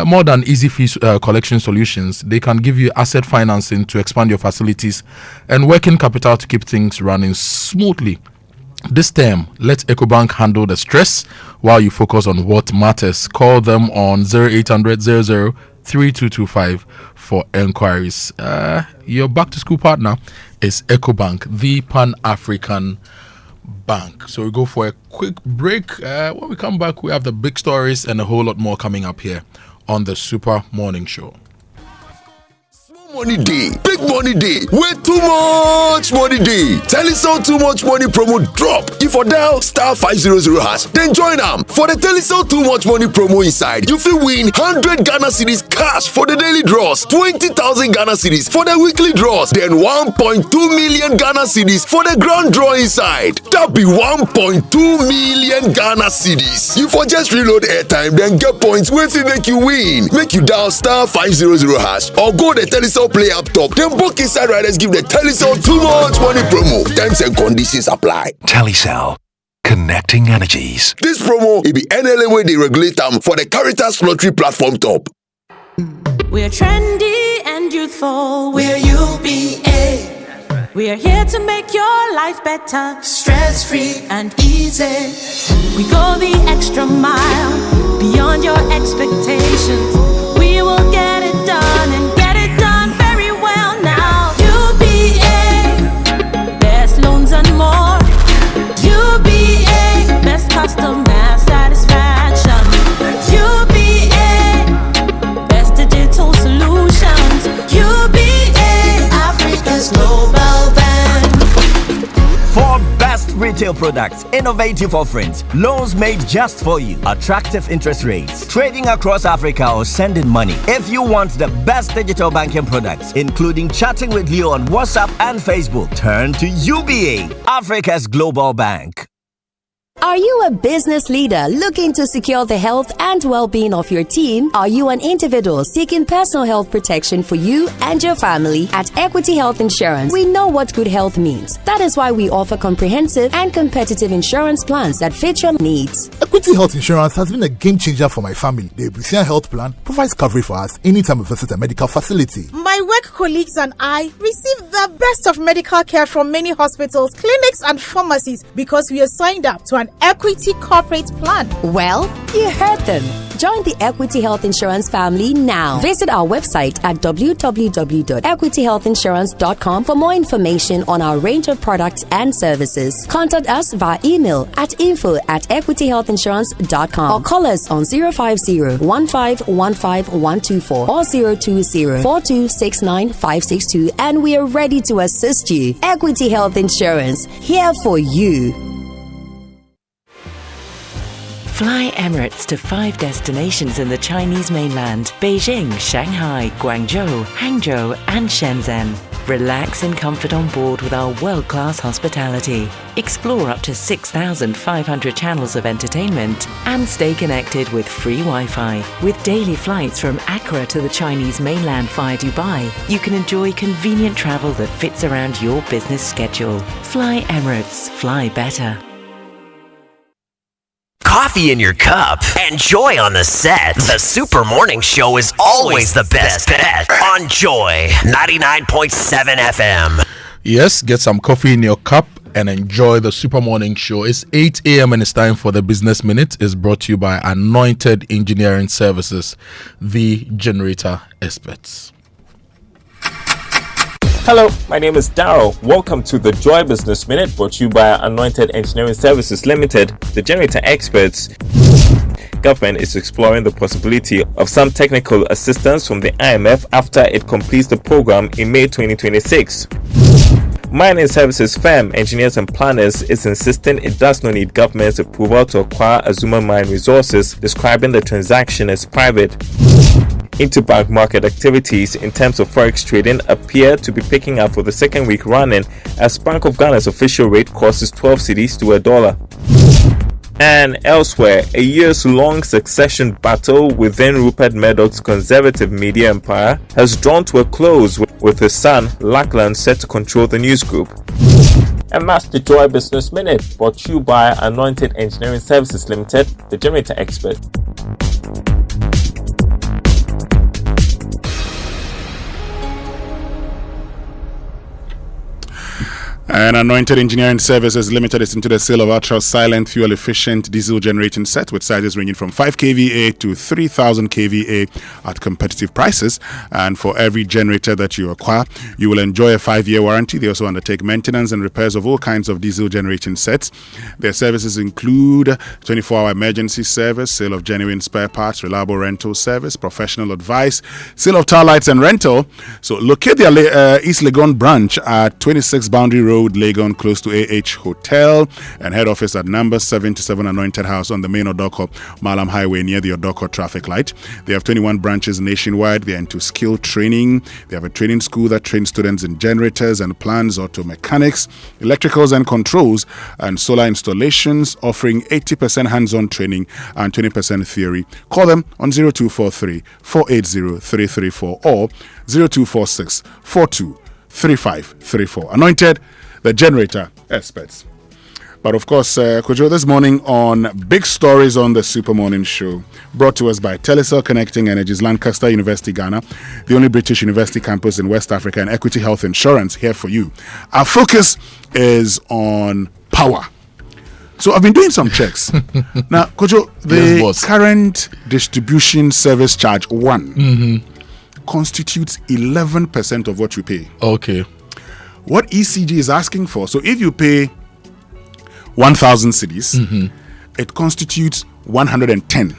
more than easy fees collection solutions. They can give you asset financing to expand your facilities and working capital to keep things running smoothly. This term, let EcoBank handle the stress while you focus on what matters. Call them on 0800 00 3225 for enquiries. Your back to school partner is EcoBank, the Pan-African Bank. So we go for a quick break. When we come back, we have the big stories and a whole lot more coming up here on the Super Morning Show. Money day, big money day, way too much money day. Telecel too much money promo drop. If you dial *500#, then join them for the Telecel too much money promo inside. You will win 100 Ghana cedis cash for the daily draws, 20,000 Ghana cedis for the weekly draws, then 1.2 million Ghana cedis for the grand draw inside. That be 1.2 million Ghana cedis. You for just reload airtime, then get points wey fit make you win. Make you dial *500# or go the Telecel Play up top. Then book inside riders give the Telecel too much money promo. Terms and conditions apply. Telecel, connecting energies. This promo will be NLA way they regulate them for the Caritas Lottery platform top. We're trendy and youthful. We're UBA. We're here to make your life better, stress-free and easy. We go the extra mile, beyond your expectations. We will get it done and get it done very well now. UBA, best loans and more. UBA, best customer satisfaction. UBA, best digital solutions. UBA, Africa's global bank. For best retail products, innovative offerings, loans made just for you, attractive interest rates, trading across Africa or sending money. If you want the best digital banking products, including chatting with you on WhatsApp and Facebook, turn to UBA, Africa's global bank. Are you a business leader looking to secure the health and well-being of your team? Are you an individual seeking personal health protection for you and your family? At Equity Health Insurance, we know what good health means. That is why we offer comprehensive and competitive insurance plans that fit your needs. Equity Health Insurance has been a game changer for my family. The Ebusian Health Plan provides coverage for us anytime we visit a medical facility. My work colleagues and I receive the best of medical care from many hospitals, clinics, and pharmacies because we are signed up to an Equity Corporate Plan. Well, you heard them. Join the Equity Health Insurance family now. Visit our website at www.equityhealthinsurance.com for more information on our range of products and services. Contact us via email at info@equityhealthinsurance.com or call us on 050-1515-124 or 020-4269-562 and we are ready to assist you. Equity Health Insurance, here for you. Fly Emirates to 5 destinations in the Chinese mainland: Beijing, Shanghai, Guangzhou, Hangzhou, and Shenzhen. Relax in comfort on board with our world-class hospitality. Explore up to 6,500 channels of entertainment and stay connected with free Wi-Fi. With daily flights from Accra to the Chinese mainland via Dubai, you can enjoy convenient travel that fits around your business schedule. Fly Emirates. Fly better. Coffee in your cup and joy on the set. The Super Morning Show is always the best bet on Joy 99.7 FM. Yes, get some coffee in your cup and enjoy the Super Morning Show. It's 8 a.m. and it's time for the Business Minute. It's brought to you by Anointed Engineering Services, the generator experts. Hello, my name is Daryl. Welcome to the Joy Business Minute, brought to you by Anointed Engineering Services Limited, the generator experts. Government is exploring the possibility of some technical assistance from the IMF after it completes the program in May 2026. Mining services firm Engineers and Planners is insisting it does not need government's approval to acquire Azuma Mine resources, describing the transaction as private. Interbank market activities in terms of forex trading appear to be picking up for the second week running, as Bank of Ghana's official rate crosses 12 cedis to $1. And elsewhere, a years-long succession battle within Rupert Murdoch's conservative media empire has drawn to a close, with his son, Lachlan, set to control the news group. And that's the Joy Business Minute, brought to you by Anointed Engineering Services Limited, the generator expert. And Anointed Engineering Services Limited is into the sale of ultra silent, fuel efficient diesel generating set with sizes ranging from 5 kVA to 3000 kVA at competitive prices. And for every generator that you acquire, you will enjoy a 5-year warranty. They also undertake maintenance and repairs of all kinds of diesel generating sets. Their services include 24-hour emergency service, sale of genuine spare parts, reliable rental service, professional advice, sale of tower lights and rental. So locate their East Legon branch at 26 Boundary Road, Legon, close to AH Hotel, and head office at number 77 Anointed House on the main Odoko Malam Highway near the Odoko traffic light. They have 21 branches nationwide. They are into skill training. They have a training school that trains students in generators and plants, auto mechanics, electricals and controls, and solar installations, offering 80% hands-on training and 20% theory. Call them on 0243 480 334 or 0246 42 3534. Anointed, the generator experts. But of course, Kojo, this morning on Big Stories on the Super Morning Show, brought to us by Telecel Connecting Energies, Lancaster University, Ghana, the only British university campus in West Africa, and Equity Health Insurance here for you. Our focus is on power. So I've been doing some checks. Now, Kojo, the current distribution service charge 1 constitutes 11% of what you pay. Okay. What ECG is asking for, so if you pay 1,000 cedis, it constitutes 110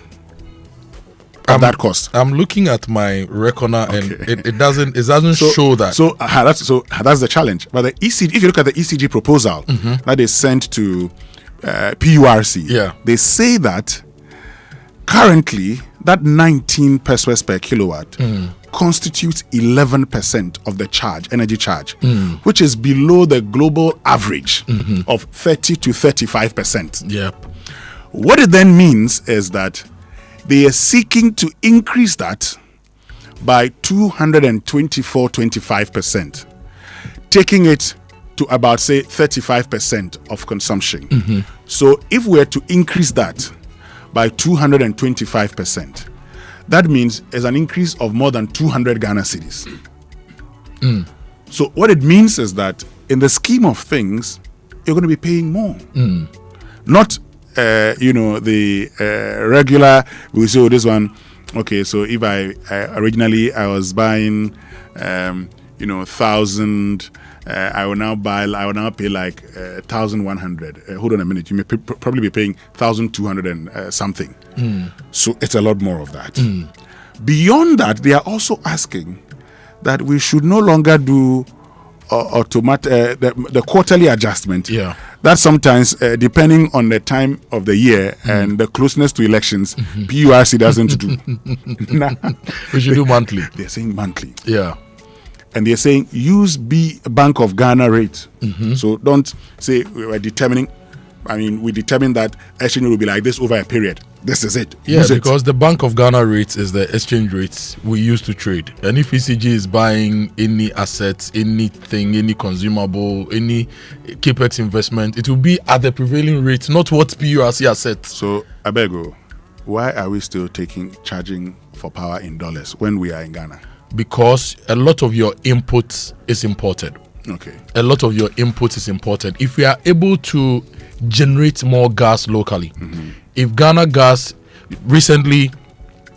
of that cost. I'm looking at my reckoner and it doesn't show that. So that's the challenge. But the ECG, if you look at the ECG proposal that is sent to PURC, they say that currently that 19 pesos per kilowatt constitutes 11% of the energy charge, which is below the global average of 30 to 35%. Yep. What it then means is that they are seeking to increase that by 224.25%, taking it to about, say, 35% of consumption. So if we're to increase that by 225%, that means there's an increase of more than 200 Ghana cedis. So what it means is that in the scheme of things, you're going to be paying more. Not, the regular, we say, this one, okay, so if I originally I was buying, 1,000, I will now pay like 1,100. Hold on a minute, you may probably be paying 1,200 and something. So it's a lot more of that. Beyond that, they are also asking that we should no longer do the quarterly adjustment that sometimes, depending on the time of the year and the closeness to elections, PURC doesn't do. We should do monthly. They're saying monthly. Yeah. And they're saying use Bank of Ghana rate. So don't say we determine that exchange will be like this over a period. This is it. Yeah, Use because the Bank of Ghana rate is the exchange rates we use to trade. And if ECG is buying any assets, anything, any consumable, any capex investment, it will be at the prevailing rate, not what PURC has set. So, Abego, why are we still charging for power in dollars when we are in Ghana? Because a lot of your input is imported. Okay. A lot of your input is imported. If we are able to generate more gas locally, if Ghana Gas recently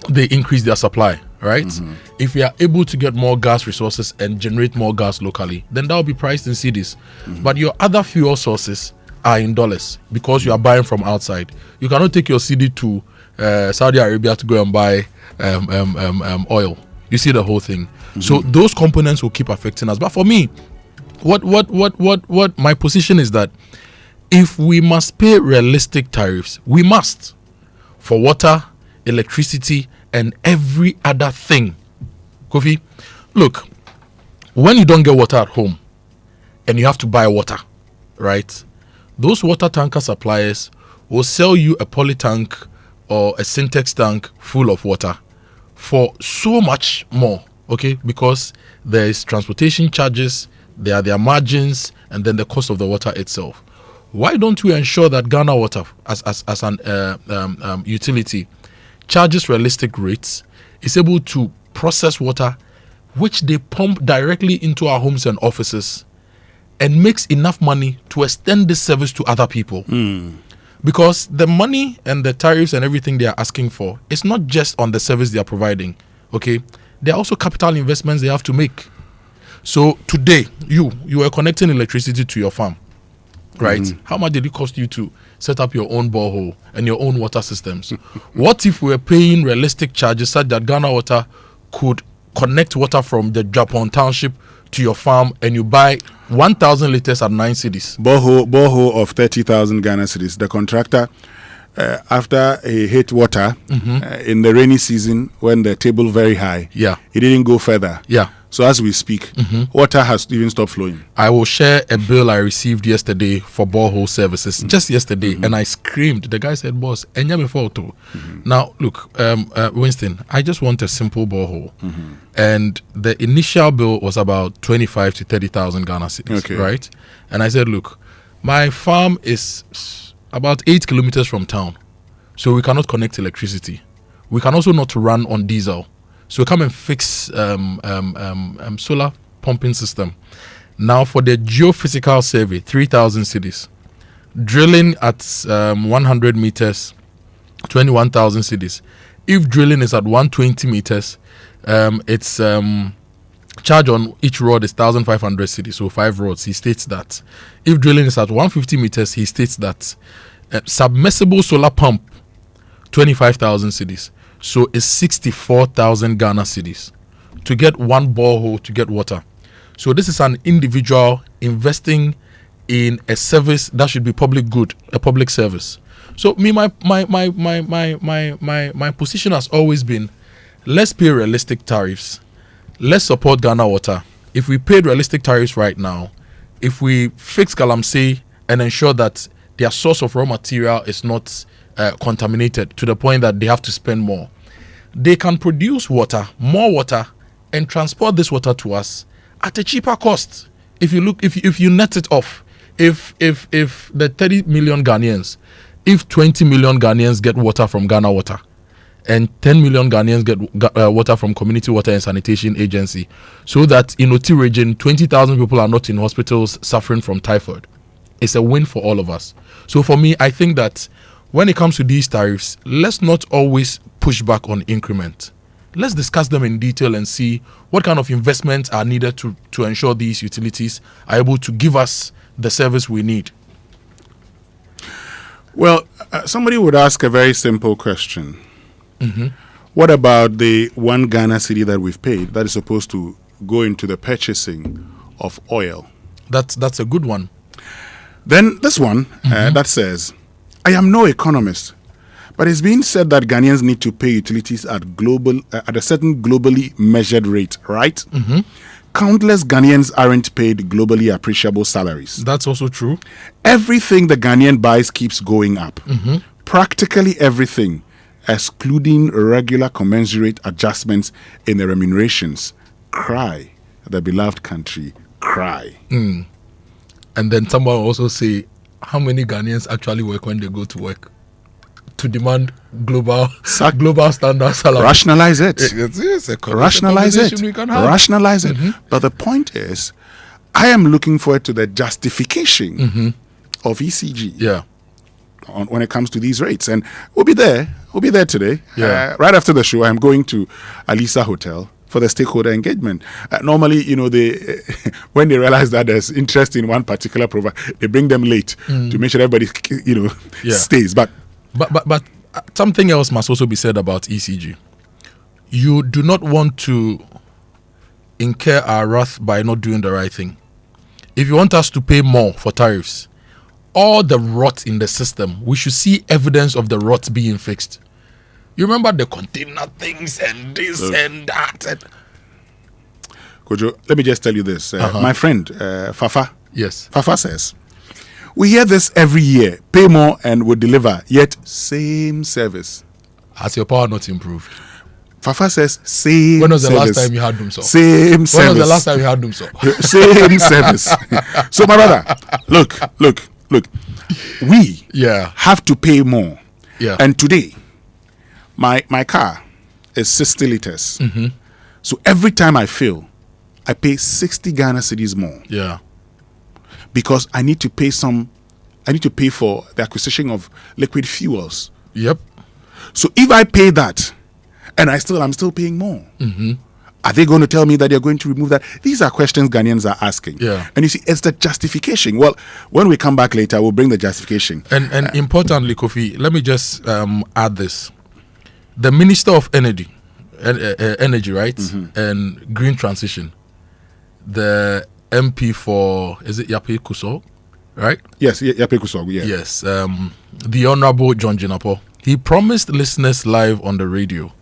they increased their supply, right? If we are able to get more gas resources and generate more gas locally, then that will be priced in cedis. But your other fuel sources are in dollars because you are buying from outside. You cannot take your CD to Saudi Arabia to go and buy oil. You see the whole thing. So those components will keep affecting us. But for me, what my position is that if we must pay realistic tariffs, we must, for water, electricity, and every other thing. Kofi, look, when you don't get water at home and you have to buy water, right? Those water tanker suppliers will sell you a poly tank or a Syntex tank full of water for so much more, okay? Because there is transportation charges, there are their margins, and then the cost of the water itself. Why don't we ensure that Ghana Water, as an utility, charges realistic rates, is able to process water, which they pump directly into our homes and offices, and makes enough money to extend this service to other people? Because the money and the tariffs and everything they are asking for is not just on the service they are providing, okay? There are also capital investments they have to make. So today, you are connecting electricity to your farm, right? How much did it cost you to set up your own borehole and your own water systems? What if we were paying realistic charges such that Ghana Water could connect water from the Japan township to your farm and you buy 1,000 liters at 9 cedis? Borehole of 30,000 Ghana cedis. The contractor, after he hit water in the rainy season when the table very high, he didn't go further. So as we speak, water has even stopped flowing. I will share a bill I received yesterday for borehole services, just yesterday, and I screamed. The guy said, boss, enyame photo. Now, look, Winston, I just want a simple borehole. And the initial bill was about 25 to 30,000 Ghana cedis, right? And I said, look, my farm is about 8 kilometers from town, so we cannot connect electricity. We can also not run on diesel. So come and fix solar pumping system. Now for the geophysical survey, 3,000 cedis. Drilling at 100 meters, 21,000 cedis. If drilling is at 120 meters, it's charge on each rod is 1,500 cedis. So 5 rods. He states that. If drilling is at 150 meters, he states that. Submersible solar pump, 25,000 cedis. So it's 64,000 Ghana cedis to get one borehole to get water. So this is an individual investing in a service that should be public good, a public service. So my position has always been, let's pay realistic tariffs. Let's support Ghana Water. If we paid realistic tariffs right now, if we fix Galamsey and ensure that their source of raw material is not contaminated to the point that they have to spend more, they can produce water, more water, and transport this water to us at a cheaper cost. If you net it off, if the 30 million Ghanaians, if 20 million Ghanaians get water from Ghana Water, and 10 million Ghanaians get water from Community Water and Sanitation Agency, so that in Oti region 20,000 people are not in hospitals suffering from typhoid, it's a win for all of us. So for me, I think that when it comes to these tariffs, let's not always push back on increment. Let's discuss them in detail and see what kind of investments are needed to ensure these utilities are able to give us the service we need. Well, somebody would ask a very simple question. What about the 1 Ghana cedi that we've paid that is supposed to go into the purchasing of oil? That's a good one. Then this one that says, I am no economist, but it's being said that Ghanaians need to pay utilities at a certain globally measured rate, right? Mm-hmm. Countless Ghanaians aren't paid globally appreciable salaries. That's also true. Everything the Ghanaian buys keeps going up. Mm-hmm. Practically everything, excluding regular commensurate adjustments in the remunerations. Cry, the beloved country, cry. Mm. And then someone will also say, how many Ghanaians actually work when they go to work to demand global standard salary? Rationalize it. It's a Rationalize it. we can have. Rationalize it. But the point is, I am looking forward to the justification of ECG. Yeah. When it comes to these rates, and we'll be there today. Yeah. Right after the show, I'm going to Alisa Hotel for the stakeholder engagement. Normally, they when they realize that there's interest in one particular provider, they bring them late to make sure everybody stays. But something else must also be said about ECG. You do not want to incur our wrath by not doing the right thing. If you want us to pay more for tariffs, all the rot in the system, we should see evidence of the rot being fixed. You remember the container things and this and that. Kojo, let me just tell you this. My friend, Fafa. Yes. Fafa says, we hear this every year. Pay more and we'll deliver. Yet, same service. Has your power not improved? Fafa says, same service. When was the last time you had them so? Same service. When was the last time you had them so? Same service. So, my brother, look. We have to pay more. Yeah. And today, my car is 60 liters. Mm-hmm. So every time I fill, I pay 60 Ghana cedis more. Yeah. Because I need to pay for the acquisition of liquid fuels. Yep. So if I pay that and I'm still paying more, are they going to tell me that they're going to remove that? These are questions Ghanaians are asking. Yeah. And you see, it's the justification. Well, when we come back later, we'll bring the justification. And importantly, Kofi, let me just add this. The Minister of Energy, right? And Green Transition, the MP for, is it Yape Kusog, right? Yes, Yape Kusog, yeah. Yes, the Honorable John Jinapo, he promised listeners live on the radio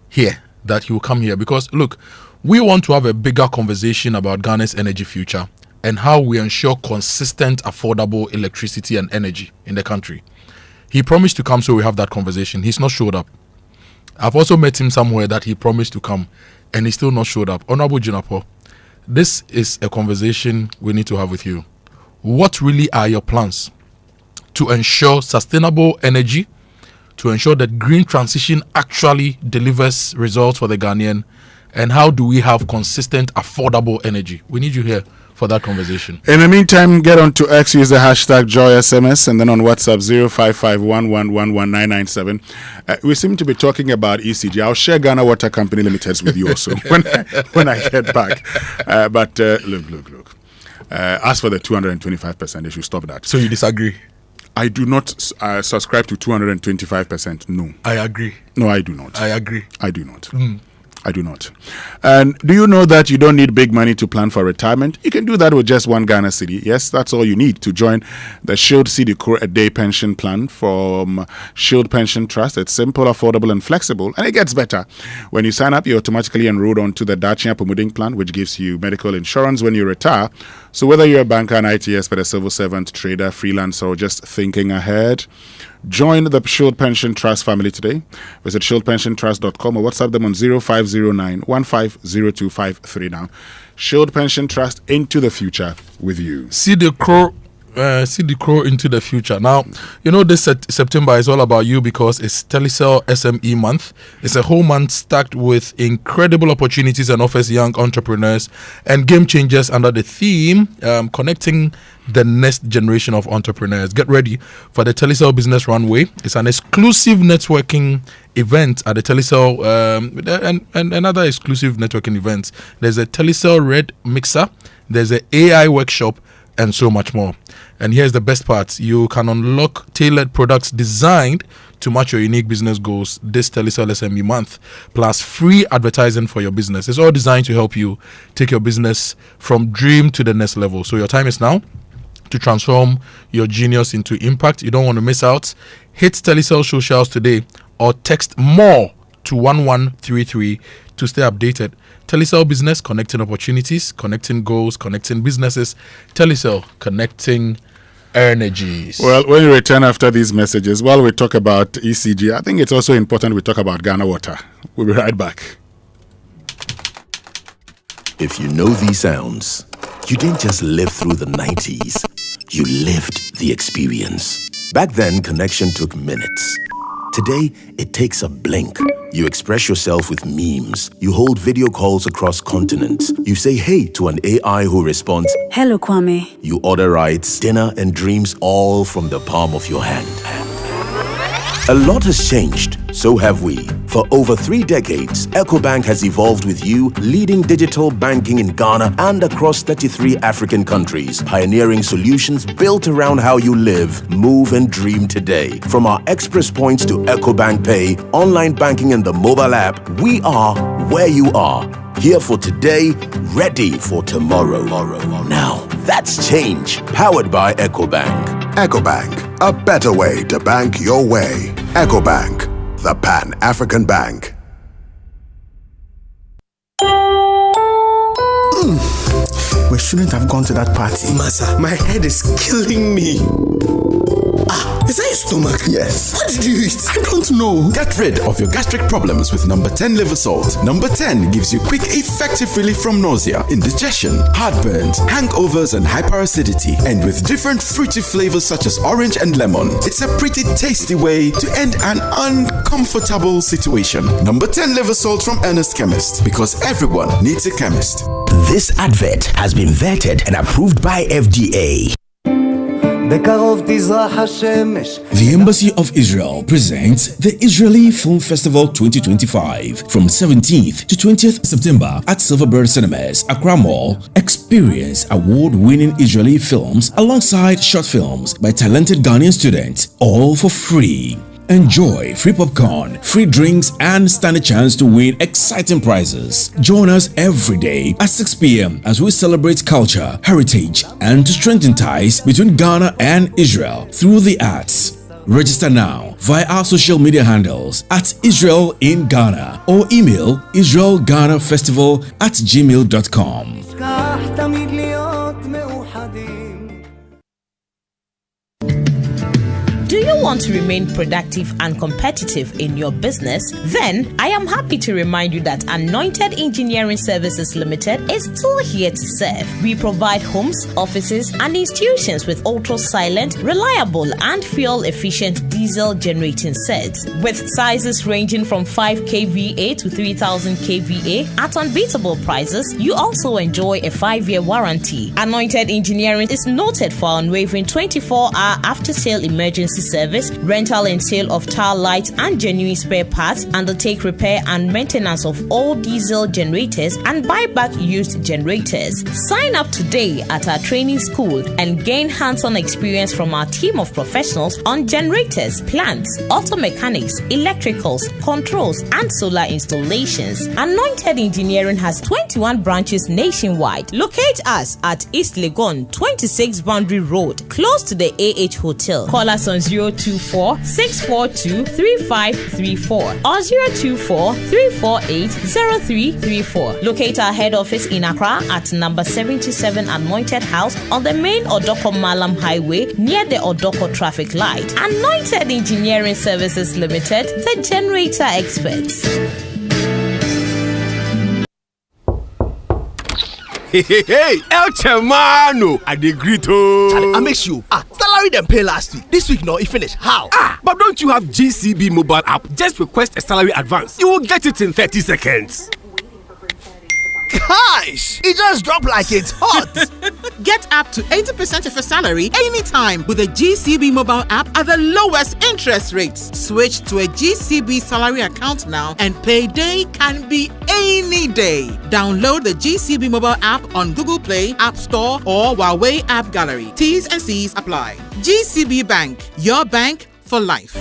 here that he will come here because, look, we want to have a bigger conversation about Ghana's energy future and how we ensure consistent, affordable electricity and energy in the country. He promised to come, so we have that conversation. He's not showed up. I've also met him somewhere that he promised to come, and he's still not showed up. Honorable Jinapo, this is a conversation we need to have with you. What really are your plans to ensure sustainable energy, to ensure that green transition actually delivers results for the Ghanaian, and how do we have consistent, affordable energy? We need you here for that conversation. In the meantime, get on to X, use the hashtag JoySMS, and then on WhatsApp 0551111997. We seem to be talking about ECG. I'll share Ghana Water Company Limiteds with you also when I get back. But look. As for the 225%, they should stop that. So you disagree? I do not subscribe to 225%. No. I agree. No, I do not. I agree. I do not. I do not. And do you know that you don't need big money to plan for retirement? You can do that with just one Ghana cedi. Yes, that's all you need to join the Shield Cedi Core a Day Pension Plan from Shield Pension Trust. It's simple, affordable, and flexible. And it gets better. When you sign up, you're automatically enrolled onto the Dachia Pomuding Plan, which gives you medical insurance when you retire. So whether you're a banker, an IT expert, a civil servant, trader, freelancer, or just thinking ahead, join the Shield Pension Trust family today. Visit shieldpensiontrust.com or WhatsApp them on 0509-150253 now. Shield Pension Trust, into the future with you. See the crow into the future. Now, you know this September is all about you because it's Telecel SME month. It's a whole month stacked with incredible opportunities and offers young entrepreneurs and game changers under the theme connecting the next generation of entrepreneurs. Get ready for the Telecel Business Runway. It's an exclusive networking event at the Telecel and other exclusive networking events. There's a Telecel Red Mixer, there's an AI workshop, and so much more. And here's the best part. You can unlock tailored products designed to match your unique business goals this Telecel SME month, plus free advertising for your business. It's all designed to help you take your business from dream to the next level. So your time is now to transform your genius into impact. You don't want to miss out. Hit Telecel socials today or text MORE to 1133 to stay updated. Telecel Business, connecting opportunities, connecting goals, connecting businesses. Telecel, connecting energies. Well, when we return after these messages, while we talk about ECG, I think it's also important we talk about Ghana Water. We'll be right back. If you know these sounds, you didn't just live through the 90s. You lived the experience. Back then, connection took minutes. Today, it takes a blink. You express yourself with memes. You hold video calls across continents. You say hey to an AI who responds, "Hello, Kwame." You order rides, dinner, and dreams all from the palm of your hand. A lot has changed, so have we. For over 3 decades, EcoBank has evolved with you, leading digital banking in Ghana and across 33 African countries, pioneering solutions built around how you live, move, and dream today. From our express points to EcoBank Pay, online banking, and the mobile app, we are where you are. Here for today, ready for tomorrow. Now, that's change, powered by EcoBank. EcoBank, a better way to bank your way. EcoBank, the Pan-African Bank. We shouldn't have gone to that party. Masa, my head is killing me. Is that your stomach? Yes. What did you eat? I don't know. Get rid of your gastric problems with number 10 liver salt. Number 10 gives you quick, effective relief from nausea, indigestion, heartburns, hangovers, and hyperacidity. And with different fruity flavors such as orange and lemon, it's a pretty tasty way to end an uncomfortable situation. Number 10 liver salt from Ernest Chemist, because everyone needs a chemist. This advert has been vetted and approved by FDA. The Embassy of Israel presents the Israeli Film Festival 2025 from 17th to 20th September at Silverbird Cinemas, Accra Mall. Experience award-winning Israeli films alongside short films by talented Ghanaian students, all for free. Enjoy free popcorn, free drinks, and stand a chance to win exciting prizes. Join us every day at 6 p.m. as we celebrate culture, heritage, and to strengthen ties between Ghana and Israel through the arts. Register now via our social media handles at Israel in Ghana or email israelghanafestival@gmail.com. Do you want to remain productive and competitive in your business? Then I am happy to remind you that Anointed Engineering Services Limited is still here to serve. We provide homes, offices, and institutions with ultra-silent, reliable, and fuel-efficient diesel generating sets. With sizes ranging from 5 kVA to 3000 kVA at unbeatable prices, you also enjoy a 5-year warranty. Anointed Engineering is noted for unwavering 24-hour after-sale emergency service, rental and sale of tile lights and genuine spare parts, undertake repair and maintenance of all diesel generators, and buy back used generators. Sign up today at our training school and gain hands-on experience from our team of professionals on generators, plants, auto mechanics, electricals, controls, and solar installations. Anointed Engineering has 21 branches nationwide. Locate us at East Legon, 26 Boundary Road, close to the AH Hotel. Call us on 024-642-3534 or 024-348-0334. Locate our head office in Accra at number 77 Anointed House on the main Odoko Malam Highway near the Odoko traffic light. Anointed Engineering Services Limited, the generator experts. Hey, El Chamano, I agree to. I miss you. Salary them pay last week. This week, no, it finished. How? But don't you have GCB mobile app? Just request a salary advance. You will get it in 30 seconds. Gosh, it just dropped like it's hot. Get up to 80% of your salary anytime with a GCB mobile app at the lowest interest rates. Switch to a GCB salary account now and payday can be any day. Download the GCB mobile app on Google Play, App Store, or Huawei App Gallery. T's and C's apply. GCB Bank, your bank for life.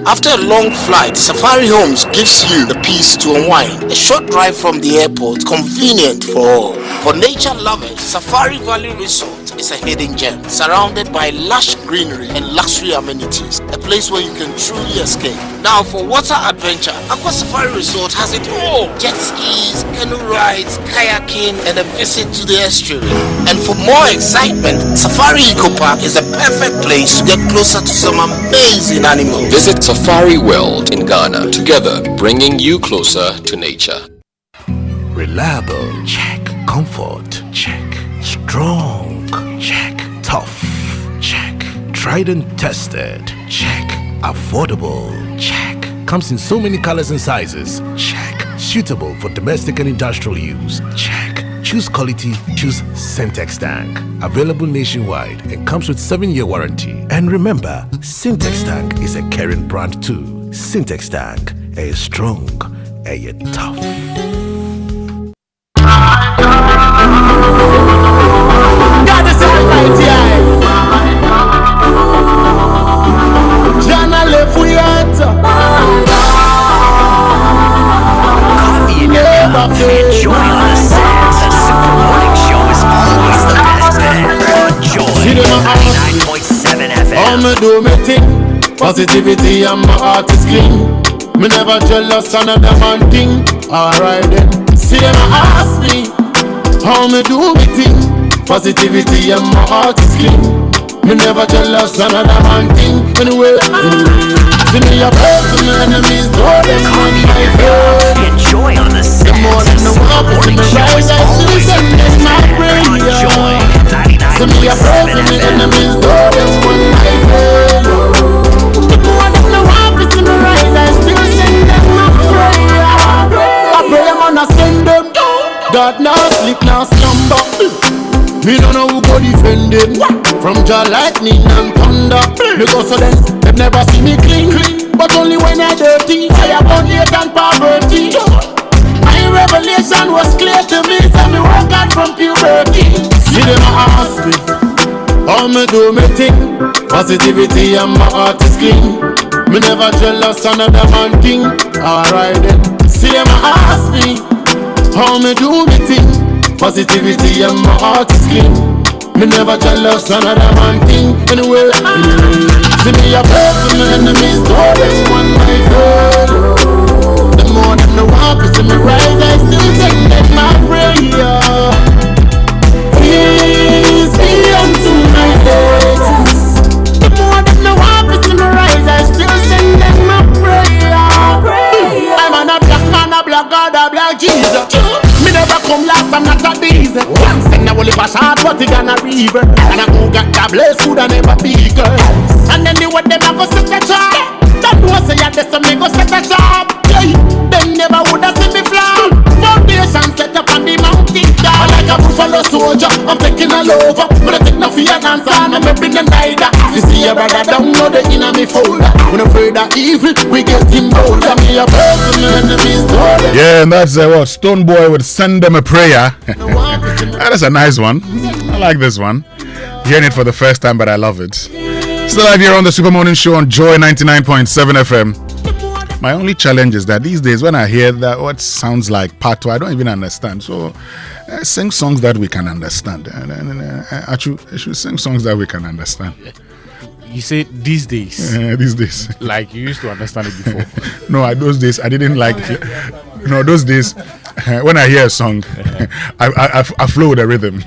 After a long flight, Safari Homes gives you the peace to unwind. A short drive from the airport, convenient for all. For nature lovers, Safari Valley Resort is a hidden gem surrounded by lush greenery and luxury amenities, a place where you can truly escape. Now for water adventure, Aqua Safari Resort has it all: jet skis, canoe rides, kayaking, and a visit to the estuary. And for more excitement, Safari Eco Park is a perfect place to get closer to some amazing animals. Visit Safari World in Ghana, together bringing you closer to nature. Reliable, check. Comfort, check. Strong, check. Tough, check. Tried and tested, check. Affordable, check. Comes in so many colors and sizes, check. Suitable for domestic and industrial use, check. Choose quality, choose Syntex Tank. Available nationwide and comes with 7-year warranty. And remember, Syntex Tank is a caring brand too. Syntex Tank, a strong, a tough. God is almighty, Jana left we Coffee in your cup, enjoy on the set. The Super Morning Show is always the best bet. On Joy 99.7 FM. I'ma do my thing. Positivity and my heart is clean. Me never jealous another man thing. Alright then. See them ask me how me do me thing. Positivity and my heart is clean. Me never jealous another man thing. Anyway, see me a pray for my enemies, throw them on my face. Enjoy on the set. The more than the walk, see me rise, I still send them my prayer. See me a pray for my enemies, throw them on my face. The more than the walk, see me rise, I still send them my prayer. I pray I'm gonna send them. God now sleep, now slumber. Me don't know who go defend them. From Jah lightning and thunder. Because of them, they never see me clean. But only when I dirty, fire burn hate and poverty. My revelation was clear to me, so me walk out from puberty. See them ask me, how me do me thing. Positivity and my heart is clean. Me never jealous another man thing. Alright then, see them ask me, how me do me thing. Positivity and my heart is clean. Me never jealous another man thing. Anyway, see me a pray for my enemies, throw them on my foot. The more than the walk, see me rise, I still send them my prayer. Peace be unto my days. The more than the walk, see me rise, I still send them my prayer. I'm a black man, a black God, a black Jesus. Me never come last, I'm not a diesel. One send a whole pass hard, but he gonna river. And I go get the blessed food and never bigger. And then the way them a go set a trap. That was say ya this, so me go set a trap. Them never woulda see me fly. Foundation set up on the mountain top. Like a buffalo soldier, I'm taking all over. But I take no fear and son, I'm bring the neither. You see a brother down, know the inner me folder. When afraid of evil, we get him bolder. Me a person, enemies, story. Yeah, and that's what Stone Boy would send them a prayer. That is a nice one. I like this one. Hearing it for the first time, but I love it. Still live here on the Super Morning Show on Joy 99.7 FM. My only challenge is that these days when I hear that what sounds like Patois, I don't even understand. So sing songs that we can understand. I should sing songs that we can understand. You say these days? These days. Like you used to understand it before. No, those days I didn't like. No, those days when I hear a song, I flow with the rhythm.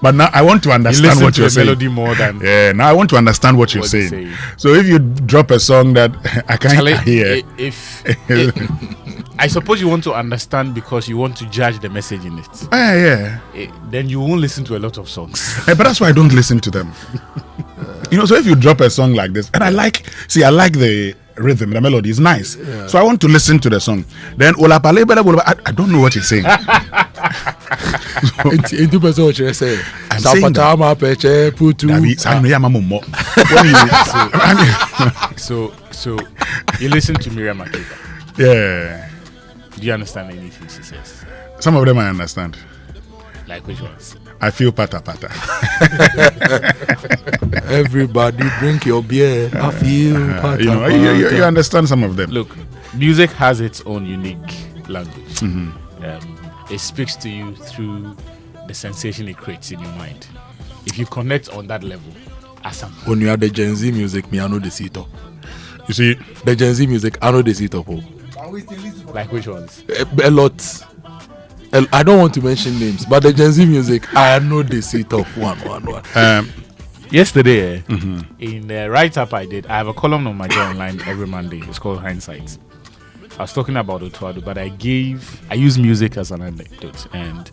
But now I want to understand what you're saying. Melody more than. Yeah, now I want to understand what you're saying. So if you drop a song that I can't hear, I suppose you want to understand because you want to judge the message in it. Yeah. Then you won't listen to a lot of songs. But that's why I don't listen to them. So if you drop a song like this, and I like the rhythm, the melody is nice. Yeah. So I want to listen to the song. Then I don't know what he's saying. So you listen to Miriam Makeba. Yeah. Do you understand anything she says? Some of them I understand. Like which ones? I feel pata pata. Everybody drink your beer. I feel pata pata. You understand some of them. Look, music has its own unique language. it speaks to you through the sensation it creates in your mind. If you connect on that level, when you have the Gen Z music, me I know the seat up. You see, the Gen Z music, I know the seat up. Like which ones? A lot. I don't want to mention names, but the Gen Z music, I know the seat up one. Yesterday, in the write-up I did, I have a column on my Joy Online every Monday. It's called Hindsight. I was talking about Otuado, but I used music as an anecdote, and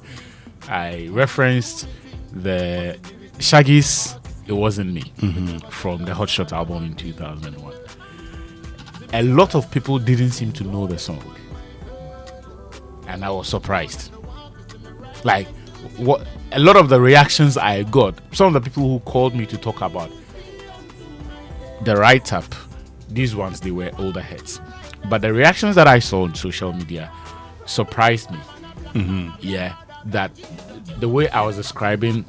I referenced the Shaggy's It Wasn't Me from the Hot Shot album in 2001. A lot of people didn't seem to know the song, and I was surprised. Like, what a lot of the reactions I got, some of the people who called me to talk about the write-up, these ones, they were older heads. But the reactions that I saw on social media surprised me. Yeah, that the way I was describing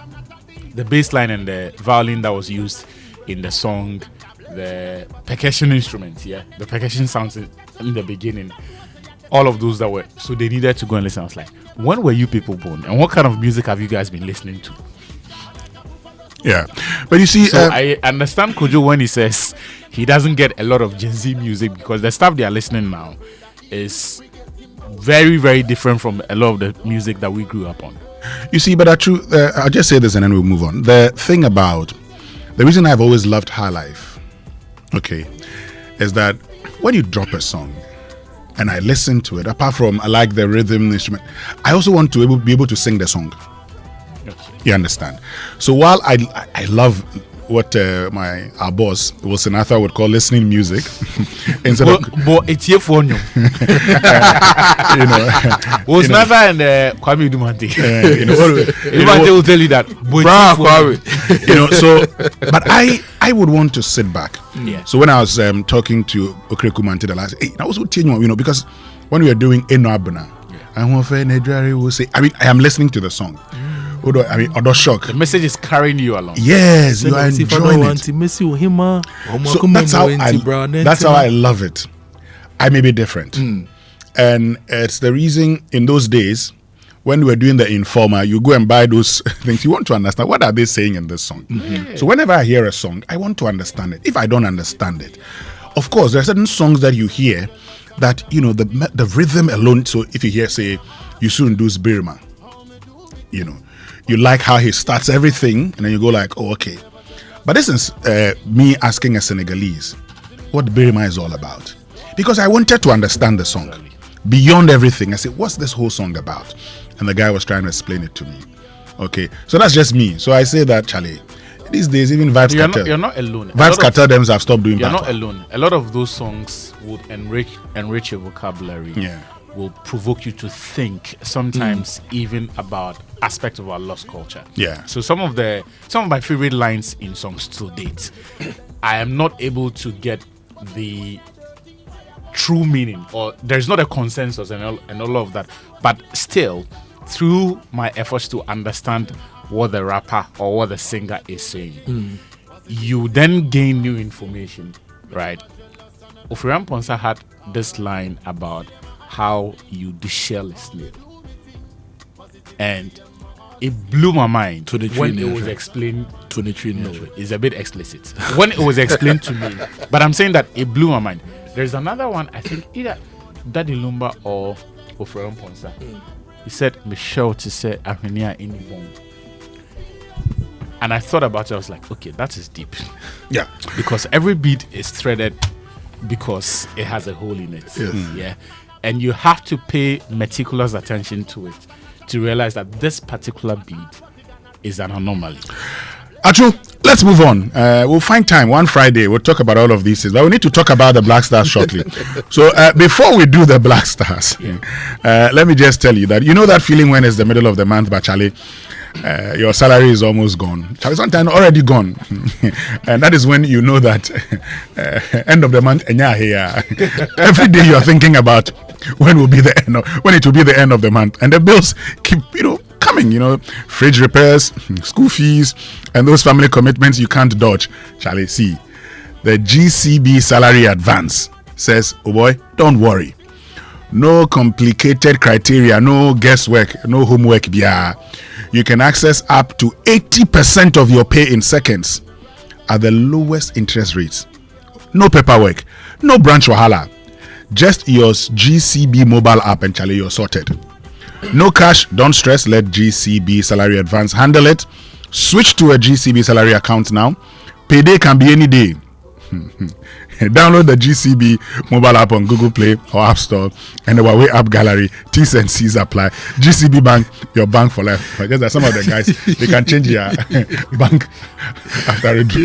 the bass line and the violin that was used in the song, the percussion instruments, the percussion sounds in the beginning, all of those that were, so they needed to go and listen. I was like, when were you people born? And what kind of music have you guys been listening to? Yeah, but you see, so I understand Kojo when he says he doesn't get a lot of Gen Z music because the stuff they are listening now is very, very different from a lot of the music that we grew up on. You see, but I'll just say this and then we'll move on. The thing about the reason I've always loved High Life, is that when you drop a song and I listen to it, apart from I like the rhythm instrument, I also want to be able to sing the song. You understand? So while I love what our boss Wilson Arthur would call listening music, instead of it's here for you. Wilson Arthur and Kwame Dumante. Dumante will tell you that. But I would want to sit back. So when I was talking to Okreku Mante, I said, I also tell you, because when we are doing Eno Abuna, I will say, I am listening to the song. Other shock. The message is carrying you along. Yes, you are enjoying it. So that's how I love it. I may be different. And it's the reason in those days, when we were doing the Informer, you go and buy those things. You want to understand, what are they saying in this song? So whenever I hear a song, I want to understand it. If I don't understand it, of course, there are certain songs that you hear that, the rhythm alone. So if you hear, say, Yusun Du's Birma, you like how he starts everything, and then you go like, oh, okay. But this is me asking a Senegalese what Birima is all about. Because I wanted to understand the song. Beyond everything, I said, what's this whole song about? And the guy was trying to explain it to me. Okay, so that's just me. So I say that, Charlie, these days, even Vibes Cartel. You're not alone. Vibes Cartel them have stopped doing that. You're not alone. A lot of those songs would enrich your vocabulary. Will provoke you to think, sometimes even about aspects of our lost culture. So some of my favorite lines in songs to date, I am not able to get the true meaning, or there's not a consensus and all of that. But still, through my efforts to understand what the rapper or what the singer is saying, you then gain new information, right? Ofiriam Ponsa had this line about how you deshell a snail, and it blew my mind when it was explained. It's a bit explicit when it was explained to me, but I'm saying that it blew my mind. There's another one, I think either Daddy Lumba or Ofiriam Ponsa. He said, Michelle to say Ahenia in Bon. And I thought about it, I was like, okay, that is deep. Because every beat is threaded because it has a hole in it. And you have to pay meticulous attention to it to realize that this particular beat is an anomaly. Achu, let's move on. We'll find time one Friday. We'll talk about all of these things, but we need to talk about the Black Stars shortly. So before we do the Black Stars, let me just tell you that that feeling when it's the middle of the month, but Charlie, your salary is almost gone. Charlie, sometimes already gone, and that is when you know that end of the month. Every day you are thinking about when it will be the end of the month, and the bills keep coming. Fridge repairs, school fees, and those family commitments you can't dodge. Charlie, see, the GCB salary advance says, oh boy, don't worry. No complicated criteria, no guesswork, no homework. Yeah. You can access up to 80% of your pay in seconds at the lowest interest rates. No paperwork, no branch wahala. Just your GCB mobile app and Charlie, you're sorted. No cash, don't stress. Let GCB Salary Advance handle it. Switch to a GCB salary account now. Payday can be any day. Download the GCB mobile app on Google Play or App Store and the Huawei app gallery. T's and C's apply. GCB Bank, your bank for life. I guess that some of the guys, they can change your bank after a draw.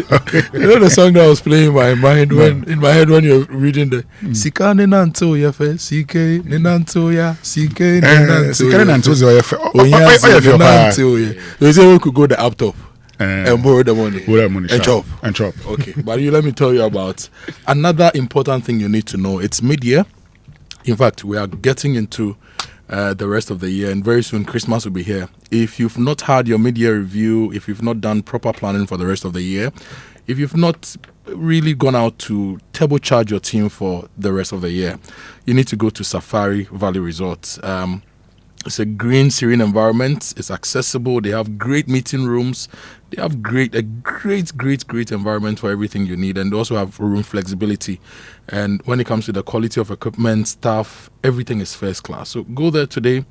You know the song that was playing in my mind in my head when you're reading the Sika Nenanto Yafe, CK Nenanto Ya, CK Sika Nenanto Yafe. Oh yeah, Nenanto Ya. You say we could go the app top. And borrow the money. And chop. Okay, but let me tell you about another important thing you need to know. It's mid-year. In fact, we are getting into the rest of the year, and very soon Christmas will be here. If you've not had your mid-year review, if you've not done proper planning for the rest of the year, if you've not really gone out to turbocharge your team for the rest of the year, you need to go to Safari Valley Resort. It's a green, serene environment. It's accessible. They have great meeting rooms. They have a great environment for everything you need, and they also have room flexibility. And when it comes to the quality of equipment, staff, everything is first class. So go there today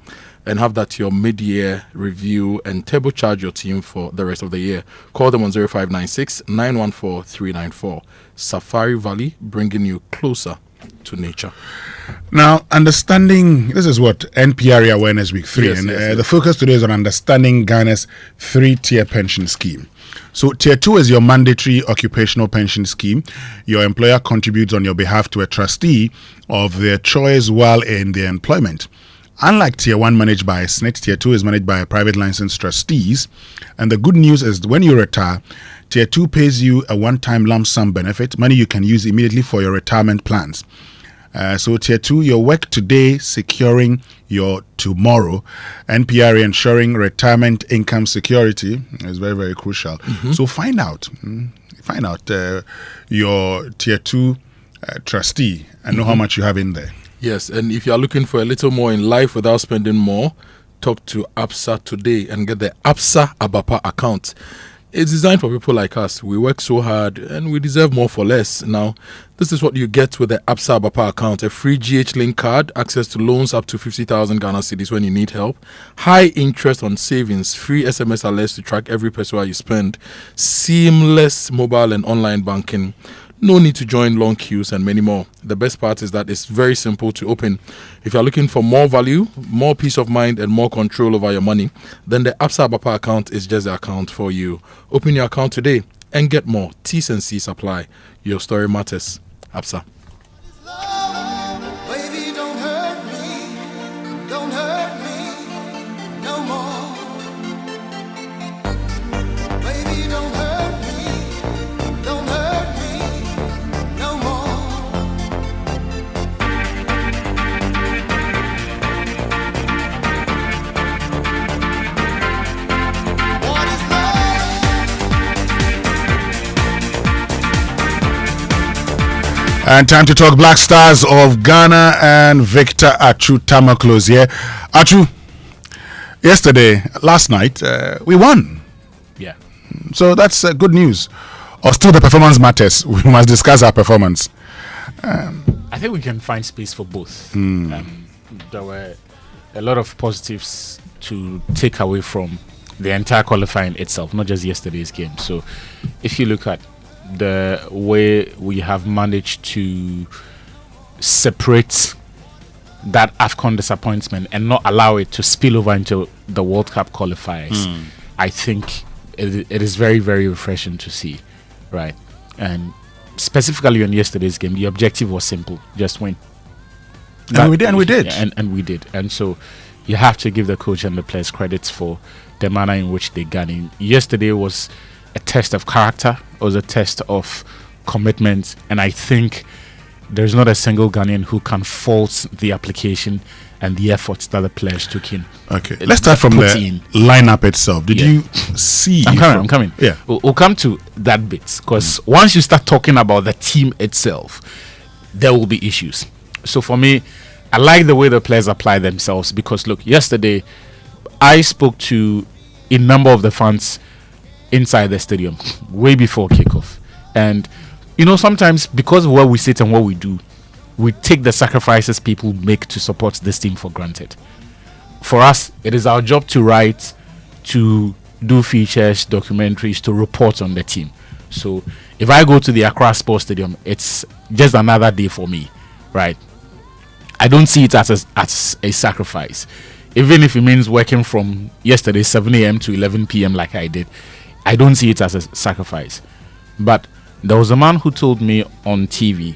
and have that your mid-year review and turbocharge your team for the rest of the year. Call them on 0596 914 394. Safari Valley, bringing you closer to nature. Now, understanding, this is what NPRA Awareness Week 3, Yes. The focus today is on understanding Ghana's 3-tier pension scheme. So, Tier 2 is your mandatory occupational pension scheme. Your employer contributes on your behalf to a trustee of their choice while in their employment. Unlike Tier 1 managed by a SNIT, Tier 2 is managed by private licensed trustees. And the good news is when you retire, Tier 2 pays you a one-time lump sum benefit, money you can use immediately for your retirement plans. So Tier 2, your work today securing your tomorrow. NPRA ensuring retirement income security is very, very crucial. So find out your Tier 2 trustee and know how much you have in there. Yes, and if you are looking for a little more in life without spending more, talk to ABSA today and get the ABSA Abapa account. It's designed for people like us. We work so hard and we deserve more for less. Now, this is what you get with the ABSA Abapa account. A free GH-Link card, access to loans up to 50,000 Ghana cedis when you need help, high interest on savings, free SMS alerts to track every peso you spend, seamless mobile and online banking, no need to join long queues and many more. The best part is that it's very simple to open. If you're looking for more value, more peace of mind and more control over your money, then the ABSA Abapa account is just the account for you. Open your account today and get more. T's and C's apply. Your story matters. ABSA. And time to talk Black Stars of Ghana and Victor Achu Tamaklos here. Achu, last night, we won. Yeah. So that's good news. Or still the performance matters. We must discuss our performance. I think we can find space for both. There were a lot of positives to take away from the entire qualifying itself, not just yesterday's game. So if you look at the way we have managed to separate that AFCON disappointment and not allow it to spill over into the World Cup qualifiers, I think it is very, very refreshing to see, right? And specifically on yesterday's game, the objective was simple: just win. And we did. And we did. And so you have to give the coach and the players credits for the manner in which they got in. Yesterday was a test of character. It was a test of commitment, and I think there's not a single Ghanaian who can fault the application and the efforts that the players took in. Okay, let's start from the lineup itself. Did you see? I'm coming. Yeah, we'll come to that bit, because once you start talking about the team itself, there will be issues. So for me, I like the way the players apply themselves because look, yesterday I spoke to a number of the fans inside the stadium way before kickoff, and sometimes because of where we sit and what we do, we take the sacrifices people make to support this team for granted. For us, it is our job to write, to do features, documentaries, to report on the team. So if I go to the Accra Sports Stadium, it's just another day for me, right? I don't see it as a sacrifice. Even if it means working from yesterday 7 a.m. to 11 p.m. like I did, I don't see it as a sacrifice. But there was a man who told me on TV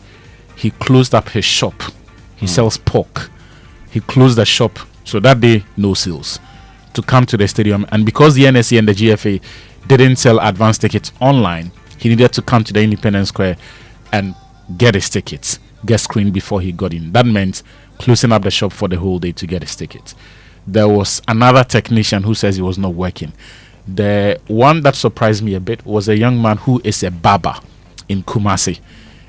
he closed up his shop. He sells pork. He closed the shop, so that day no sales, to come to the stadium. And because the NSC and the GFA didn't sell advance tickets online, he needed to come to the Independence Square and get his tickets, get screened before he got in. That meant closing up the shop for the whole day to get his tickets. There was another technician who says he was not working. The one that surprised me a bit was a young man who is a barber in Kumasi,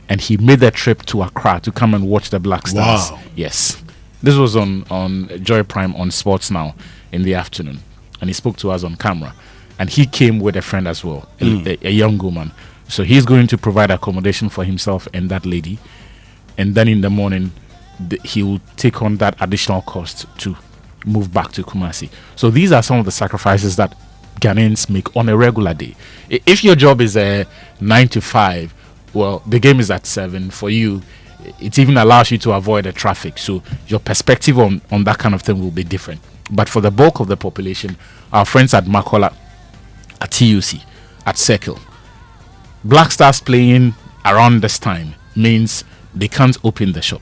and he made the trip to Accra to come and watch the Black Stars. Wow. Yes. This was on Joy Prime on Sports Now in the afternoon, and he spoke to us on camera. And he came with a friend as well, a young woman. So he's going to provide accommodation for himself and that lady. And then in the morning, he will take on that additional cost to move back to Kumasi. So these are some of the sacrifices that Ghanaians make on a regular day. If your job is 9 to 5, well, the game is at 7. For you, it even allows you to avoid the traffic. So your perspective on that kind of thing will be different. But for the bulk of the population, our friends at Makola, at TUC, at Circle, Black Stars playing around this time means they can't open the shop.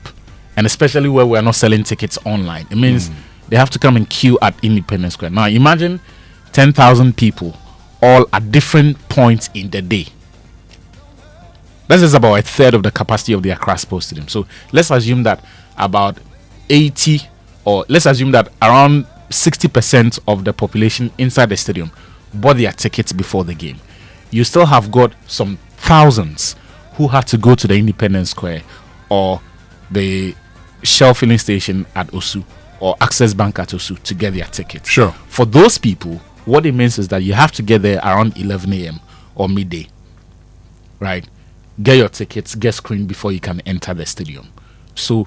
And especially where we're not selling tickets online, it means they have to come and queue at Independence Square. Now imagine 10,000 people all at different points in the day. This is about a third of the capacity of the Accra Sports Stadium. So let's assume that about 80, or let's assume that around 60% of the population inside the stadium bought their tickets before the game. You still have got some thousands who had to go to the Independence Square or the Shell filling station at Osu or Access Bank at Osu to get their tickets. Sure. For those people, what it means is that you have to get there around 11 a.m. or midday, right? Get your tickets, get screened before you can enter the stadium. So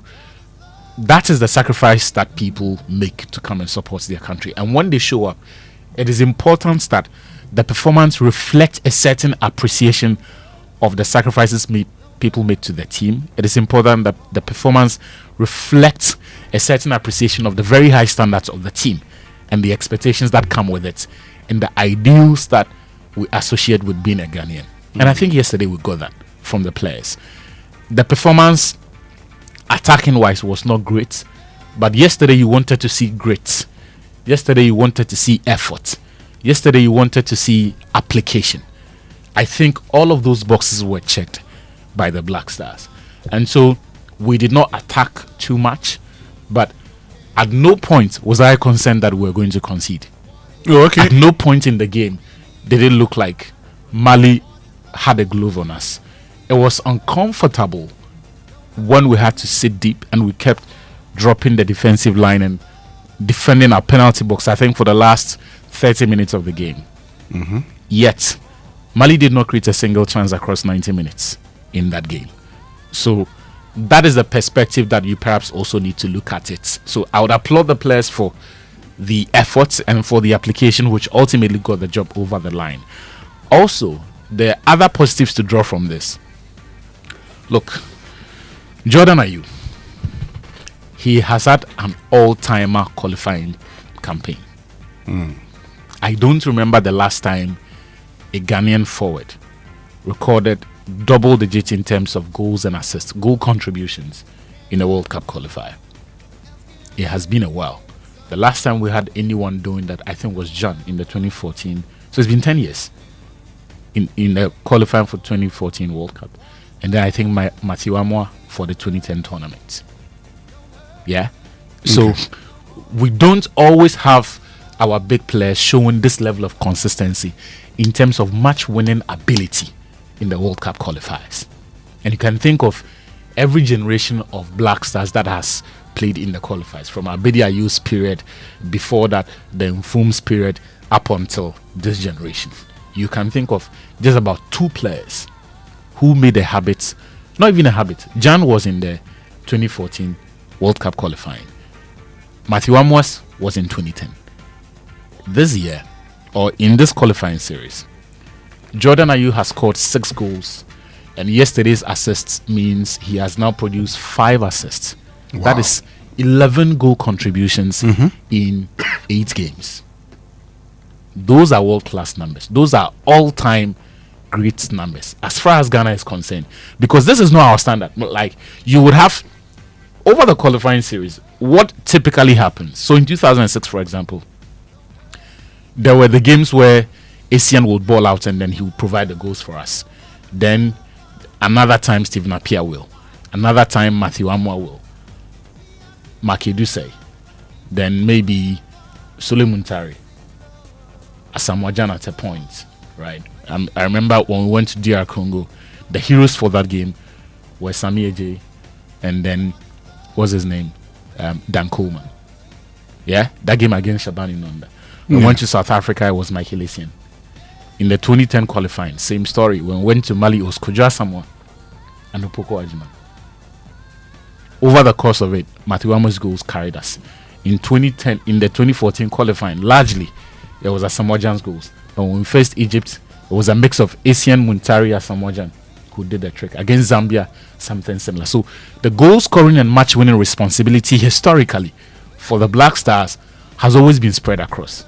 that is the sacrifice that people make to come and support their country. And when they show up, it is important that the performance reflects a certain appreciation of the sacrifices people make to the team. It is important that the performance reflects a certain appreciation of the very high standards of the team and the expectations that come with it and the ideals that we associate with being a Ghanaian. And I think yesterday we got that from the players. The performance, attacking wise, was not great, but yesterday you wanted to see grit. Yesterday you wanted to see effort. Yesterday you wanted to see application. I think all of those boxes were checked by the Black Stars. And so we did not attack too much, but at no point was I concerned that we were going to concede. Oh, okay. At no point in the game did it look like Mali had a glove on us. It was uncomfortable when we had to sit deep and we kept dropping the defensive line and defending our penalty box, I think, for the last 30 minutes of the game. Yet, Mali did not create a single chance across 90 minutes in that game. So that is the perspective that you perhaps also need to look at it. So I would applaud the players for the efforts and for the application, which ultimately got the job over the line. Also, there are other positives to draw from this. Look, Jordan Ayew, he has had an all-timer qualifying campaign. I don't remember the last time a Ghanaian forward recorded double digits in terms of goals and assists, goal contributions in a World Cup qualifier. It has been a while. The last time we had anyone doing that, I think, was John in the 2014. So it's been 10 years in the qualifying for 2014 World Cup. And then I think Matthew Amoah for the 2010 tournament. Yeah? So we don't always have our big players showing this level of consistency in terms of match-winning ability in the World Cup qualifiers. And you can think of every generation of Black Stars that has played in the qualifiers, from Abedi Ayu's period, before that, the Mfum's period, up until this generation. You can think of just about 2 players who made a habit, not even a habit. Jan was in the 2014 World Cup qualifying. Matthew Amoah was in 2010. This year, or in this qualifying series, Jordan Ayew has scored 6 goals, and yesterday's assists means he has now produced 5 assists. Wow. That is 11 goal contributions in 8 games. Those are world-class numbers. Those are all-time great numbers as far as Ghana is concerned, because this is not our standard. Like, you would have, over the qualifying series, what typically happens. So in 2006, for example, there were the games where Asian would ball out and then he would provide the goals for us. Then another time Stephen Appiah will. Another time Matthew Amoah will. Makedu say. Then maybe Suleiman Tari. Asamoah Gyan at a point. Right. I remember when we went to DR Congo, the heroes for that game were Sami Eje and then what's his name? Dan Coleman. Yeah? That game against Shabani Nonda. We went to South Africa, it was Michael Essien. In the 2010 qualifying, same story. When we went to Mali, it was Kojo Akoto and Opoko Ajiman. Over the course of it, Matthew Amoah's goals carried us. In 2010, in the 2014 qualifying, largely it was Asamoah Gyan's goals. But when we faced Egypt, it was a mix of Essien, Muntari, Asamoah Gyan who did the trick. Against Zambia, something similar. So the goal scoring and match winning responsibility historically for the Black Stars has always been spread across.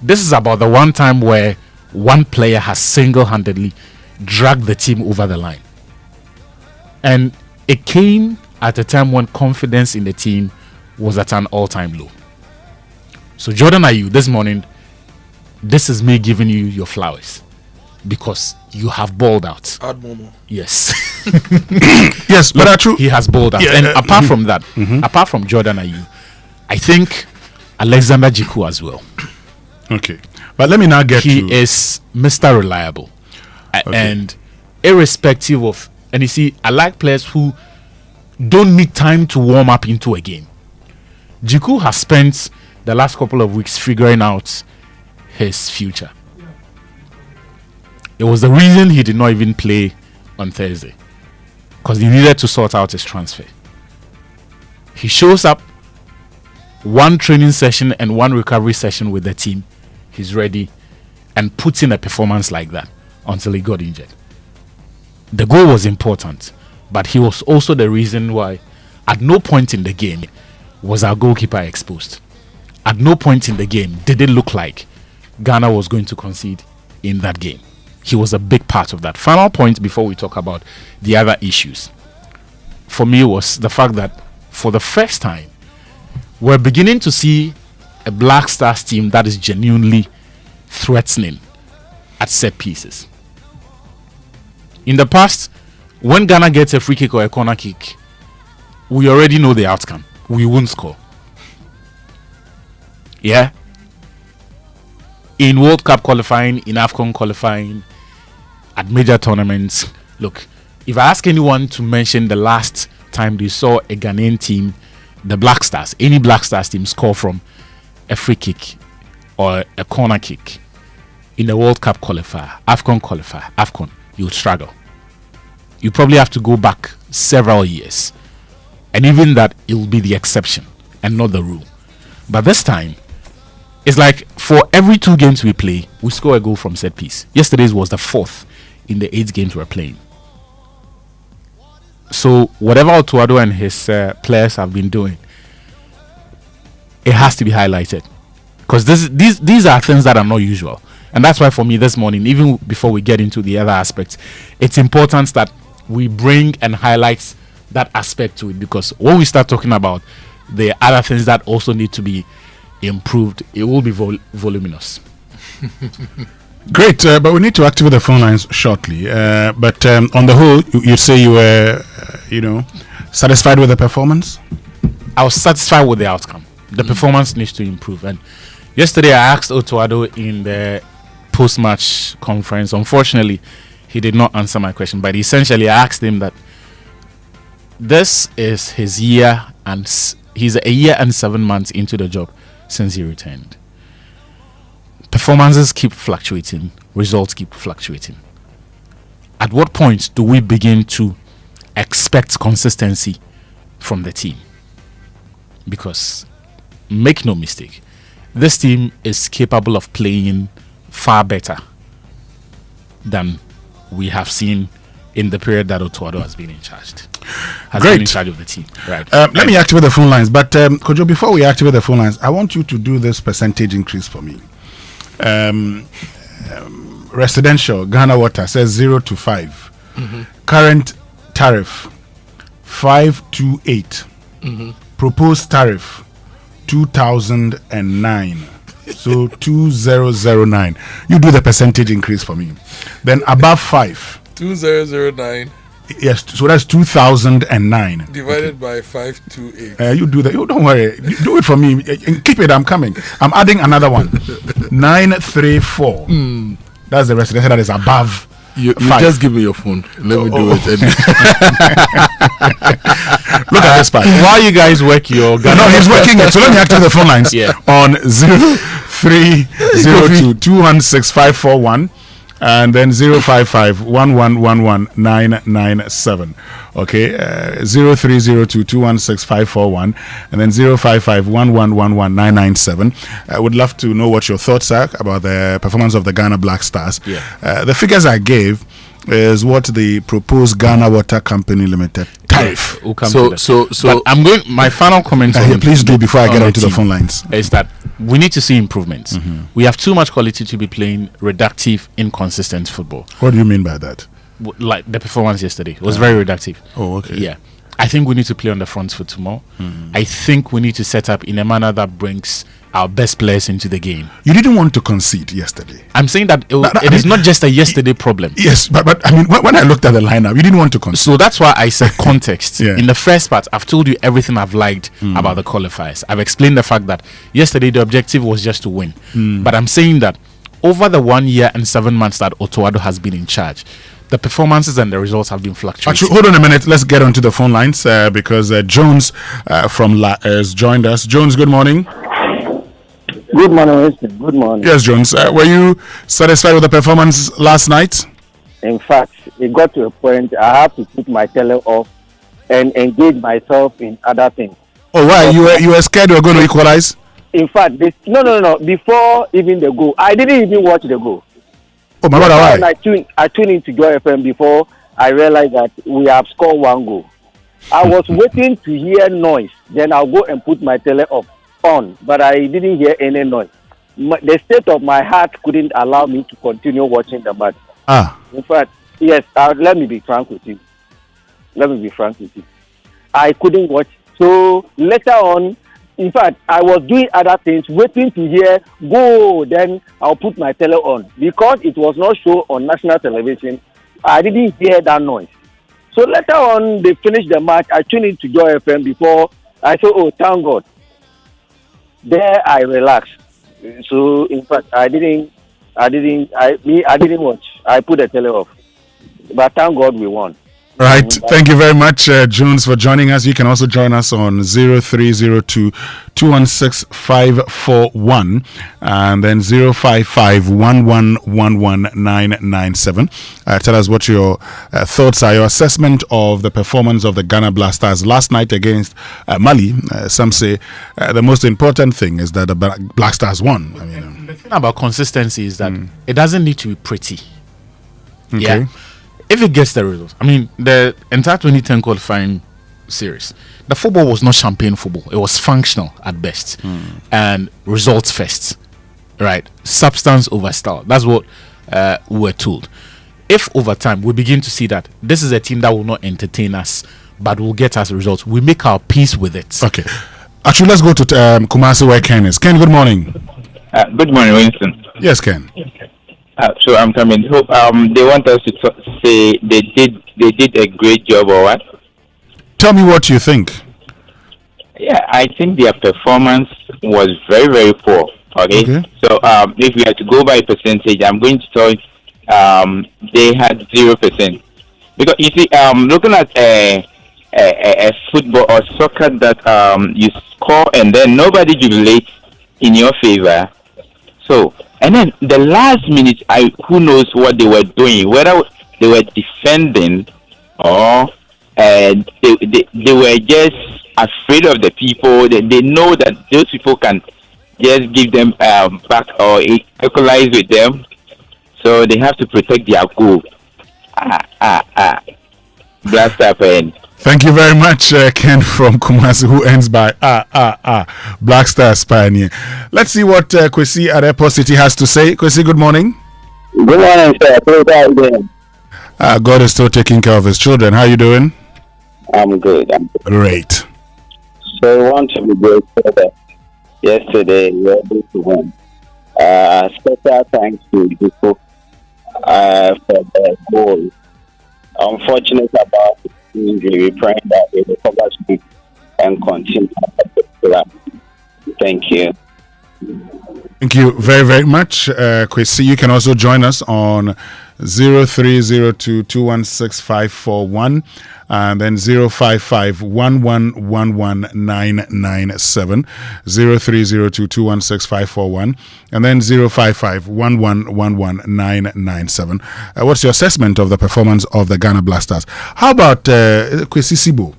This is about the one time where one player has single-handedly dragged the team over the line. And it came at a time when confidence in the team was at an all-time low. So Jordan Ayew, this morning, this is me giving you your flowers because you have balled out. Add Momo. Yes. Yes, but actually, he has balled out. Yeah, and apart from that, apart from Jordan Ayew, I think Alexander Jiku as well. Okay. But let me now get he is Mr. Reliable. And irrespective of, and you see, I like players who don't need time to warm up into a game. Jiku has spent the last couple of weeks figuring out his future. It was the reason he did not even play on Thursday, because he needed to sort out his transfer. He shows up, one training session and one recovery session with the team, he's ready, and puts in a performance like that until he got injured. The goal was important, but he was also the reason why at no point in the game was our goalkeeper exposed. At no point in the game did it look like Ghana was going to concede in that game. He was a big part of that. Final point before we talk about the other issues, for me, was the fact that for the first time, we're beginning to see a Black Stars team that is genuinely threatening at set pieces. In the past, when Ghana gets a free kick or a corner kick, we already know the outcome. We won't score. Yeah? In World Cup qualifying, in AFCON qualifying, at major tournaments, look, if I ask anyone to mention the last time they saw a Ghanaian team, the Black Stars, any Black Stars team score from a free kick or a corner kick in the World Cup qualifier, AFCON, you would struggle. You probably have to go back several years. And even that, it will be the exception and not the rule. But this time, it's like for every 2 games we play, we score a goal from set piece. Yesterday's was the 4th in the 8 games we're playing. So whatever Otuado and his players have been doing, it has to be highlighted, because these are things that are not usual. And that's why for me this morning, even before we get into the other aspects, it's important that we bring and highlight that aspect to it, because when we start talking about the other things that also need to be improved, it will be voluminous. Great, but we need to activate the phone lines shortly. But on the whole, you say you were, satisfied with the performance? I was satisfied with the outcome. The performance needs to improve. And yesterday I asked Otuado in the post-match conference. Unfortunately, he did not answer my question. But essentially, I asked him that this is his year and he's a year and 7 months into the job since he returned. Performances keep fluctuating, results keep fluctuating. At what point do we begin to expect consistency from the team? Because, make no mistake, this team is capable of playing far better than we have seen in the period that Otuado has been in charge. Been in charge of the team. Right. Let me activate the phone lines. But Kojo, before we activate the phone lines, I want you to do this percentage increase for me. Residential Ghana Water says 0 to 5. Current tariff 528. Proposed tariff 2009. So 2009. You do the percentage increase for me. Then above 5. 2009. Yes, so that's 2009 divided by 528. You do that. You don't worry. Do it for me. Keep it. I'm coming. I'm adding another one. 934. That's the residential that is above. You just give me your phone. Let me do it. Look at this part. While you guys work your Ghana. No, he's working it. So let me activate the phone lines on 0302 216 541. And then 055-1111-997. Okay, 0302-216-541 and then 055-1111-997. I would love to know what your thoughts are about the performance of the Ghana Black Stars. The figures I gave is what the proposed Ghana Water Company Limited tariff. But I'm going. My final comment. Please do before I get onto the phone lines. Is that we need to see improvements. We have too much quality to be playing reductive, inconsistent football. What do you mean by that? Like the performance yesterday was very reductive. Oh, okay. Yeah, I think we need to play on the front foot tomorrow. I think we need to set up in a manner that brings our best players into the game. You didn't want to concede yesterday. I'm saying that it is not just a yesterday problem. Yes, but I mean, when I looked at the lineup, you didn't want to concede. So that's why I said context. In the first part, I've told you everything I've liked about the qualifiers. I've explained the fact that yesterday the objective was just to win. But I'm saying that over the 1 year and 7 months that Otuado has been in charge, the performances and the results have been fluctuating. Actually, hold on a minute. Let's get onto the phone lines because Jones from has joined us. Jones, good morning. Good morning, Winston. Good morning. Yes, Jones. Were you satisfied with the performance last night? In fact, it got to a point I have to put my tele off and engage myself in other things. Oh, why? You were scared you were going to equalize? In fact, no. Before even the goal, I didn't even watch the goal. Oh, my brother, why? I tuned into Joy FM before I realized that we have scored 1 goal. I was waiting to hear noise. Then I'll go and put my tele off. On, but I didn't hear any noise. The state of my heart couldn't allow me to continue watching the match. In fact, yes, let me be frank with you. I couldn't watch. So later on, in fact, I was doing other things, waiting to hear go. Then I'll put my tele on because it was not shown on national television. I didn't hear that noise. So later on, they finished the match. I tuned into Joy FM before I said, "Oh, thank God." There I relaxed. So in fact I didn't watch. I put the tele off. But thank God we won. Right. Thank you very much, Jones, for joining us. You can also join us on 0302 216 541 and then 055 997. Tell us what your thoughts are, your assessment of the performance of the Ghana Black Stars last night against Mali. Some say the most important thing is that the Black Stars won. I mean, the thing about consistency is that it doesn't need to be pretty. Okay. Yeah. If it gets the results, I mean, the entire 2010 qualifying series, the football was not champagne football. It was functional at best and results first, right? Substance over style. That's what we were told. If over time we begin to see that this is a team that will not entertain us, but will get us results, we make our peace with it. Okay. Actually, let's go to Kumasi where Ken is. Ken, good morning. Good morning, Winston. Yes, Ken. So I'm coming. They want us to say they did a great job or what? Tell me what you think. Yeah, I think their performance was very, very poor. Okay. So if we had to go by percentage, I'm going to tell you they had 0%. Because you see, looking at a football or soccer that you score and then nobody jubilates in your favor. So, and then the last minute, who knows what they were doing, whether they were defending or they were just afraid of the people. They know that those people can just give them back or equalize with them. So they have to protect their goal. Blast up and. Thank you very much, Ken from Kumasi, who ends by Black Stars Pioneer. Let's see what Kwesi at Airport City has to say. Kwesi, good morning. Good morning, sir. How are you doing? God is still taking care of his children. How are you doing? I'm good. Great. So I want to be grateful that yesterday we were able to win. Special thanks to people for the goal. Unfortunate about the injury, we pray that they recover speed and continue. Thank you. Thank you very, very much, Kwesi. You can also join us on 0302216541 and then 05511119997, 0302216541 and then 05511119997. What's your assessment of the performance of the Ghana Blasters? How about Kwesi Sibo?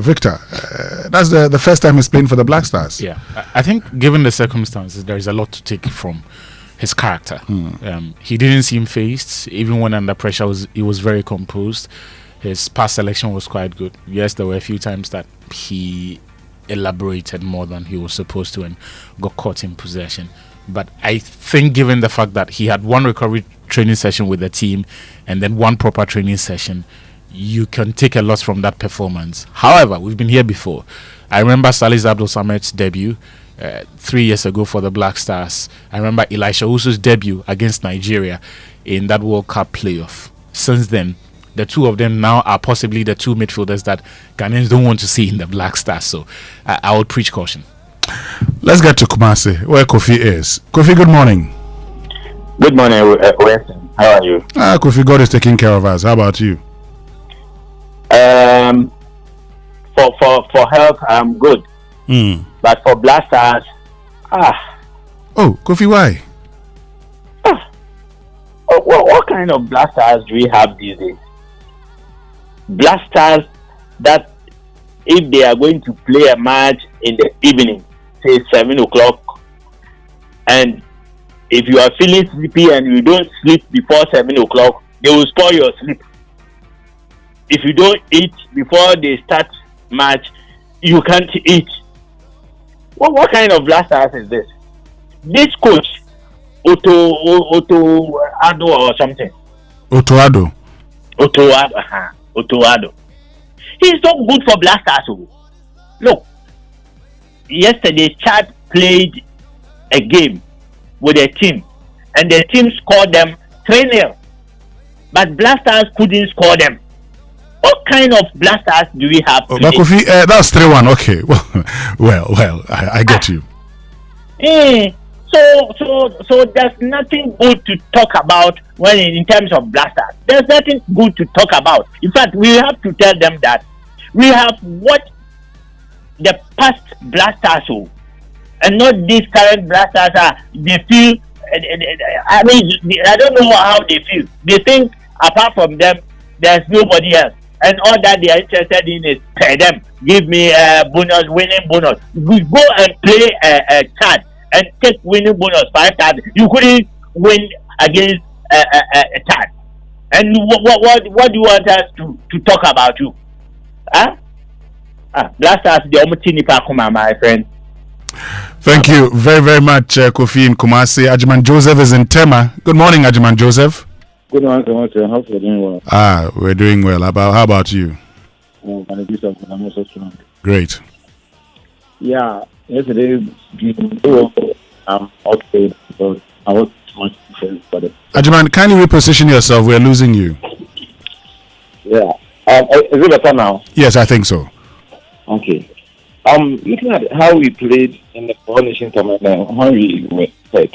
Victor, that's the first time he's playing for the Black Stars. Yeah, I think given the circumstances, there is a lot to take from his character. He didn't seem phased, even when under pressure. He was very composed. His pass selection was quite good. Yes, there were a few times that he elaborated more than he was supposed to and got caught in possession. But I think given the fact that he had one recovery training session with the team and then one proper training session, you can take a lot from that performance. However, we've been here before. I remember Salis Abdul Samet's debut 3 years ago for the Black Stars. I remember Elisha Usu's debut against Nigeria in that World Cup playoff. Since then, the two of them now are possibly the two midfielders that Ghanaians don't want to see in the Black Stars. So I would preach caution. Let's get to Kumasi, where Kofi is. Kofi, good morning. Good morning, Winston. How are you? Kofi, God is taking care of us. How about you? For health, I'm good. But for Blasters, Oh, Kofi, why? What kind of Blasters do we have these days? Blasters that if they are going to play a match in the evening, say 7 o'clock, and if you are feeling sleepy and you don't sleep before 7 o'clock, they will spoil your sleep. If you don't eat before they start match, you can't eat. What kind of Blasters is this? This coach, Otto Ado or something. Otto Ado. He's not good for Blasters. Look, yesterday Chad played a game with a team and the team scored them 3-0. But Blasters couldn't score them. What kind of Blasters do we have today? But Kofi, that's 3-1. Okay. Well, I get you. So there's nothing good to talk about when in terms of Blasters. There's nothing good to talk about. In fact, we have to tell them that we have what the past Blasters do, and not these current Blasters are. They feel. I don't know how they feel. They think apart from them, there's nobody else. And all that they are interested in is pay them. Give me a bonus, winning bonus. We go and play a card and take winning bonus 5,000. You couldn't win against a card. And what do you want us to talk about you? Blasters the Omutini Pakuma, my friend. Thank you very, very much, Kofi in Kumasi. Ajiman Joseph is in Tema. Good morning, Ajiman Joseph. Good morning, Hope you're doing well. We're doing well. How about you? I'm also strong. Great. Yeah, yesterday, I'm okay because I was too much defense for the. Ajiman, kindly reposition yourself. We're losing you. Yeah. Is it better now? Yes, I think so. Okay. Looking at how we played in the Four Nations tournament, how we were played,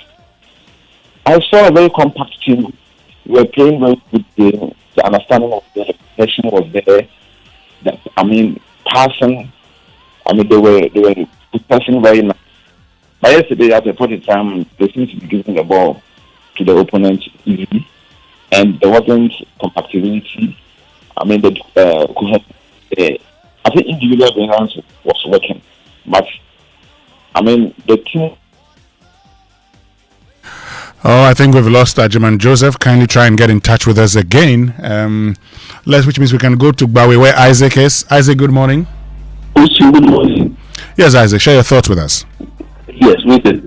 I saw a very compact team. We were playing very good game. The understanding of the passion was there. That, passing. They were passing very nice. But yesterday, at the point in time, they seemed to be giving the ball to the opponent easily, and there wasn't compatibility. I think individual brilliance was working, but the team. Oh, I think we've lost Ajiman Joseph. Kindly try and get in touch with us again. Which means we can go to Bawe where Isaac is. Isaac, good morning. Good morning. Yes, Isaac, share your thoughts with us. Yes, yesterday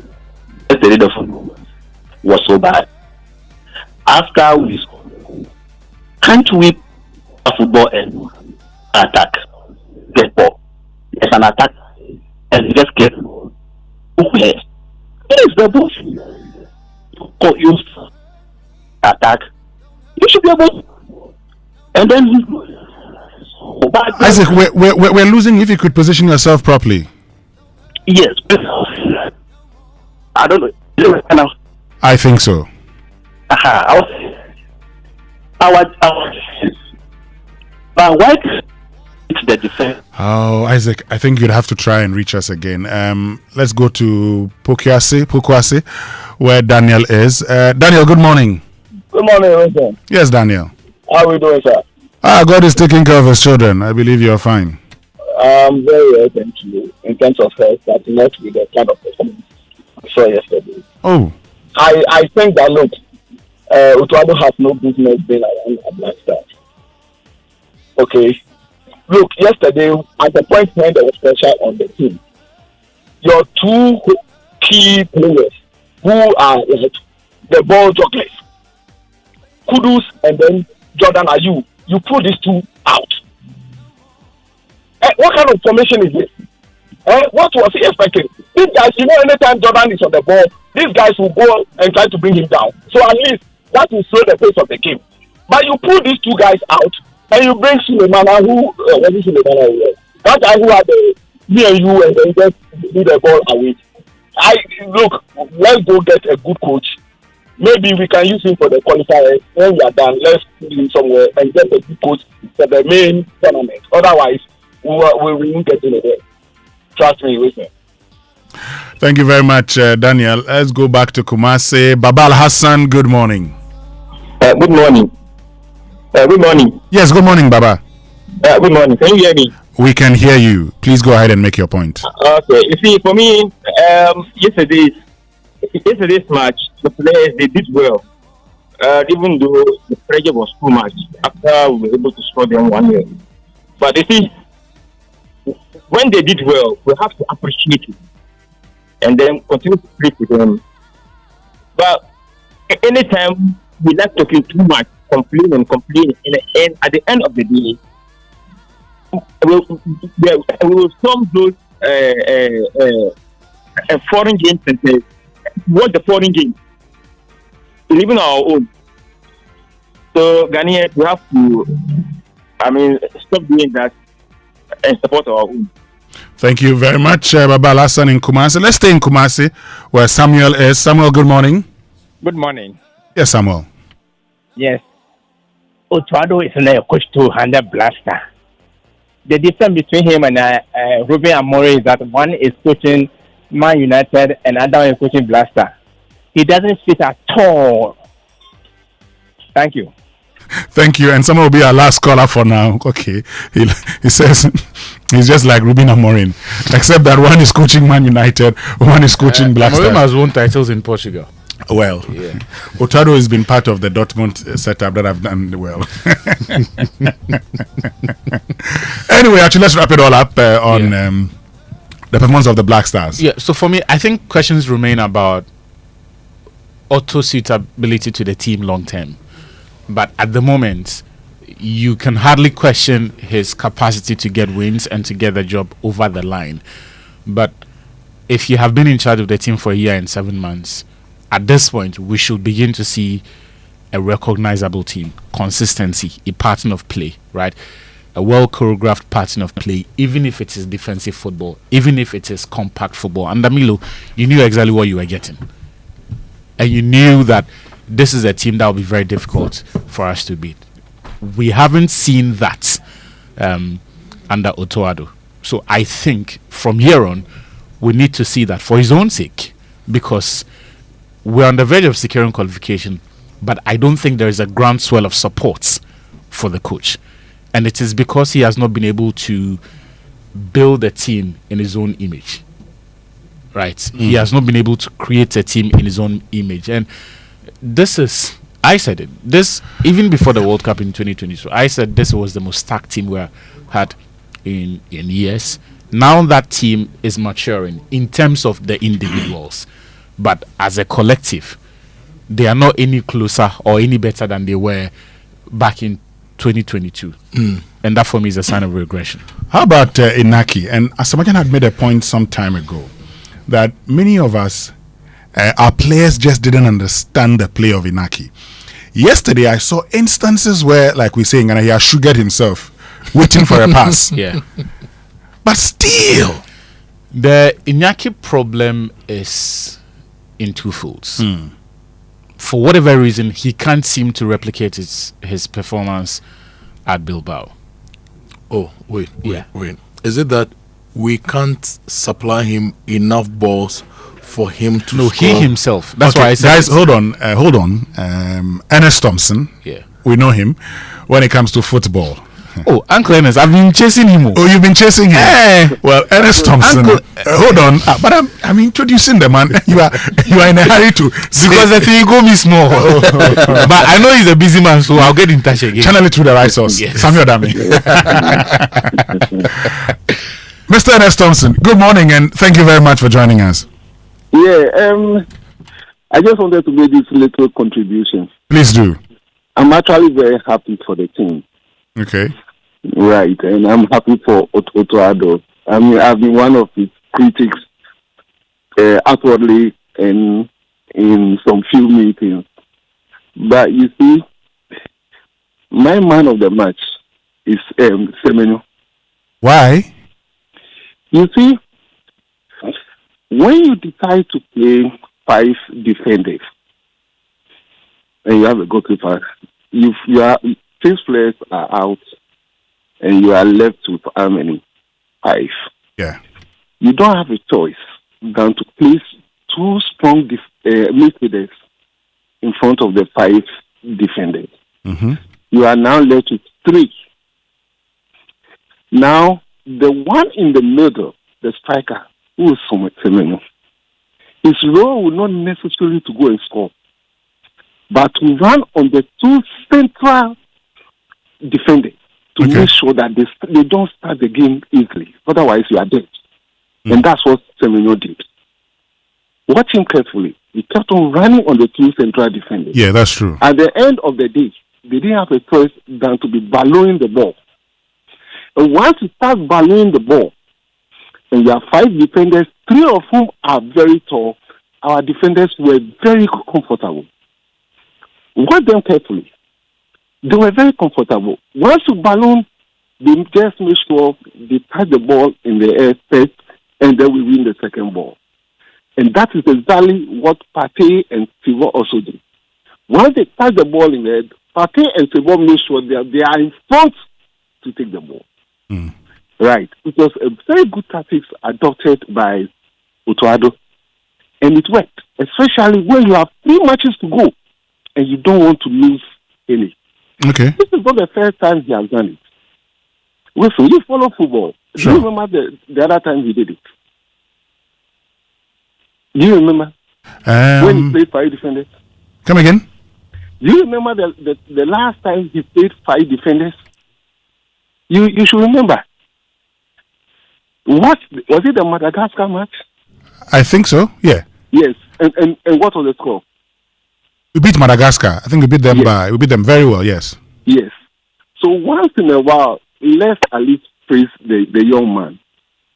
the football was so bad. After we scored, can't we a football and attack? Get ball. There's an attack and just get who cares? It is the boss. You attack. You should be able to. And then Isaac, we're losing. If you could position yourself properly. Yes. I don't know. I think so. Why it's the defense? Oh, Isaac, I think you'd have to try and reach us again. Let's go to Pokwase, where Daniel is. Daniel, good morning. Good morning, Winston. Yes, Daniel. How are we doing, sir? God is taking care of his children. I believe you're fine. Very well, thank you. In terms of health, but not with the kind of performance I saw yesterday. Oh. I think that, look, Utuado has no business being around a Black Stars. Okay. Look, yesterday, at the point when there was pressure on the team, your two key players who are like the ball jugglers, Kudus and then Jordan Ayew, you put these two out. What kind of formation is this? What was he expecting? These guys, anytime Jordan is on the ball, these guys will go and try to bring him down. So at least that will slow the pace of the game. But you put these two guys out, and you bring Sulemana, that guy who had the me and you, and then just do the ball away. Look, let's go get a good coach. Maybe we can use him for the qualifier. When we are done, let's put him somewhere and get a good coach for the main tournament. Otherwise, we won't get in there. Trust me, listen. Thank you very much, Daniel. Let's go back to Kumasi. Babal Hassan, good morning. Good morning. Good morning. Yes, good morning, Baba. Good morning. Can you hear me? We can hear you. Please go ahead and make your point. Okay. You see, for me, yesterday's match, the players, they did well. Even though the pressure was too much after we were able to score them 1-0. But you see, when they did well, we have to appreciate it and then continue to play with them. But anytime we like talking too much, complaining, and at the end of the day, we will sum those foreign games and say, what the foreign games? Even our own. So Ghanaians, we have to, stop doing that and support our own. Thank you very much, Babal Hassan in Kumasi. Let's stay in Kumasi, where Samuel is. Samuel, good morning. Good morning. Yes, Samuel. Yes. Utuado is a coach to handle Blaster. The difference between him and Ruben Amoah is that one is coaching Man United and another is coaching Blaster. He doesn't fit at all. Thank you. Thank you. And someone will be our last caller for now. Okay. He says he's just like Ruben Amorim, except that one is coaching Man United, one is coaching Black Stars. Amorim has won titles in Portugal. Well, yeah. Otado has been part of the Dortmund setup that I've done well. Anyway, actually, let's wrap it all up on the performance of the Black Stars. Yeah, so for me, I think questions remain about Otto's suitability to the team long term. But at the moment, you can hardly question his capacity to get wins and to get the job over the line. But if you have been in charge of the team for a year and 7 months, at this point, we should begin to see a recognizable team, consistency, a pattern of play, right? A well-choreographed pattern of play, even if it is defensive football, even if it is compact football. And Damilo, you knew exactly what you were getting. And you knew that this is a team that will be very difficult for us to beat. We haven't seen that under Otoado. So I think from here on, we need to see that for his own sake, because we're on the verge of securing qualification, but I don't think there is a groundswell of support for the coach. And it is because he has not been able to build a team in his own image. Right? He has not been able to create a team in his own image. And this is, I said it, this, even before the World Cup in 2022, I said this was the most stacked team we had in years. Now that team is maturing in terms of the individuals, but as a collective, they are not any closer or any better than they were back in 2022. And that for me is a sign of regression. How about Inaki? And Asamajan had made a point some time ago that many of us, our players just didn't understand the play of Inaki. Yesterday, I saw instances where, like we're saying, and he has sugared himself, waiting for a pass. Yeah. But still, the Inaki problem is in two folds. For whatever reason, he can't seem to replicate his performance at Bilbao. Oh, wait. Is it that we can't supply him enough balls for him to score? He himself. That's why I said... Guys, hold on. Ernest Thompson. Yeah. We know him when it comes to football. Oh, Uncle Ernest, I've been chasing him. Oh, you've been chasing him? Well, Ernest Thompson. Hold on. But I'm introducing the man. You are in a hurry to... Because the thing go me small. But I know he's a busy man, so I'll get in touch again. Channel it through the right source. Yes. Samuel Dami. Mr. Ernest Thompson, good morning and thank you very much for joining us. Yeah, I just wanted to make this little contribution. Please do. I'm actually very happy for the team. Okay. Right, and I'm happy for Otoado. I mean, I've been one of his critics outwardly and in some few meetings. But you see, my man of the match is Semenyo. Why? You see, when you decide to play 5 defenders and you have a goalkeeper, you are 6 players are out and you are left with how many? 5. Yeah. You don't have a choice than to place 2 strong midfielders in front of the 5 defenders. You are now left with 3. Now, the one in the middle, the striker, who is Semenyo, his role will not necessarily to go and score, but to run on the 2 central defenders to make sure that they don't start the game easily. Otherwise, you are dead. And that's what Semenyo did. Watch him carefully. He kept on running on the 2 central defenders. Yeah, that's true. At the end of the day, they didn't have a choice than to be ballooning the ball. And once you start ballooning the ball, and you have 5 defenders, 3 of whom are very tall, our defenders were very comfortable. Watch them carefully. They were very comfortable. Once you balloon, they just make sure they touch the ball in the air first, and then we win the second ball. And that is exactly what Partey and Silva also did. Once they touch the ball in the air, Partey and Silva make sure they are in front to take the ball. Right. It was a very good tactics adopted by Otoado, and it worked, especially when you have 3 matches to go and you don't want to lose any. Okay. This is not the first time he has done it. Listen, you follow football. Sure. Do you remember the other time he did it? Do you remember when he played 5 defenders? Come again? Do you remember the last time he played 5 defenders? You should remember. Was it the Madagascar match? I think so, yeah. Yes. And what was the score? We beat Madagascar. I think we beat them we beat them very well, yes. Yes. So once in a while, let's at least praise the young man.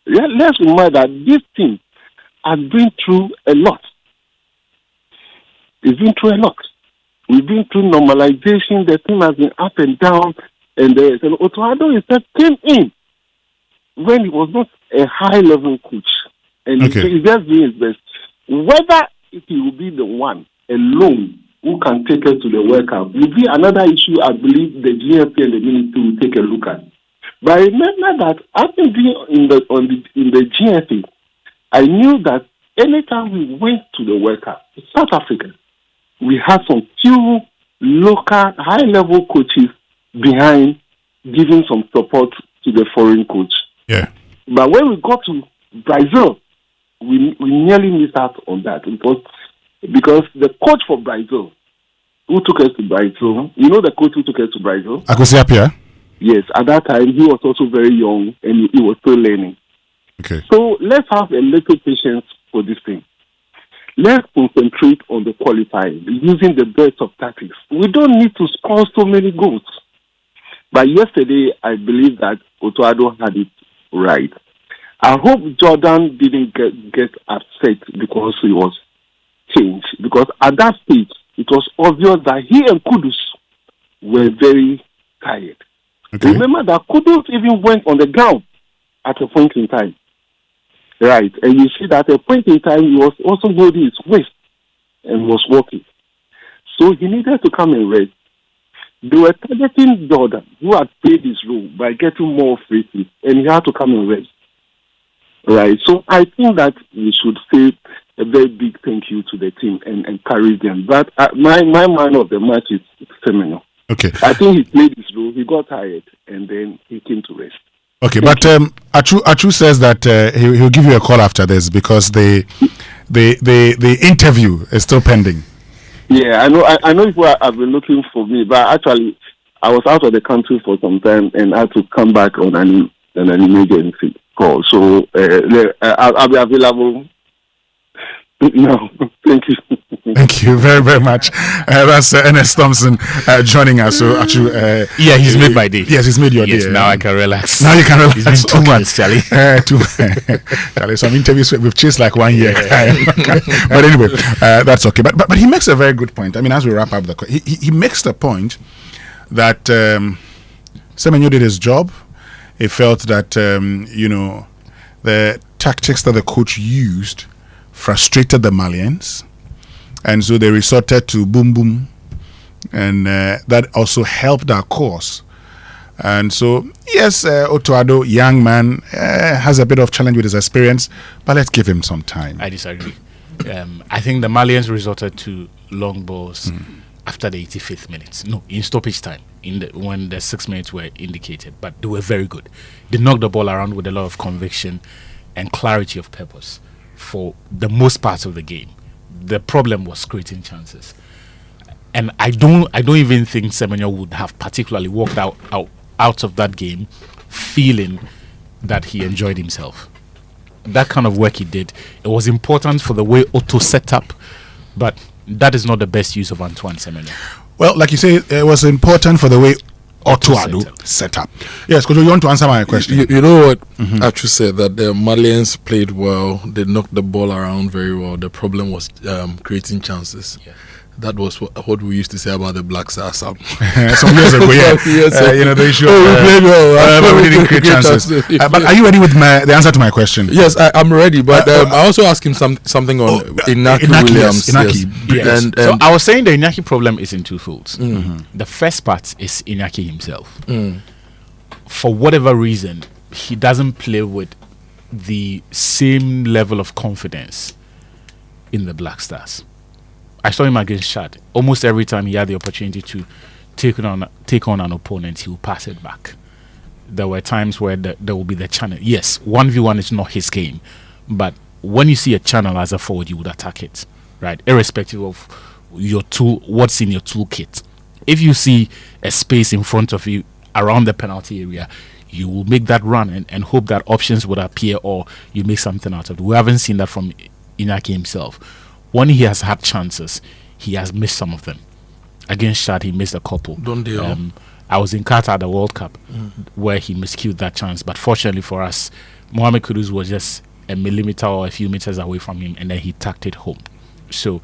Let's remember that this team has been through a lot. It's been through a lot. We've been through normalization. The team has been up and down. And Otoado came in when he was not a high-level coach. And he's just doing his best. Whether he will be the one alone who can take us to the World Cup will be another issue I believe the GFP and the ministry will take a look at. But I remember that after being in the GFA, I knew that anytime we went to the World Cup, South Africa, we had some few local high-level coaches behind giving some support to the foreign coach. Yeah. But when we got to Brazil, we nearly missed out on that because the coach for Brazil, who took us to Brazil, you know the coach who took us to Brazil? Akosiapia? Yes, at that time he was also very young and he was still learning. Okay. So let's have a little patience for this thing. Let's concentrate on the qualifying, using the best of tactics. We don't need to score so many goals. But yesterday, I believe that Otoado had it right. I hope Jordan didn't get upset because he was changed. Because at that stage, it was obvious that he and Kudus were very tired. Okay. Remember that Kudus even went on the ground at a point in time. Right. And you see that at a point in time, he was also holding his waist and was walking. So he needed to come and rest. They were targeting Jordan, who had played his role by getting more free kicks, and he had to come and rest. Right. So I think that we should say a very big thank you to the team and encourage them. But my man of the match is Semenyo. Okay. I think he played his role. He got tired, and then he came to rest. Okay, but Achu says that he'll give you a call after this because the interview is still pending. Yeah, I know people have been looking for me, but actually I was out of the country for some time and I had to come back on an emergency call. So I'll be available now. Thank you. Thank you very, very much. That's Ernest Thompson joining us. So Achu, yeah, he's made my day. Yes, he's made your day. Yes, now I can relax. Now you can relax. It's been 2 months, Charlie. Charlie, some interviews we've chased like 1 year. But anyway, that's okay. But he makes a very good point. I mean, as we wrap up he makes the point that Semenyo did his job. He felt that the tactics that the coach used frustrated the Malians, and so they resorted to boom boom, and that also helped our cause. And so yes, Otoado, young man, has a bit of challenge with his experience, but let's give him some time. I disagree. I think the Malians resorted to long balls after the 85th minute. No, in stoppage time, when the 6 minutes were indicated, but they were very good. They knocked the ball around with a lot of conviction and clarity of purpose for the most part of the game. The problem was creating chances, and I don't even think Semenyo would have particularly walked out of that game feeling that he enjoyed himself. That kind of work he did, it was important for the way Otto set up, but that is not the best use of Antoine Semenyo. Well, like you say, it was important for the way Otoado set up. Yes, Kojo, you want to answer my question? You know what Achu said, that the Malians played well, they knocked the ball around very well. The problem was creating chances. Yeah. That was what we used to say about the Black Stars some years ago. Yeah, the issue. We played well. We didn't create chances. But are you ready with the answer to my question? Yes, I'm ready. But I also asked him something on Inaki Williams. Yes. So I was saying the Inaki problem is in two folds. The first part is Inaki himself. For whatever reason, he doesn't play with the same level of confidence in the Black Stars. I saw him against Chad. Almost every time he had the opportunity to take on an opponent, he would pass it back. There were times where there will be the channel. Yes, 1v1 is not his game, but when you see a channel as a forward, you would attack it, right? Irrespective of your tool, what's in your toolkit. If you see a space in front of you around the penalty area, you will make that run and hope that options would appear or you make something out of it. We haven't seen that from Inaki himself. When he has had chances, he has missed some of them. Against Chad, he missed a couple. I was in Qatar at the World Cup where he miscued that chance. But fortunately for us, Mohamed Kudus was just a millimeter or a few meters away from him, and then he tucked it home. So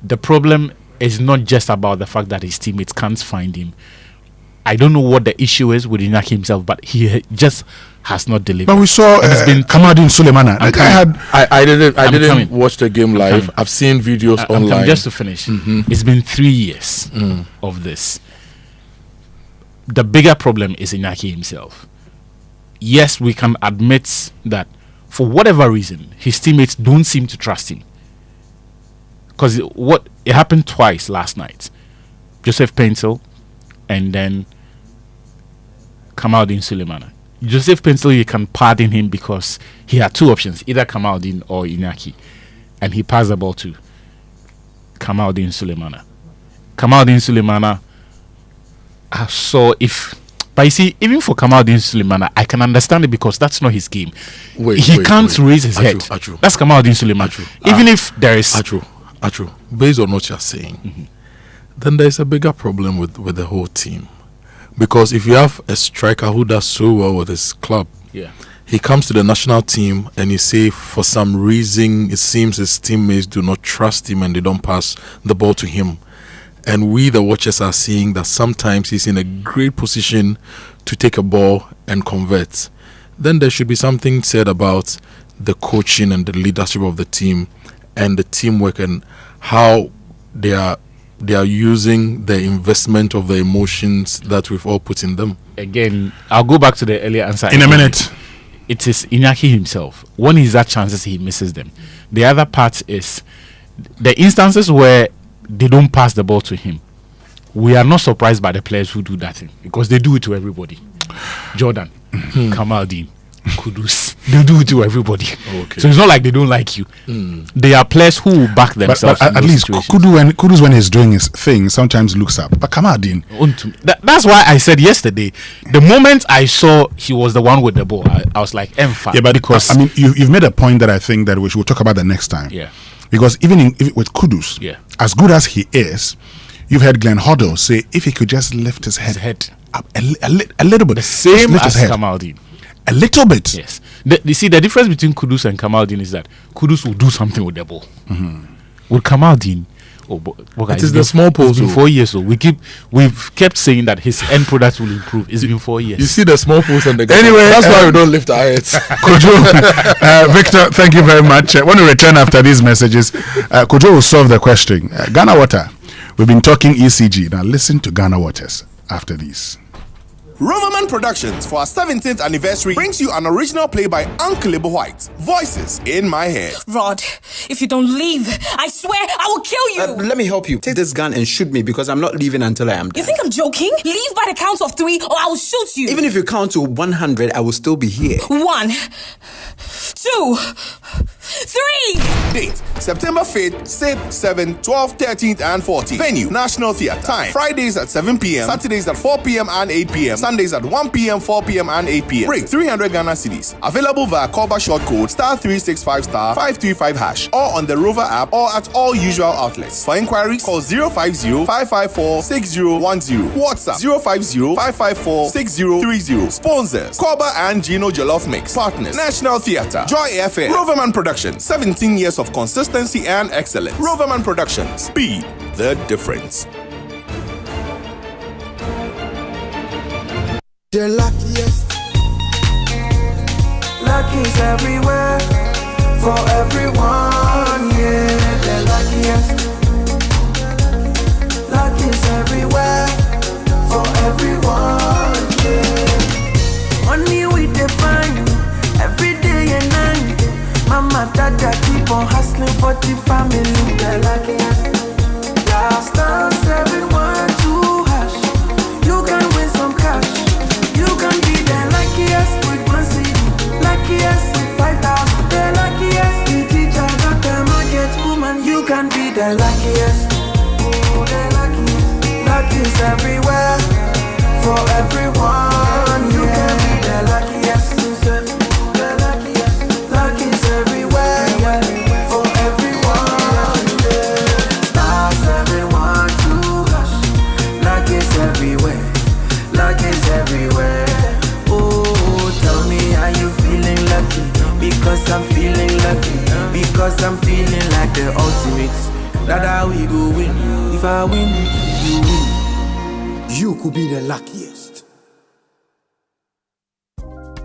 the problem is not just about the fact that his teammates can't find him. I don't know what the issue is with Inaki himself, but he just has not delivered. But we saw Kamadin Suleimana. I didn't watch the game live. I've seen videos online. Just to finish, it's been 3 years of this. The bigger problem is Inaki himself. yes, we can admit that for whatever reason, his teammates don't seem to trust him. Because it happened twice last night. Joseph Pencil and then Kamaldeen Sulemana. Joseph Pencil, you can pardon him because he had two options, either Kamaldeen or Inaki. And he passed the ball to Kamaldeen Sulemana. Kamaldeen Sulemana, I saw but you see, even for Kamaldeen Sulemana, I can understand it because that's not his game. He can't raise his head. That's Kamaldeen Sulemana. Even if there is... True. Based on what you're saying, then there's a bigger problem with the whole team. Because if you have a striker who does so well with his club, he comes to the national team and you say for some reason it seems his teammates do not trust him and they don't pass the ball to him. And we, the watchers, are seeing that sometimes he's in a great position to take a ball and convert. Then there should be something said about the coaching and the leadership of the team and the teamwork and how they are using the investment of the emotions that we've all put in them. Again, I'll go back to the earlier answer. In a minute. It is Inaki himself. When he's at chances, he misses them. The other part is the instances where they don't pass the ball to him. We are not surprised by the players who do that thing because they do it to everybody. Jordan, Kamaldeen, Kudus, they do it to everybody. Okay. So it's not like they don't like you. They are players who will back themselves. But at least Kudus, when he's doing his thing, sometimes looks up. But Kamaldeen, that's why I said yesterday, the moment I saw he was the one with the ball, I was like, yeah, but because I mean, you've made a point that I think that we should talk about the next time. Yeah. Because even with Kudus, as good as he is, you've heard Glenn Hoddle say if he could just lift his head up a little bit, the same as Kamaldeen. A little bit. Yes. You see, the difference between Kudus and Kamaldeen is that Kudus will do something with the ball. With Kamaldeen, it is the small post. It's been 4 years. So we've kept saying that his end product will improve. It's been 4 years. You see the small post and the guy. Anyway, that's why we don't lift our heads. Kojo, Victor, thank you very much. When we return after these messages, Kojo will solve the question. Ghana Water. We've been talking ECG. Now listen to Ghana Waters after these. Roverman Productions for our 17th anniversary brings you an original play by Uncle Ibo White. Voices in my head. Rod, if you don't leave, I swear I will kill you. Let me help you. Take this gun and shoot me because I'm not leaving until I am done. You think I'm joking? Leave by the count of 3 or I will shoot you. Even if you count to 100, I will still be here. 1, 2, 3. Date, September 5th, 6th, 7th, 12th, 13th, and 14th. Venue, National Theatre. Time, Fridays at 7 p.m., Saturdays at 4 p.m. and 8 p.m., Sundays at 1 p.m., 4 p.m. and 8 p.m. Rate 300 Ghana cedis. Available via Cobra short code *365*535# or on the Rover app or at all usual outlets. For inquiries, call 050-554-6010. WhatsApp 050-554-6030. Sponsors, Cobra and Gino Jollof Mix. Partners, National Theatre, Joy FM, Roverman Productions. 17 years of consistency and excellence. Roverman Productions. Be the difference. The luckiest. Luck is everywhere for everyone, yeah. The luckiest. Luck is everywhere for everyone, yeah. Money we define every day and night. Mama, dada keep on hustling for the family. The luckiest. Last time 712 hash. You can win some cash. You can be the luckiest with 1 CD, luckiest with 5,000. The luckiest, the teacher got the market woman. You can be the luckiest. Oh, the luckiest. Luck is everywhere for everyone. You can be the luckiest. The luckiest. Luck is everywhere for everyone. Star 712 hash. Luck is everywhere. Luck is everywhere. Oh, tell me, are you feeling lucky? Because I'm feeling lucky. Because I'm feeling like the ultimate. That's how we go win. If I win, you win. You could be the luckiest.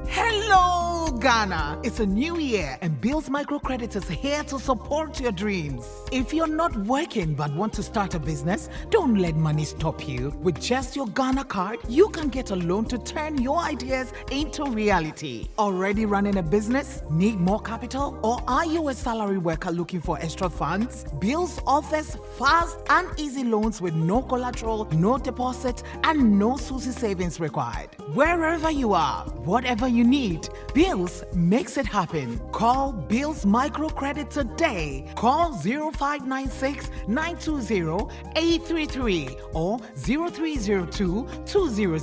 Hello, Ghana. It's a new year and Bills Microcredit is here to support your dreams. If you're not working but want to start a business, don't let money stop you. With just your Ghana card, you can get a loan to turn your ideas into reality. Already running a business? Need more capital? Or are you a salary worker looking for extra funds? Bills offers fast and easy loans with no collateral, no deposit, and no SUSI savings required. Wherever you are, whatever you need, Bills makes it happen. Call Bills Microcredit today. Call 0596 920 833 or 0302 200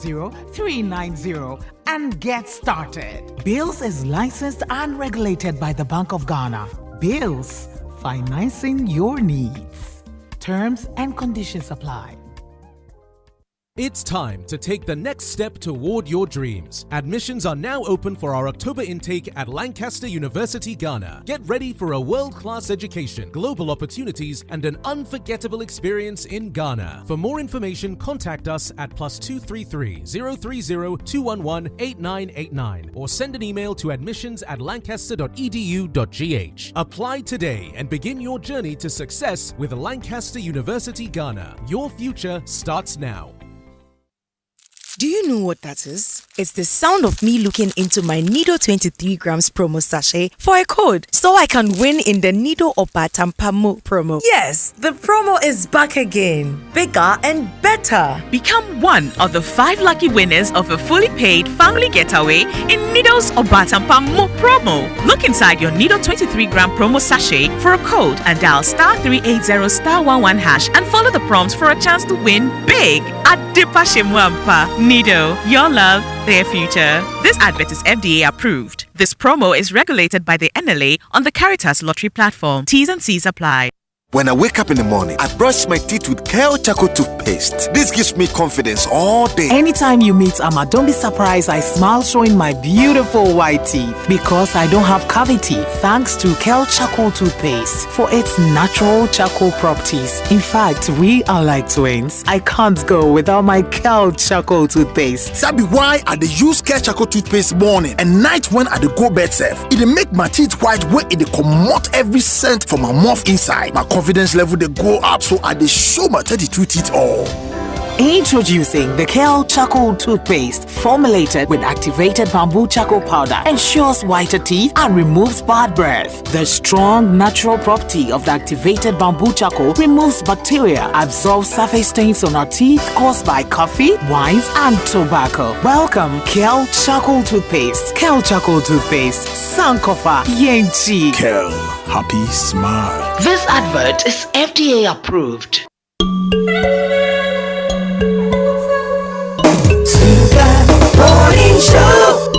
390 and get started. Bills is licensed and regulated by the Bank of Ghana. Bills, financing your needs. Terms and conditions apply. It's time to take the next step toward your dreams. Admissions are now open for our October intake at Lancaster University, Ghana. Get ready for a world-class education, global opportunities, and an unforgettable experience in Ghana. For more information, contact us at +233 030 211 8989 or send an email to admissions@lancaster.edu.gh. Apply today and begin your journey to success with Lancaster University, Ghana. Your future starts now. Do you know what that is? It's the sound of me looking into my Nido 23 grams promo sachet for a code so I can win in the Nido Obatampa promo. Yes, the promo is back again. Bigger and better. Become one of the 5 lucky winners of a fully paid family getaway in Nido's Obatampa promo. Look inside your Nido 23 gram promo sachet for a code and dial *380*11# and follow the prompts for a chance to win big at Dipashimwampa. Nido, your love, their future. This advert is FDA approved. This promo is regulated by the NLA on the Caritas Lottery platform. T's and C's apply. When I wake up in the morning, I brush my teeth with Kojo Akoto toothpaste. This gives me confidence all day. Anytime you meet Amma, don't be surprised I smile showing my beautiful white teeth because I don't have cavity thanks to Kojo Akoto toothpaste for its natural charcoal properties. In fact, we are like twins. I can't go without my Kojo Akoto toothpaste. That be why I dey use Kojo Akoto toothpaste morning and night when I dey go bed safe. It dey make my teeth white when it dey comot every scent from my mouth inside. My confidence level they go up, so I dey show my 32 teeth all. Introducing the Kojo Akoto toothpaste, formulated with activated bamboo charcoal powder, ensures whiter teeth and removes bad breath. The strong natural property of the activated bamboo charcoal removes bacteria, absorbs surface stains on our teeth caused by coffee, wines, and tobacco. Welcome, Kojo Akoto toothpaste. Kojo Akoto toothpaste, Sankofa Yenchi. Kel, happy smile. This advert is FDA approved. Morning Show.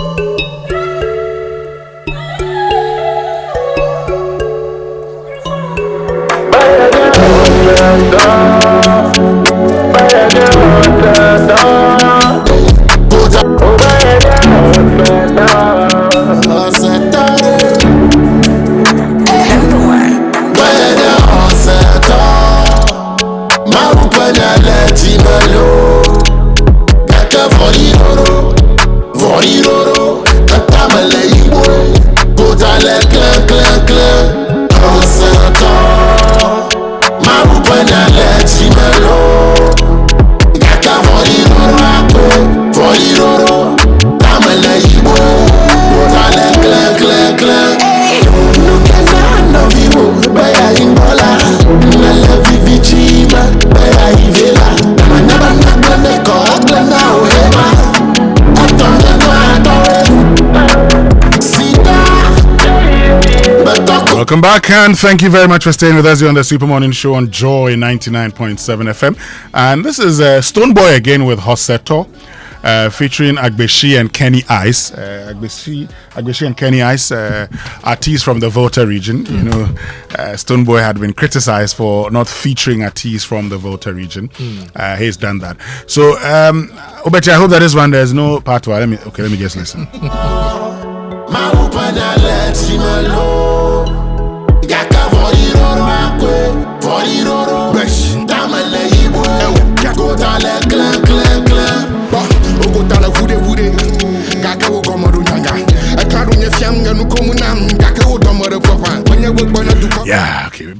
Welcome back, and thank you very much for staying with us here on the Super Morning Show on Joy 99.7 FM. And this is Stoneboy again with Hoseto, featuring Agbeshi and Kenny Ice. Agbeshi and Kenny Ice, artists from the Volta region. You know, Stoneboy had been criticized for not featuring artists from the Volta region. He's done that. So, Obechi, I hope that this one there's no part one. Let me just listen.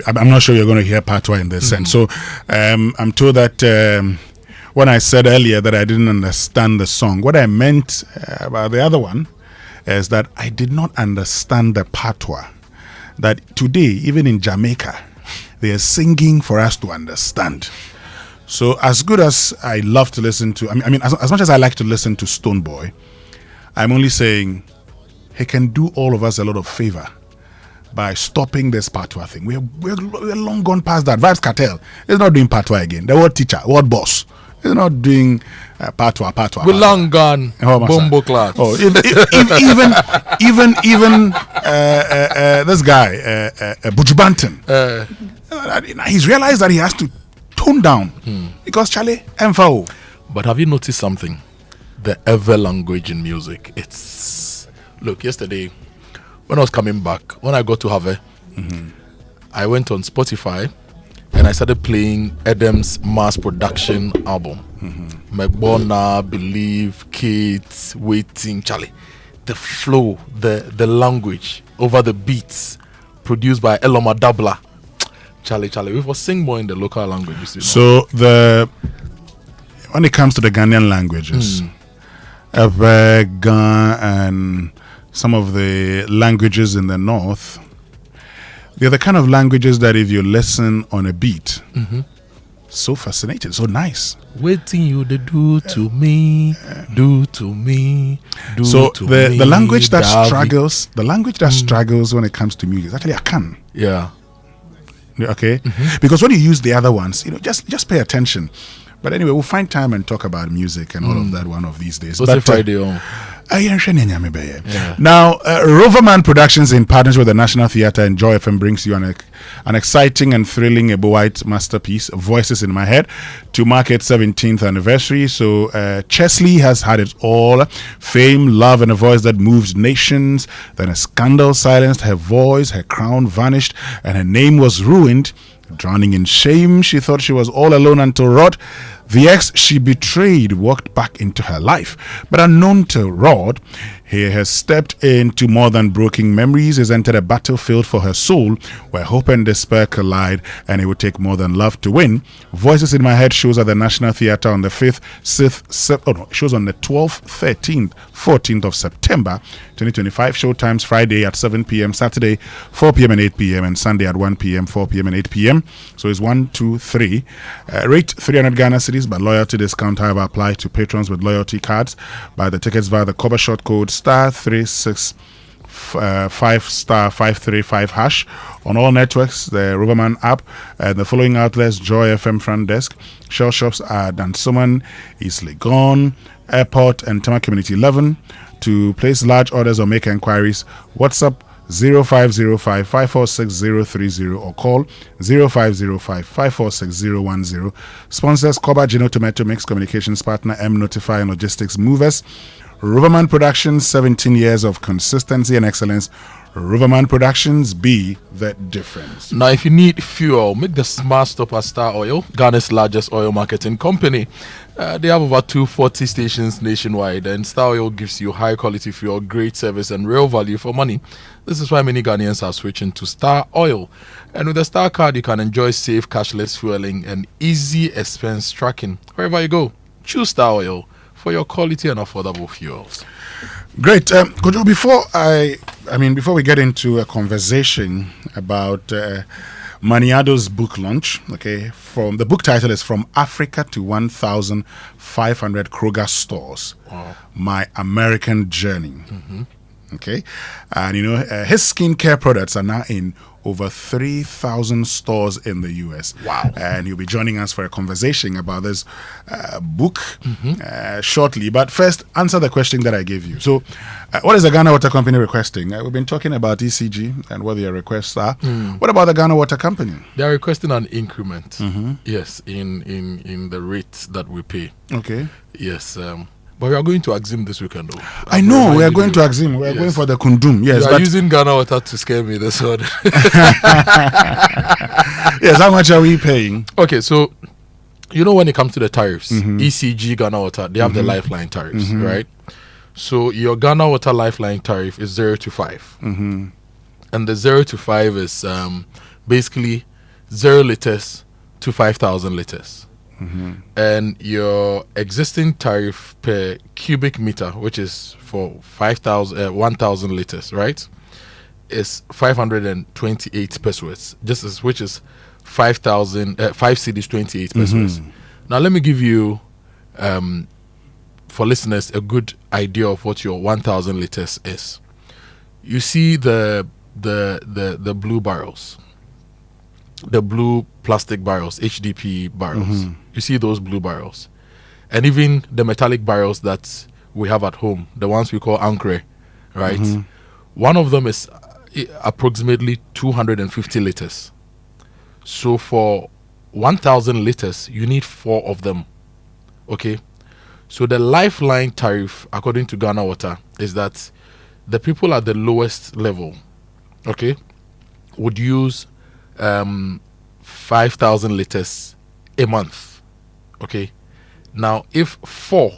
I'm not sure you're going to hear patois in this sense. So I'm told that when I said earlier that I didn't understand the song, what I meant about the other one is that I did not understand the patois. That today, even in Jamaica, they are singing for us to understand. So as good as I love to listen to, I mean, as much as I like to listen to Stonebwoy, I'm only saying he can do all of us a lot of favor by stopping this patois thing. We're long gone past that. Vibes Cartel is not doing patois again. The word teacher, word boss, is not doing patois. We're long gone. Bombo class. Oh, even this guy, Bujubanton, he's realized that he has to tone down because Charlie MFO. But have you noticed something? The ever language in music. Look, yesterday when I was coming back, when I got to Have, I went on Spotify and I started playing Adam's mass production album. McBona, Believe, Kids, Waiting, Charlie. The flow, the language over the beats produced by Eloma Dabla. Charlie, we will sing more in the local languages. So when it comes to the Ghanaian languages, Gan and some of the languages in the north, they're the kind of languages that if you listen on a beat, so fascinating, so nice. Waiting you to do to me, do to me, do so to the me. The language that struggles when it comes to music is actually Akan. Yeah. Okay? Because when you use the other ones, just pay attention. But anyway, we'll find time and talk about music and all of that one of these days. What's Friday on? Now, Roverman Productions, in partnership with the National Theatre and Joy FM, brings you an exciting and thrilling Ebo-White masterpiece, Voices in My Head, to mark its 17th anniversary. So, Chesley has had it all: fame, love, and a voice that moved nations. Then a scandal silenced her voice, her crown vanished, and her name was ruined. Drowning in shame, she thought she was all alone until Rod, the ex she betrayed, walked back into her life. But unknown to Rod, he has stepped into more than broken memories. He's entered a battlefield for her soul, where hope and despair collide, and it would take more than love to win. Voices in My Head shows at the National Theatre on the 5th, 6th, shows on the 12th, 13th, 14th of September 2025. Showtimes Friday at 7 p.m., Saturday 4 p.m. and 8 p.m., and Sunday at 1 p.m., 4 p.m. and 8 p.m. So it's 1, 2, 3. Rate 300 Ghana cedis, but loyalty discount, however, apply to patrons with loyalty cards. Buy the tickets via the cover short code *365*535# on all networks, the Roverman app, and the following outlets: Joy FM front desk, Shell shops at Dansoman, East Legon, Airport, and Tema Community 11. To place large orders or make inquiries, WhatsApp 0505-546-030 or call 0505-546-010. Sponsors: Koba Gino Tomato Mix, communications partner M Notify and Logistics Movers. Roverman Productions, 17 years of consistency and excellence. Roverman Productions, be the difference. Now, if you need fuel, make the smart stop at Star Oil, Ghana's largest oil marketing company. They have over 240 stations nationwide, and Star Oil gives you high quality fuel, great service, and real value for money. This is why many Ghanaians are switching to Star Oil. And with the Star card, you can enjoy safe cashless fueling and easy expense tracking. Wherever you go, choose Star Oil for your quality and affordable fuels. Great. Kojo, before we get into a conversation about Maniado's book launch, okay, the book title is From Africa to 1,500 Kroger Stores. Wow. My American Journey. Okay. And his skincare products are now in over 3,000 stores in the U.S. Wow. And he'll be joining us for a conversation about this book shortly. But first, answer the question that I gave you. So, what is the Ghana Water Company requesting? We've been talking about ECG and what their requests are. What about the Ghana Water Company? They are requesting an increment. Yes, in the rates that we pay. Okay. Yes. But we are going to Axim this weekend, though. I know, we are going to Axim. We are going for the Kundum. Yes, you are using Ghana Water to scare me this one. Yes, how much are we paying? Okay, so, when it comes to the tariffs, ECG, Ghana Water, they have the lifeline tariffs, right? So, your Ghana Water lifeline tariff is 0 to 5. And the 0 to 5 is basically 0 liters to 5,000 liters. And your existing tariff per cubic meter, which is for 1,000 liters, right, is 528 pesos, which is 5 cedis 28 pesos. Now let me give you, for listeners, a good idea of what your 1,000 liters is. You see the blue barrels, the blue plastic barrels, HDP barrels. You see those blue barrels, and even the metallic barrels that we have at home, the ones we call ankre, right? One of them is approximately 250 liters. So for 1,000 liters, you need 4 of them. Okay, so the lifeline tariff, according to Ghana Water, is that the people at the lowest level, okay, would use 5,000 liters a month. Okay, now if 4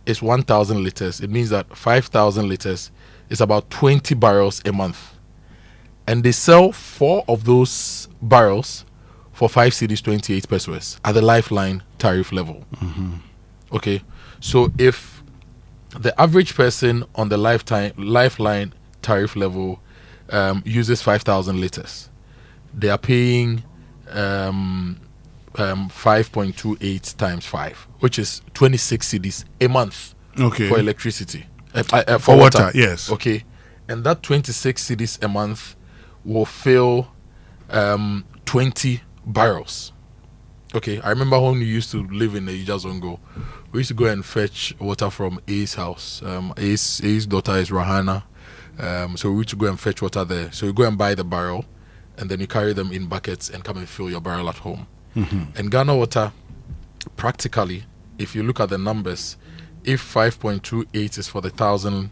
is 1,000 liters, it means that 5,000 liters is about 20 barrels a month, and they sell 4 of those barrels for 5 cedis 28 pesos at the lifeline tariff level. Okay, so if the average person on the lifeline tariff level uses 5,000 liters, they are paying 5.28 times 5, which is 26 cedis a month for electricity. For water, yes. Okay, and that 26 cedis a month will fill 20 barrels. Okay, I remember when we used to live in the Ijazongo, we used to go and fetch water from A's house. A's daughter is Rahana, so we used to go and fetch water there. So you go and buy the barrel, and then you carry them in buckets and come and fill your barrel at home. And Ghana Water, practically, if you look at the numbers, if 5.28 is for the 1,000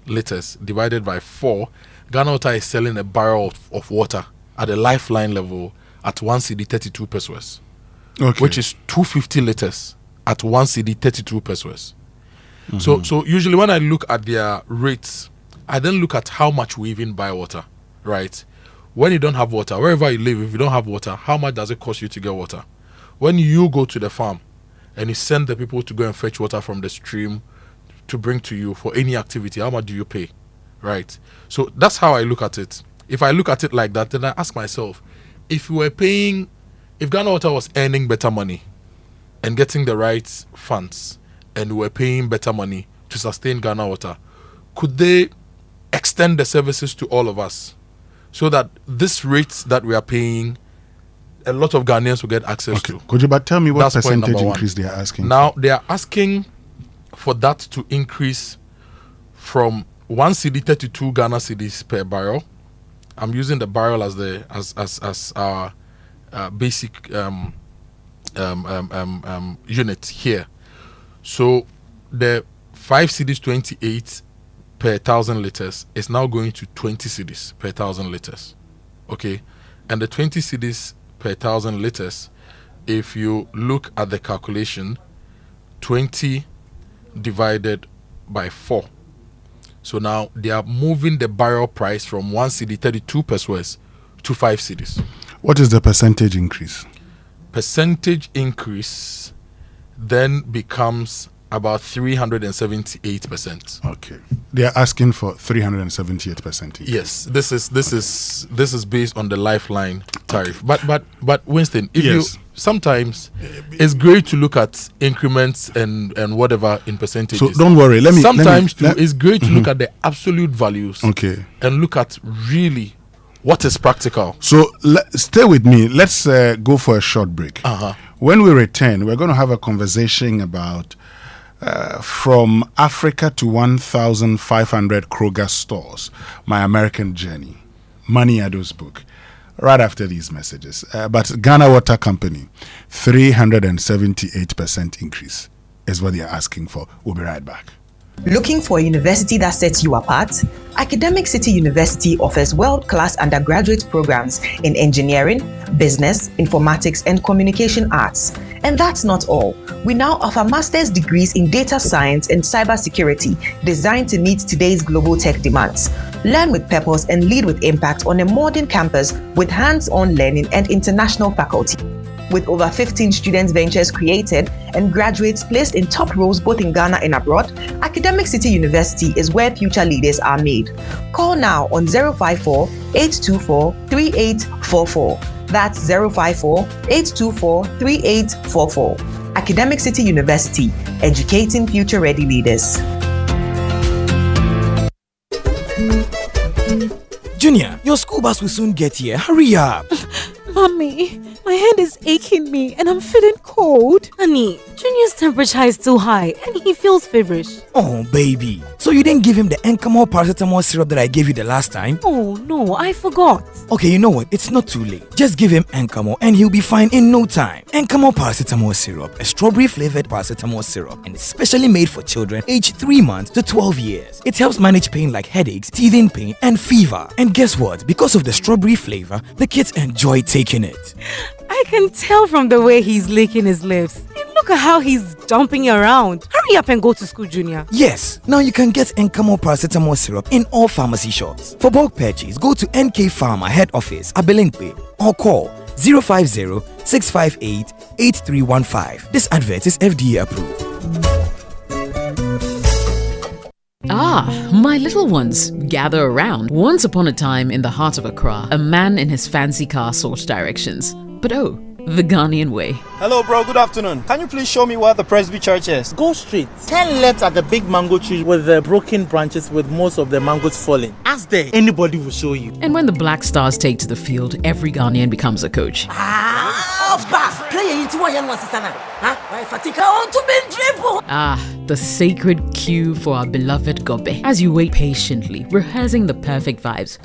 liters divided by 4, Ghana Water is selling a barrel of water at the lifeline level at 1 CD 32 pesos, which is 250 liters at 1 CD 32 pesos. So usually when I look at their rates, I then look at how much we even buy water, right? When you don't have water, wherever you live, if you don't have water, how much does it cost you to get water? When you go to the farm and you send the people to go and fetch water from the stream to bring to you for any activity, how much do you pay, right? So that's how I look at it. If I look at it like that, then I ask myself, if Ghana Water was earning better money and getting the right funds, and we were paying better money to sustain Ghana Water, could they extend the services to all of us so that this rates that we are paying, a lot of Ghanaians will get access to? Kojo, but tell me what percentage increase they are asking. Now, they are asking for that to increase from 1 CD 32 Ghana cedis per barrel. I'm using the barrel as our basic unit here. So the 5 cedis 28 per 1,000 liters is now going to 20 cedis per 1,000 liters. Okay, and the 20 cedis per 1,000 liters, if you look at the calculation, 20 divided by 4. So now they are moving the barrel price from 1 CD 32 pesos to 5 cedis. What is the percentage increase? Percentage increase then becomes about 378%. Okay, they are asking for 378%. Yes, this is based on the lifeline tariff. But Winston, sometimes it's great to look at increments and whatever in percentages. So don't worry. It's great to look at the absolute values. Okay, and look at really what is practical. So stay with me. Let's go for a short break. When we return, we're going to have a conversation about from Africa to 1,500 Kroger stores, my American journey, Mani Ado's book, right after these messages. But Ghana Water Company, 378% increase is what they're asking for. We'll be right back. Looking for a university that sets you apart? Academic City University offers world-class undergraduate programs in engineering, business, informatics, and communication arts. And that's not all. We now offer master's degrees in data science and cybersecurity designed to meet today's global tech demands. Learn with purpose and lead with impact on a modern campus with hands-on learning and international faculty. With over 15 student ventures created and graduates placed in top roles both in Ghana and abroad, Academic City University is where future leaders are made. Call now on 054-824-3844. That's 054-824-3844. Academic City University, educating future-ready leaders. Junior, your school bus will soon get here. Hurry up. Mommy, my head is aching me and I'm feeling cold. Honey, Junior's temperature is too high and he feels feverish. Oh, baby. So you didn't give him the increment paracetamol syrup that I gave you the last time? Oh, no, I forgot. Okay, you know what? It's not too late. Just give him increment and he'll be fine in no time. Increment paracetamol syrup, a strawberry-flavored paracetamol syrup, and it's specially made for children aged 3 months to 12 years. It helps manage pain like headaches, teething pain, and fever. And guess what? Because of the strawberry flavor, the kids enjoy taking it. I can tell from the way he's licking his lips. And look at how he's dumping around. Hurry up and go to school, Junior. Yes, now you can get increment paracetamol syrup in all pharmacy shops. For bulk purchase, go to NK Pharma Head Office, Abelinkwe, or call 050-658-8315. This advert is FDA approved. Ah, my little ones, gather around. Once upon a time in the heart of Accra, a man in his fancy car sought directions. But oh, the Ghanaian way. Hello, bro. Good afternoon. Can you please show me where the Presby Church is? Go straight. 10 left at the big mango tree with the broken branches with most of the mangoes falling. Ask there. Anybody will show you. And when the Black Stars take to the field, every Ghanaian becomes a coach. Ah, the sacred cue for our beloved Gobe. As you wait patiently, rehearsing the perfect vibes.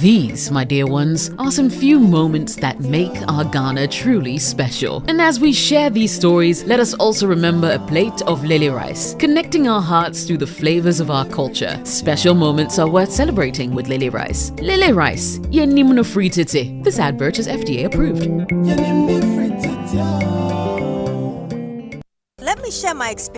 These, my dear ones, are some few moments that make our Ghana truly special. And as we share these stories, let us also remember a plate of lele rice, connecting our hearts through the flavors of our culture. Special moments are worth celebrating with lele rice. Lele rice, yenimno fritete. This advert is FDA approved. Let me share my experience.